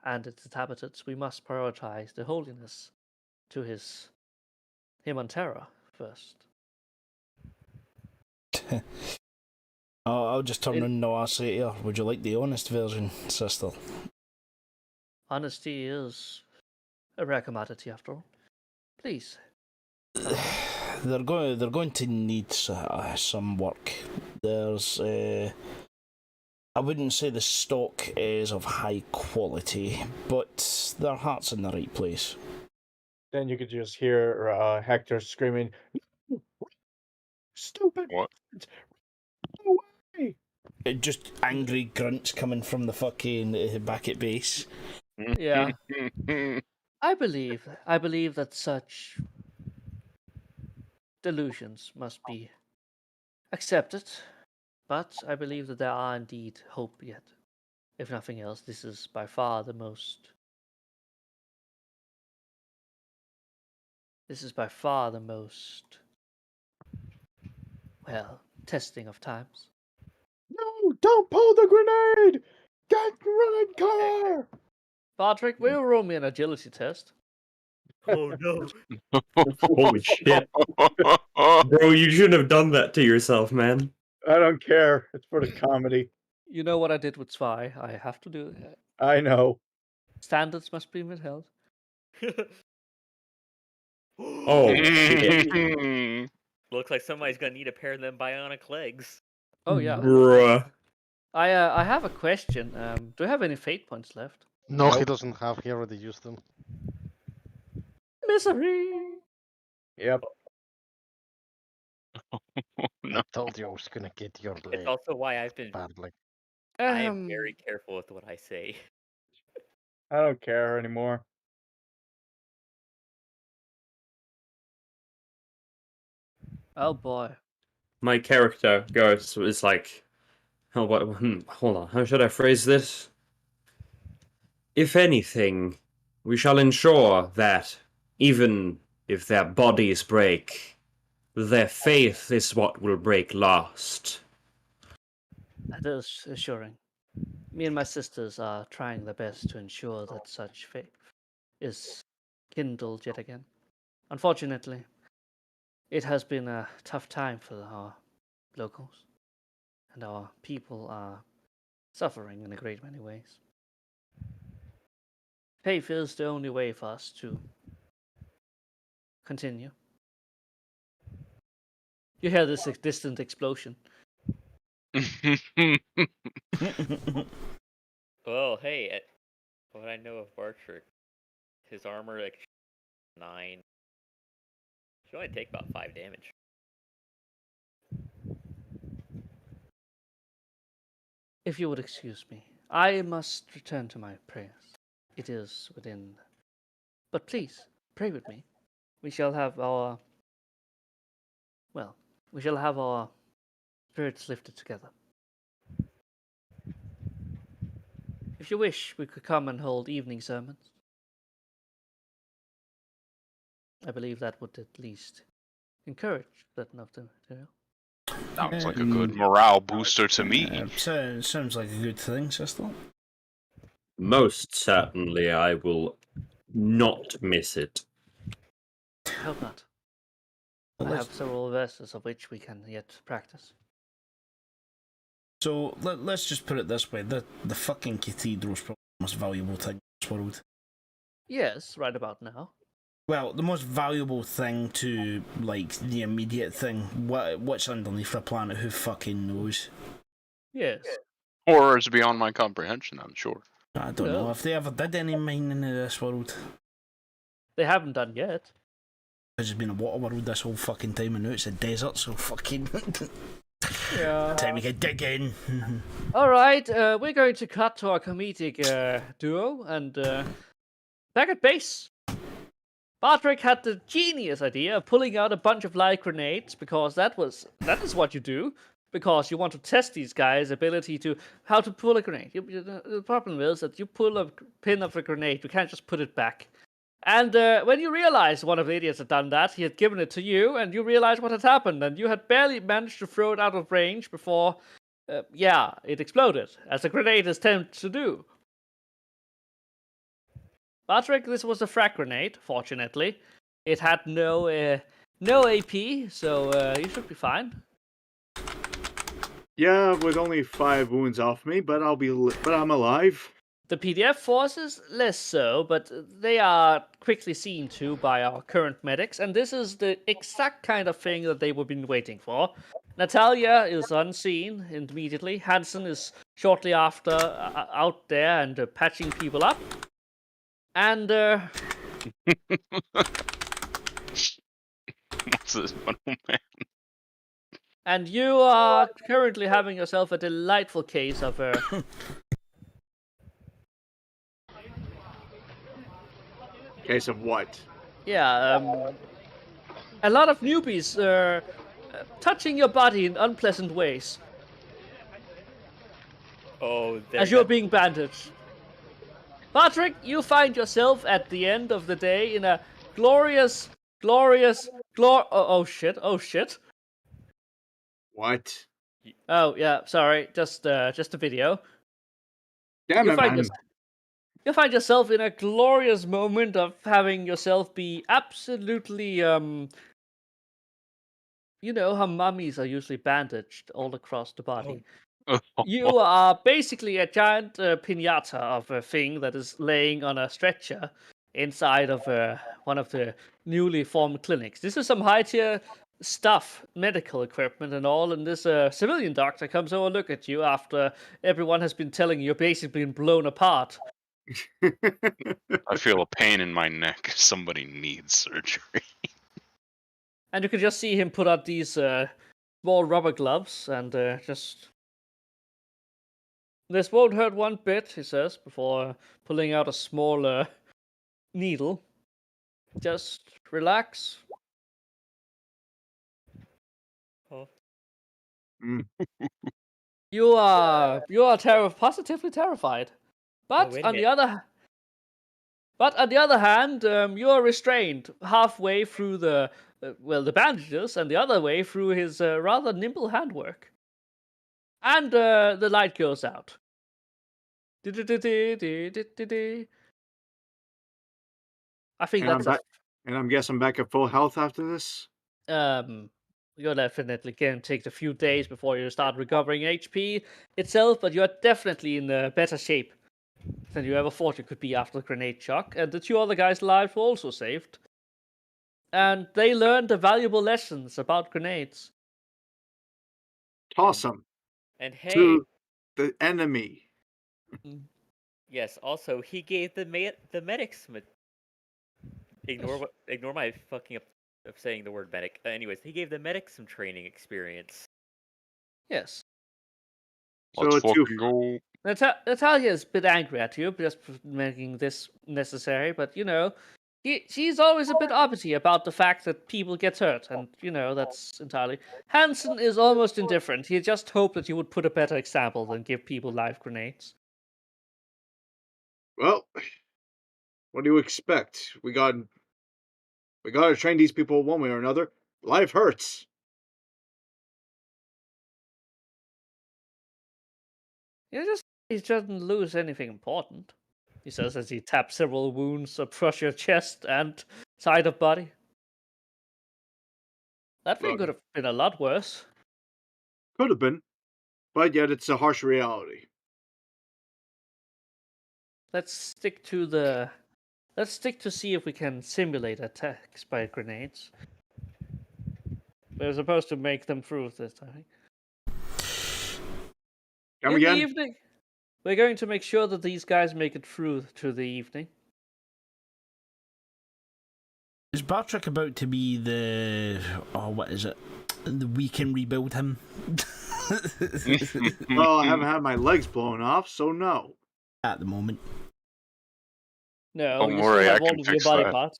and its inhabitants, we must prioritize the holiness to him on Terra first. I'll just turn around and I'll say to her, would you like the honest version, sister? Honesty is a rare commodity, after all. Please. They're going to need some work. There's I wouldn't say the stock is of high quality, but their heart's in the right place. Then you could just hear Hector screaming, "Stupid! What? No way!" Just angry grunts coming from the fucking back at base. Yeah. I believe that such delusions must be accepted, but I believe that there are indeed hope yet. If nothing else, this is by far the most testing of times. No, don't pull the grenade! Get running car! Patrick, will you roll me an agility test? Oh no. Holy shit. Bro, you shouldn't have done that to yourself, man. I don't care. It's for the comedy. You know what I did with Zwei. I have to do it. I know. Standards must be withheld. Oh, shit. Looks like somebody's gonna need a pair of them bionic legs. Oh yeah. Bruh. I have a question. Do you have any fate points left? No, he Nope. doesn't have. He already used them. Misery. Yep. I told you I was gonna get your leg It's also why I've been. badly. I am very careful with what I say. I don't care anymore. Oh boy. My character goes, is like, oh, what, hold on, how should I phrase this? If anything, we shall ensure that, even if their bodies break, their faith is what will break last. That is assuring. Me and my sisters are trying their best to ensure that such faith is kindled yet again. Unfortunately, it has been a tough time for our locals, and our people are suffering in a great many ways. Faith is the only way for us to continue. You hear this distant explosion. Well, hey, what I know of Bartrick, his armor like 9. Should only take about 5 damage. If you would excuse me, I must return to my prayers. It is within. But please, pray with me. We shall have our. Well, we shall have our spirits lifted together. If you wish, we could come and hold evening sermons. I believe that would at least encourage certain of them. Sounds like a good morale booster to me. Sounds like a good thing, sister. Most certainly, I will not miss it. I hope not. I Well, have several verses of which we can yet practice. So let's just put it this way: the fucking cathedral's probably the most valuable thing in this world. Yes, right about now. Well, the most valuable thing to like the immediate thing. What's underneath the planet? Who fucking knows? Yes. Horrors beyond my comprehension, I'm sure. I don't know No. if they ever did any mining in this world. They haven't done yet. It's just been a water world this whole fucking time, and now it's a desert. So fucking Yeah. time to get digging. All right, we're going to cut to our comedic duo, and back at base, Bartrick had the genius idea of pulling out a bunch of light grenades because that is what you do because you want to test these guys' ability to how to pull a grenade. The problem is that you pull a pin of a grenade, you can't just put it back. And when you realized one of the idiots had done that, he had given it to you, and you realized what had happened, and you had barely managed to throw it out of range before, it exploded, as a grenade is tend to do. Bartrick, this was a frag grenade, fortunately. It had no AP, so you should be fine. Yeah, with only 5 wounds off me, but I'm alive. The PDF forces, less so, but they are quickly seen to by our current medics, and this is the exact kind of thing that they would been waiting for. Natalia is unseen immediately. Hansen is shortly after out there and patching people up. And What's this one? Oh, man. and you are currently having yourself a delightful case of Case of what? yeah, a lot of newbies touching your body in unpleasant ways Oh, as you're being bandaged. Patrick, you find yourself at the end of the day in a glorious. Oh shit! What? Oh yeah, sorry, just a video. Damn You it, find man. you find yourself in a glorious moment of having yourself be absolutely you know how mummies are usually bandaged all across the body. You are basically a giant pinata of a thing that is laying on a stretcher inside of one of the newly formed clinics. This is some high tier stuff, medical equipment and all, and this civilian doctor comes over to look at you after everyone has been telling you you're basically been blown apart. I feel a pain in my neck. Somebody needs surgery. And you can just see him put out these small rubber gloves and just... This won't hurt one bit, he says, before pulling out a small needle. Just relax. Oh. You are positively terrified. But wait a on the minute. other hand, you are restrained halfway through the bandages, and the other way through his rather nimble handwork. And the light goes out. I think And that's I'm guessing back at full health after this? You're definitely going to take a few days before you start recovering HP itself, but you're definitely in better shape than you ever thought you could be after the grenade shock. And the 2 other guys' lives were also saved. And they learned the valuable lessons about grenades. Toss them And hey, to the enemy. yes. Also, he gave the medics. Ignore my fucking up of saying the word medic. Anyways, he gave the medics some training experience. Yes. Let's So fucking go. Natalia's a bit angry at you just for making this necessary, but she's always a bit uppity about the fact that people get hurt, and that's entirely. Hansen is almost indifferent. He just hoped that you would put a better example than give people live grenades. well, what do you expect? We gotta train these people one way or another. Life hurts. He doesn't lose anything important. He says as he taps several wounds across your chest and side of body. That thing Look, could have been a lot worse. could have been, but yet it's a harsh reality. Let's stick to see if we can simulate attacks by grenades. We're supposed to make them through this, I think. Come In again? the evening, we're going to make sure that these guys make it through to the evening. Is Bartrick about to be what is it? We can rebuild him. Well, I haven't had my legs blown off, so no. At the moment. No, Don't you worry, still I have all can of your fix body that. parts.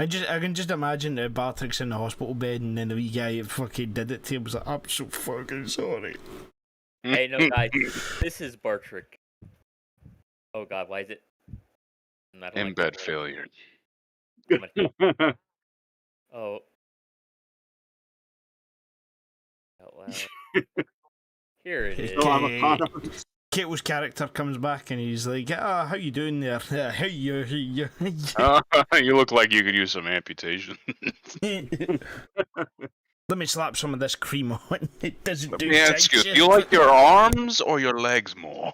I can just imagine that Bartrick's in the hospital bed and then the wee guy that fucking did it to him was like, I'm so fucking sorry. Hey, no, guys, this is Bartrick. Oh god, why is it? I don't like Embed that. failure. Oh. Out loud. Here it is. So I'm a con artist. Kato's character comes back and he's like, how you doing there? How you? You look like you could use some amputation. Let me slap some of this cream on. It doesn't Let do me ask you, jack do you shit. like your arms or your legs more?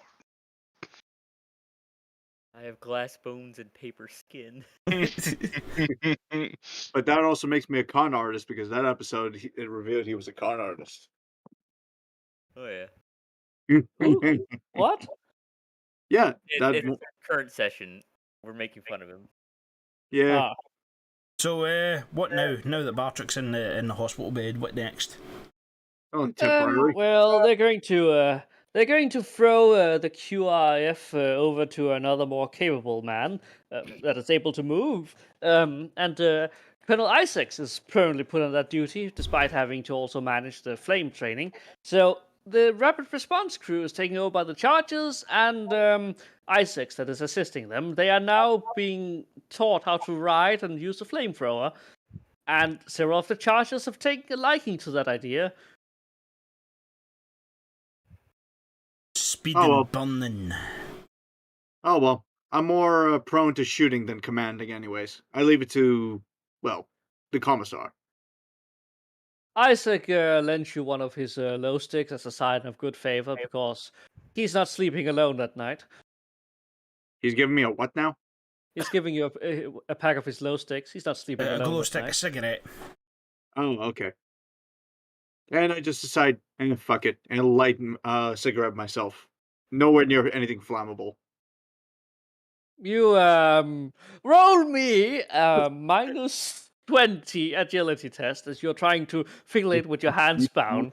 I have glass bones and paper skin. But that also makes me a con artist because that episode it revealed he was a con artist. Oh yeah. Ooh, what? Yeah, In the current session, we're making fun of him. yeah. Ah. So, what now? Now that Bartrick's in the hospital bed, what next? Oh, temporary. Well, they're going to throw the QRF over to another more capable man that is able to move. And Colonel Isaacs is permanently put on that duty, despite having to also manage the flame training. So the rapid response crew is taken over by the Chargers, and Isaacs that is assisting them. They are now being taught how to ride and use the flamethrower. And several of the Chargers have taken a liking to that idea. Speed Oh, and well. burning. Oh well, I'm more prone to shooting than commanding, anyways. I leave it to, well, the commissar. Isaac lends you one of his low sticks as a sign of good favor because he's not sleeping alone that night. He's giving me a what now? He's giving you a pack of his low sticks. He's not sleeping A alone glow that stick, a night. cigarette. Oh, okay. And I just decide, fuck it, and light a cigarette myself. Nowhere near anything flammable. You roll me a minus 20 agility test as you're trying to fiddle it with your hands bound.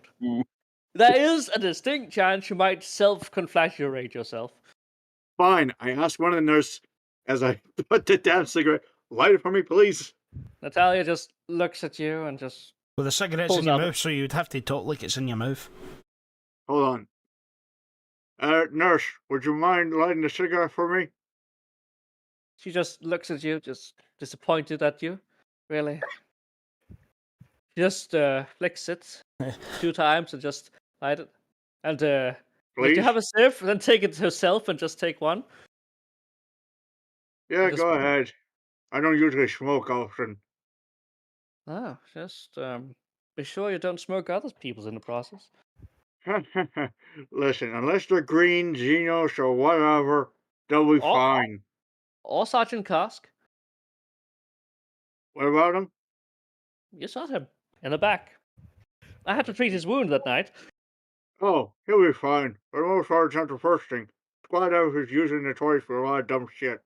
There is a distinct chance you might self-conflagellate yourself. Fine, I ask one of the nurses as I put the damn cigarette, light it for me, please. Natalia just looks at you and just... Well, the cigarette's Pulls in your out mouth, so you'd have to talk like it's in your mouth. Hold on. Nurse, would you mind lighting the cigarette for me? She just looks at you, just disappointed at you. Really? She just flicks it 2 times and just light it. And let Please? you have a sniff, then take it herself and just take one. Yeah, Just- go ahead. I don't usually smoke often. Ah, just be sure you don't smoke other people's in the process. Listen, unless they're green, Xenos, or whatever, they'll be Oh. fine. Or Sergeant Kask. What about them? You shot him in the back. I had to treat his wound that night. Oh, he'll be fine. For the most part, it's not the first thing. Squad out is using the toys for a lot of dumb shit.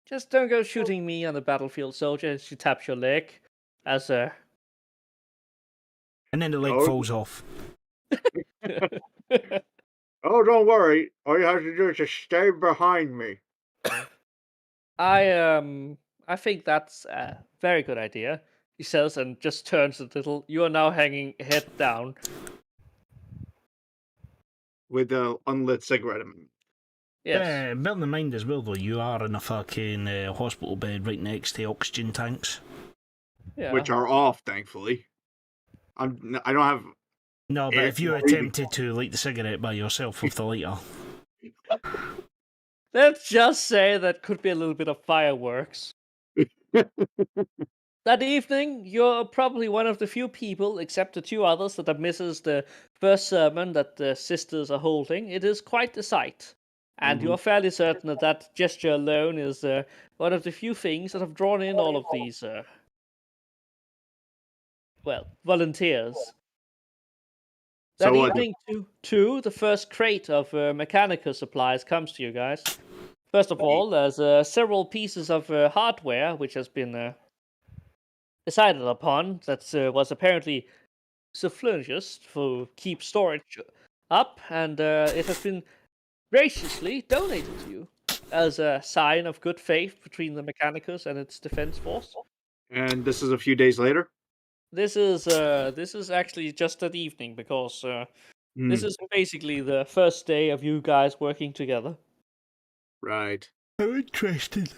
Just don't go shooting me on the battlefield, soldier. She taps your leg as And then the leg Oh. falls off. Oh, don't worry. All you have to do is just stay behind me. I think that's a very good idea, he says, and just turns a little. You are now hanging head down. With the unlit cigarette. Yes. Bear in mind as well, though, you are in a fucking hospital bed right next to oxygen tanks. Yeah. Which are off, thankfully. I don't have. No, but air if you breathing. attempted to light the cigarette by yourself with the lighter. Let's just say that could be a little bit of fireworks. That evening, you're probably one of the few people, except the two others, that misses the first sermon that the sisters are holding. It is quite the sight. And you're fairly certain that that gesture alone is one of the few things that have drawn in all of these, volunteers. That So evening, too, the first crate of mechanical supplies comes to you guys. First of all, there's several pieces of hardware which has been decided upon that was apparently sufficient to keep storage up, and it has been graciously donated to you as a sign of good faith between the Mechanicus and its defense force. And this is a few days later. This is actually just that evening because this is basically the first day of you guys working together. Right. How interesting.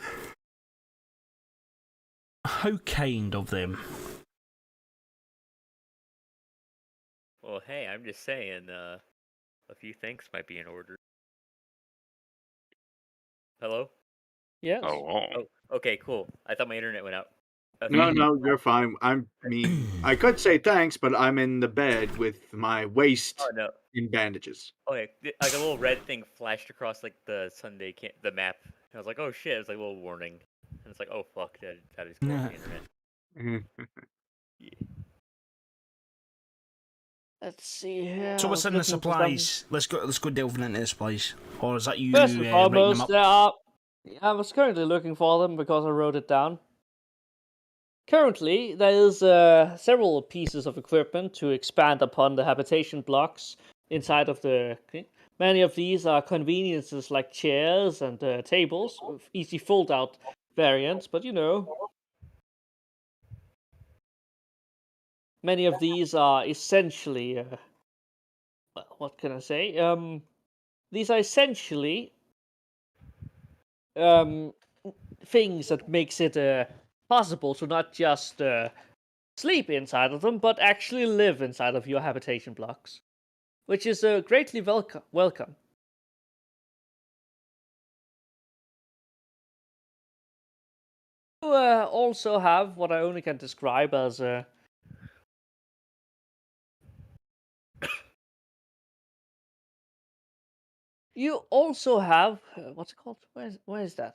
How kind of them. Well, hey, I'm just saying, a few things might be in order. Hello? Yes. Oh. Oh, okay, cool. I thought my internet went out. Okay. No, you're fine. I could say thanks, but I'm in the bed with my waist Oh no. in bandages. Okay, like a little red thing flashed across like the Sunday the map. And I was like, oh shit! It was like a little warning, and it's like, oh fuck, that is going the internet. Yeah. Let's see here. So what's in the Looking for some- supplies? Let's go delving into the supplies. Or is that you First and writing them foremost, up? there are. I was currently looking for them because I wrote it down. Currently, there is several pieces of equipment to expand upon the habitation blocks inside of the. Many of these are conveniences like chairs and tables, with easy fold-out variants, but you know. Many of these are essentially. What can I say? These are essentially things that makes it possible to not just sleep inside of them, but actually live inside of your habitation blocks, which is greatly welcome. You also have what I only can describe as you also have what's it called? Where is that?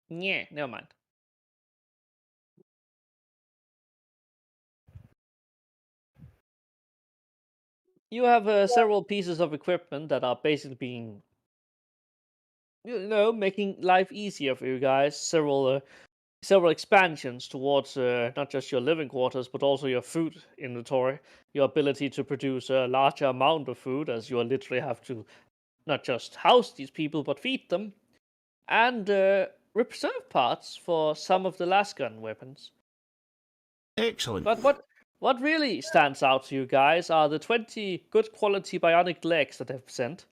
Yeah, never mind. You have several pieces of equipment that are basically being, making life easier for you guys. Several expansions towards not just your living quarters, but also your food inventory, your ability to produce a larger amount of food, as you literally have to not just house these people, but feed them, and reserve parts for some of the last gun weapons. Excellent. But what really stands out to you guys are the 20 good quality bionic legs that I've sent.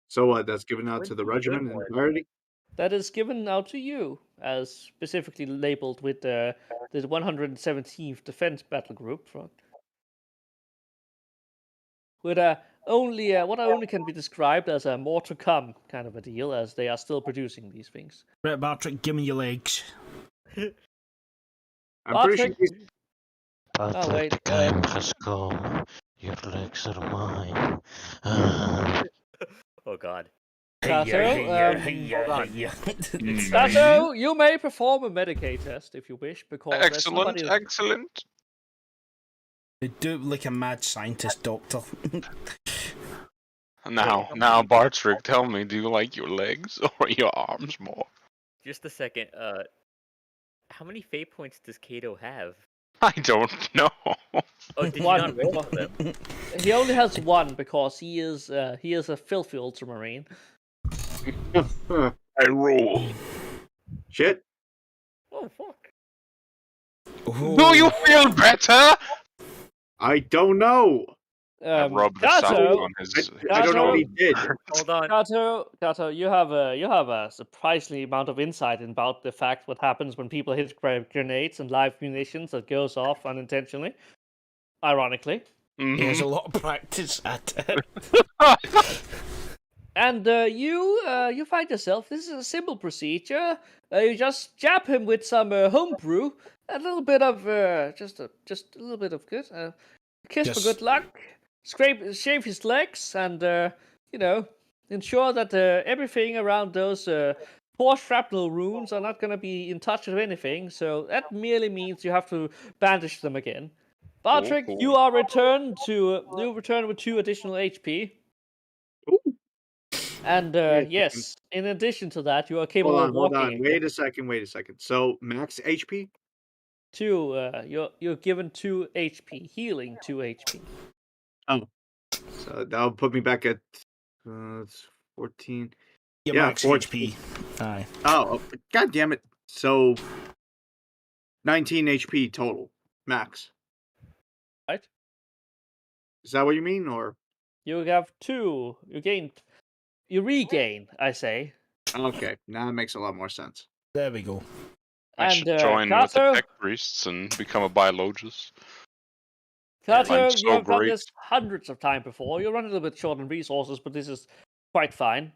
So what? That's given out to the regiment in entirety. That is given out to you, as specifically labeled with the 117th Defense Battle Group front. With what only can be described as a more to come kind of a deal, as they are still producing these things. Right, Bartrick, give me your legs. I'm pretty sure. Bartek- Patrick, wait, the time has come. Your legs are mine. Ah. Oh god. Sato, you may perform a Medicaid test if you wish, because there's Excellent, somebody... excellent. They do it like a mad scientist doctor. Now, Bartrick, tell me, do you like your legs or your arms more? Just a second. How many fate points does Kato have? I don't know. Oh, did you One. not roll for them? He only has one because he is a filthy ultramarine. I rolled. Shit. Oh, fuck. Do you feel better? I don't know. I rubbed the sock Kato, on his. I don't know what he Kato, did. Hold on. Kato, you have a surprisingly amount of insight about the fact what happens when people hit grenades and live munitions that goes off unintentionally. Ironically, He has a Mhm. lot of practice at it. and you find yourself. This is a simple procedure. You just jab him with some homebrew, a little bit of just a little bit of good. Kiss for Just- good luck. Shave his legs, and ensure that everything around those poor shrapnel wounds are not going to be in touch with anything. So that merely means you have to bandage them again. Patrick, Cool. you are returned to you return with 2 additional HP. Ooh. And Wait a yes, in addition to that, you are capable of Hold walking. on. Again. Wait a second. So max HP? 2. You're given 2 HP, healing 2 HP. Oh. So that'll put me back at it's 14. Your Yeah, max 14. HP. Aye. Oh, god damn it. So 19 HP total. Max. Right? Is that what you mean? Or You have 2. You regain, I say. okay, now it makes a lot more sense. There we go. I And should join with the Kato, tech priests and become a biologist. Kato, I'm you so have done great. this hundreds of times before. You're running a little bit short on resources, but this is quite fine.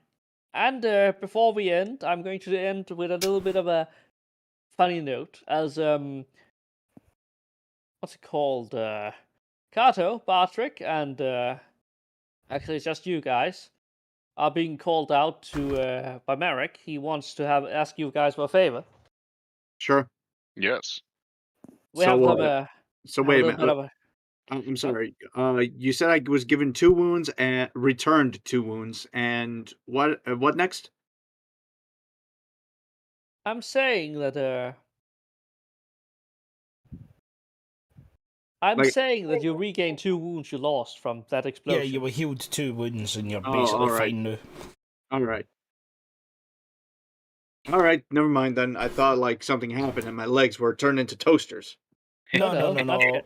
And before we end, I'm going to end with a little bit of a funny note, as what's it called? Kato, Patrick, and actually it's just you guys are being called out to by Merrick. He wants to ask you guys for a favor. Sure. Yes. We So, have some So have wait a little minute. bit of I'm sorry. You said I was given 2 wounds and returned 2 wounds, and what next? I'm saying that Like- saying that you regain 2 wounds you lost from that Yeah, explosion. you were healed 2 wounds and you're Oh, basically alright. fine now. All right. All right, never mind then. I thought like something happened and my legs were turned into toasters. No, no, no, no, no.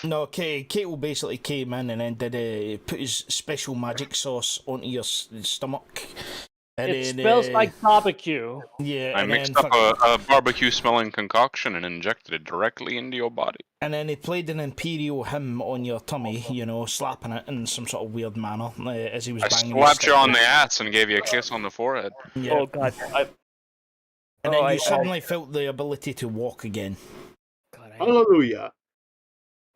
No, Cable basically came in and then did put his special magic sauce onto your stomach. And It then, smells like barbecue. yeah, I and mixed then up a barbecue smelling concoction and injected it directly into your body. and then he played an imperial hymn on your tummy, slapping it in some sort of weird manner as he was I banging. slapped his you on stick. the ass and gave you a kiss on the forehead. Yeah. Oh god. And then I- you suddenly felt the ability to walk again. God, Hallelujah.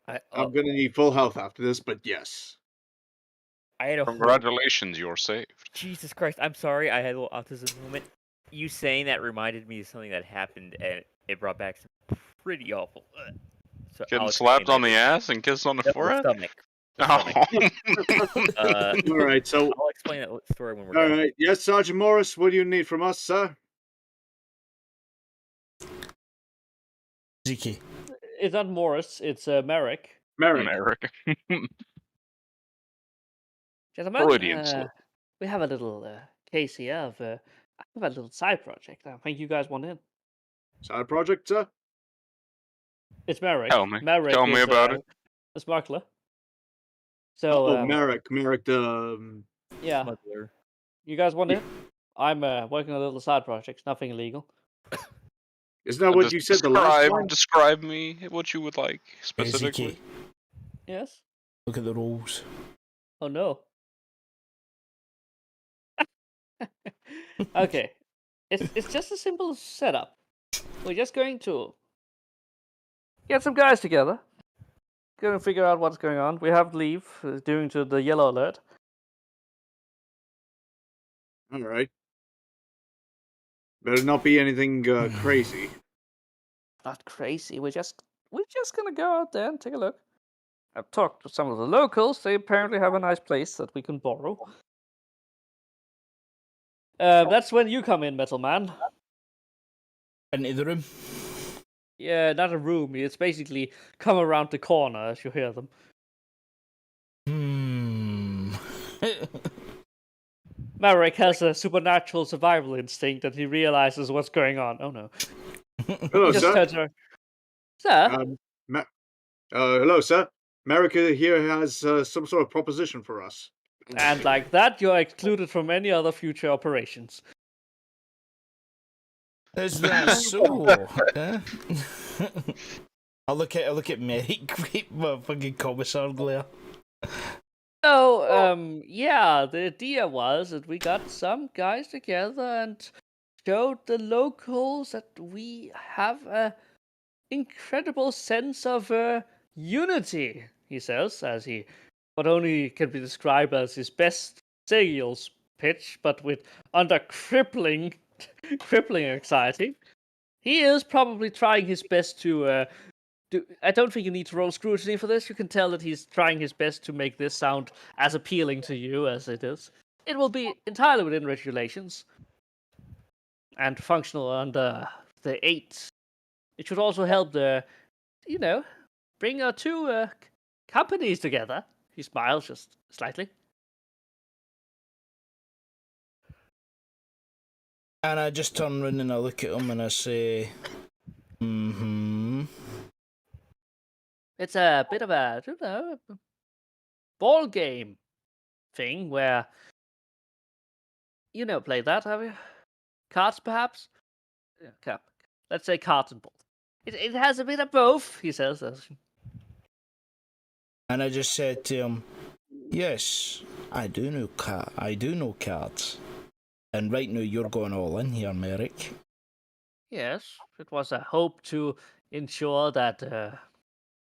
I I'm gonna need full health after this, but yes. had a Congratulations, you're saved. Jesus Christ, I'm sorry, I had a little autism moment. You saying that reminded me of something that happened, and it brought back some pretty awful. So Getting I'll slapped explain on the ass and kissed on the later. forehead? Stomach. Oh. All right, so I'll explain that story when we're all done. right, yes, Sergeant Morris. What do you need from us, sir? Ziki. It's not Morris, it's Merrick. Merrick. Merrick. Gentlemen, Freudian slip. we have a little case here of I have a little side project. I think you guys want in. Side project, sir. It's Merrick. Tell me. Merrick Tell me is, about it. a smuggler. So Merrick, the yeah, Smuggler. you guys want in? I'm working on a little side project. Nothing illegal. isn't that what you said the last time? Describe me what you would like Ziki. specifically. Yes. Look at the rolls. Oh no. Okay. It's just a simple setup. We're just going to get some guys together. Going to figure out what's going on. We have leave due to the yellow alert. All right. Better not be anything crazy. Not crazy. We're just gonna go out there and take a look. I've talked to some of the locals. They apparently have a nice place that we can borrow. That's when you come in, Metal Man. Into the room. Yeah, not a room. It's basically come around the corner as you hear them. Marek has a supernatural survival instinct and he realizes what's going on. Oh no. Hello, He just sir. turns around. Sir? Hello, sir. America here has some sort of proposition for us. And like that, you're excluded from any other future operations. Is that so? Huh? I look at Merrick with my fucking commissar glare. So, yeah, the idea was that we got some guys together and showed the locals that we have a incredible sense of unity, he says, as he not only can be described as his best sales pitch, but with under crippling anxiety. He is probably trying his best to I don't think you need to roll scrutiny for this. You can tell that he's trying his best to make this sound as appealing to you as it is. It will be entirely within regulations and functional under the 8. It should also help the, bring our two companies together. He smiles just slightly. And I just turn around and I look at him and I say, It's a bit of a, ball game thing where, play that, have you? Cards, perhaps? Yeah, let's say cards and balls. It has a bit of both, he says. And I just said to him, yes, I do know cards. And right now you're going all in here, Merrick. Yes, it was a hope to ensure that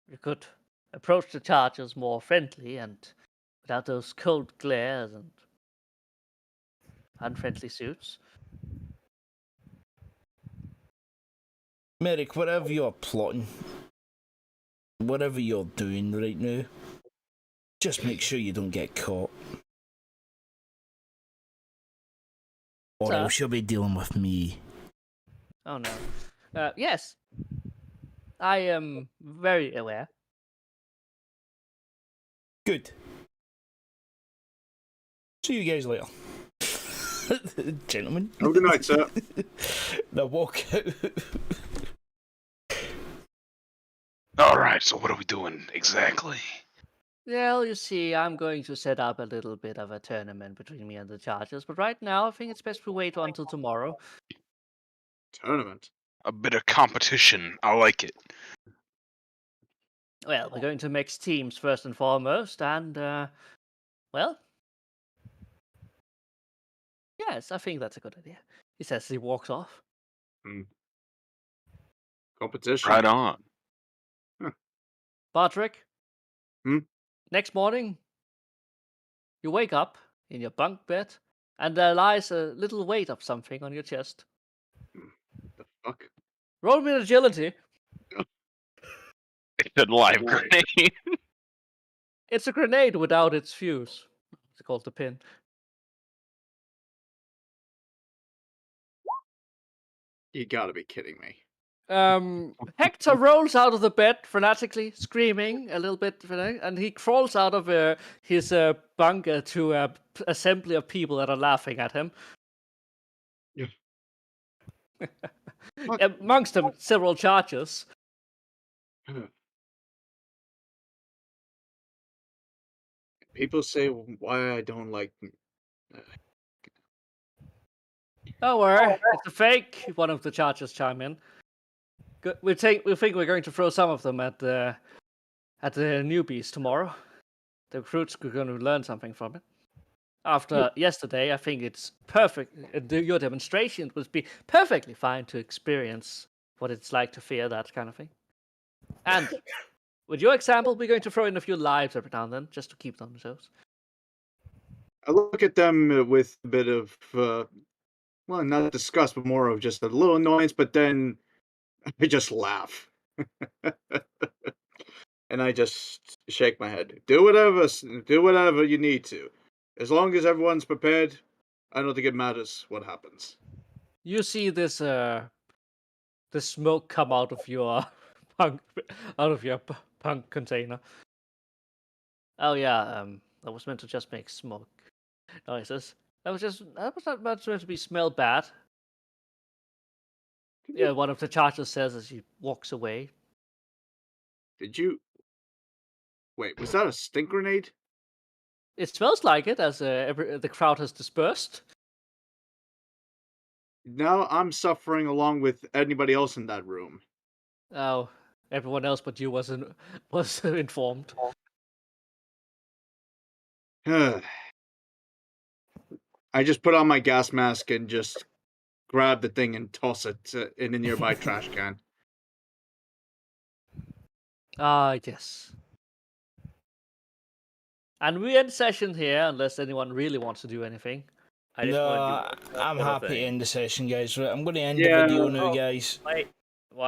you could approach the charges more friendly and without those cold glares and unfriendly suits. Merrick, whatever you're plotting, whatever you're doing right now, just make sure you don't get caught. Or else you'll be dealing with me. Oh no. Yes. I am very aware. Good. See you guys later. Gentlemen. Oh, good night, sir. Now walk out. Alright, so what are we doing exactly? Well, you see, I'm going to set up a little bit of a tournament between me and the Chargers, but right now I think it's best we wait until tomorrow. Tournament? A bit of competition. I like it. Well, we're going to mix teams first and foremost, and, well, yes, I think that's a good idea, he says as he walks off. Competition? Right on. Patrick? Hmm? Next morning, you wake up in your bunk bed, and there lies a little weight of something on your chest. The fuck? Roll me an agility. It's a live grenade. It's a grenade without its fuse. It's called the pin. You gotta be kidding me. Hector rolls out of the bed frantically, screaming a little bit, and he crawls out of his bunker to an assembly of people that are laughing at him. Yeah. Amongst them, several Chargers. People say why I don't like. Don't worry, it's a fake. One of the Chargers chime in. We think we're going to throw some of them at the newbies tomorrow. The recruits are going to learn something from it. After yesterday, I think it's perfect. Your demonstration would be perfectly fine to experience what it's like to fear that kind of thing. And with your example, we're going to throw in a few lives every now and then, just to keep them on their toes. I look at them with a bit of, well, not disgust, but more of just a little annoyance, but then I just laugh. And I just shake my head. Do whatever you need to. As long as everyone's prepared, I don't think it matters what happens. You see this the smoke come out of your punk punk container. Oh yeah, that was meant to just make smoke noises. That was not meant to be smell bad. Yeah, one of the chargers says as he walks away. Did you? Wait, was that a stink grenade? It smells like it as the crowd has dispersed. Now I'm suffering along with anybody else in that room. Oh, everyone else but you was informed. I just put on my gas mask and just grab the thing and toss it in a nearby trash can. Ah, yes. And we end session here, unless anyone really wants to do anything. I just want to do one I'm little happy to thing. end the session, guys. Right, I'm going to end Yeah. the video now, Oh. guys. Wait,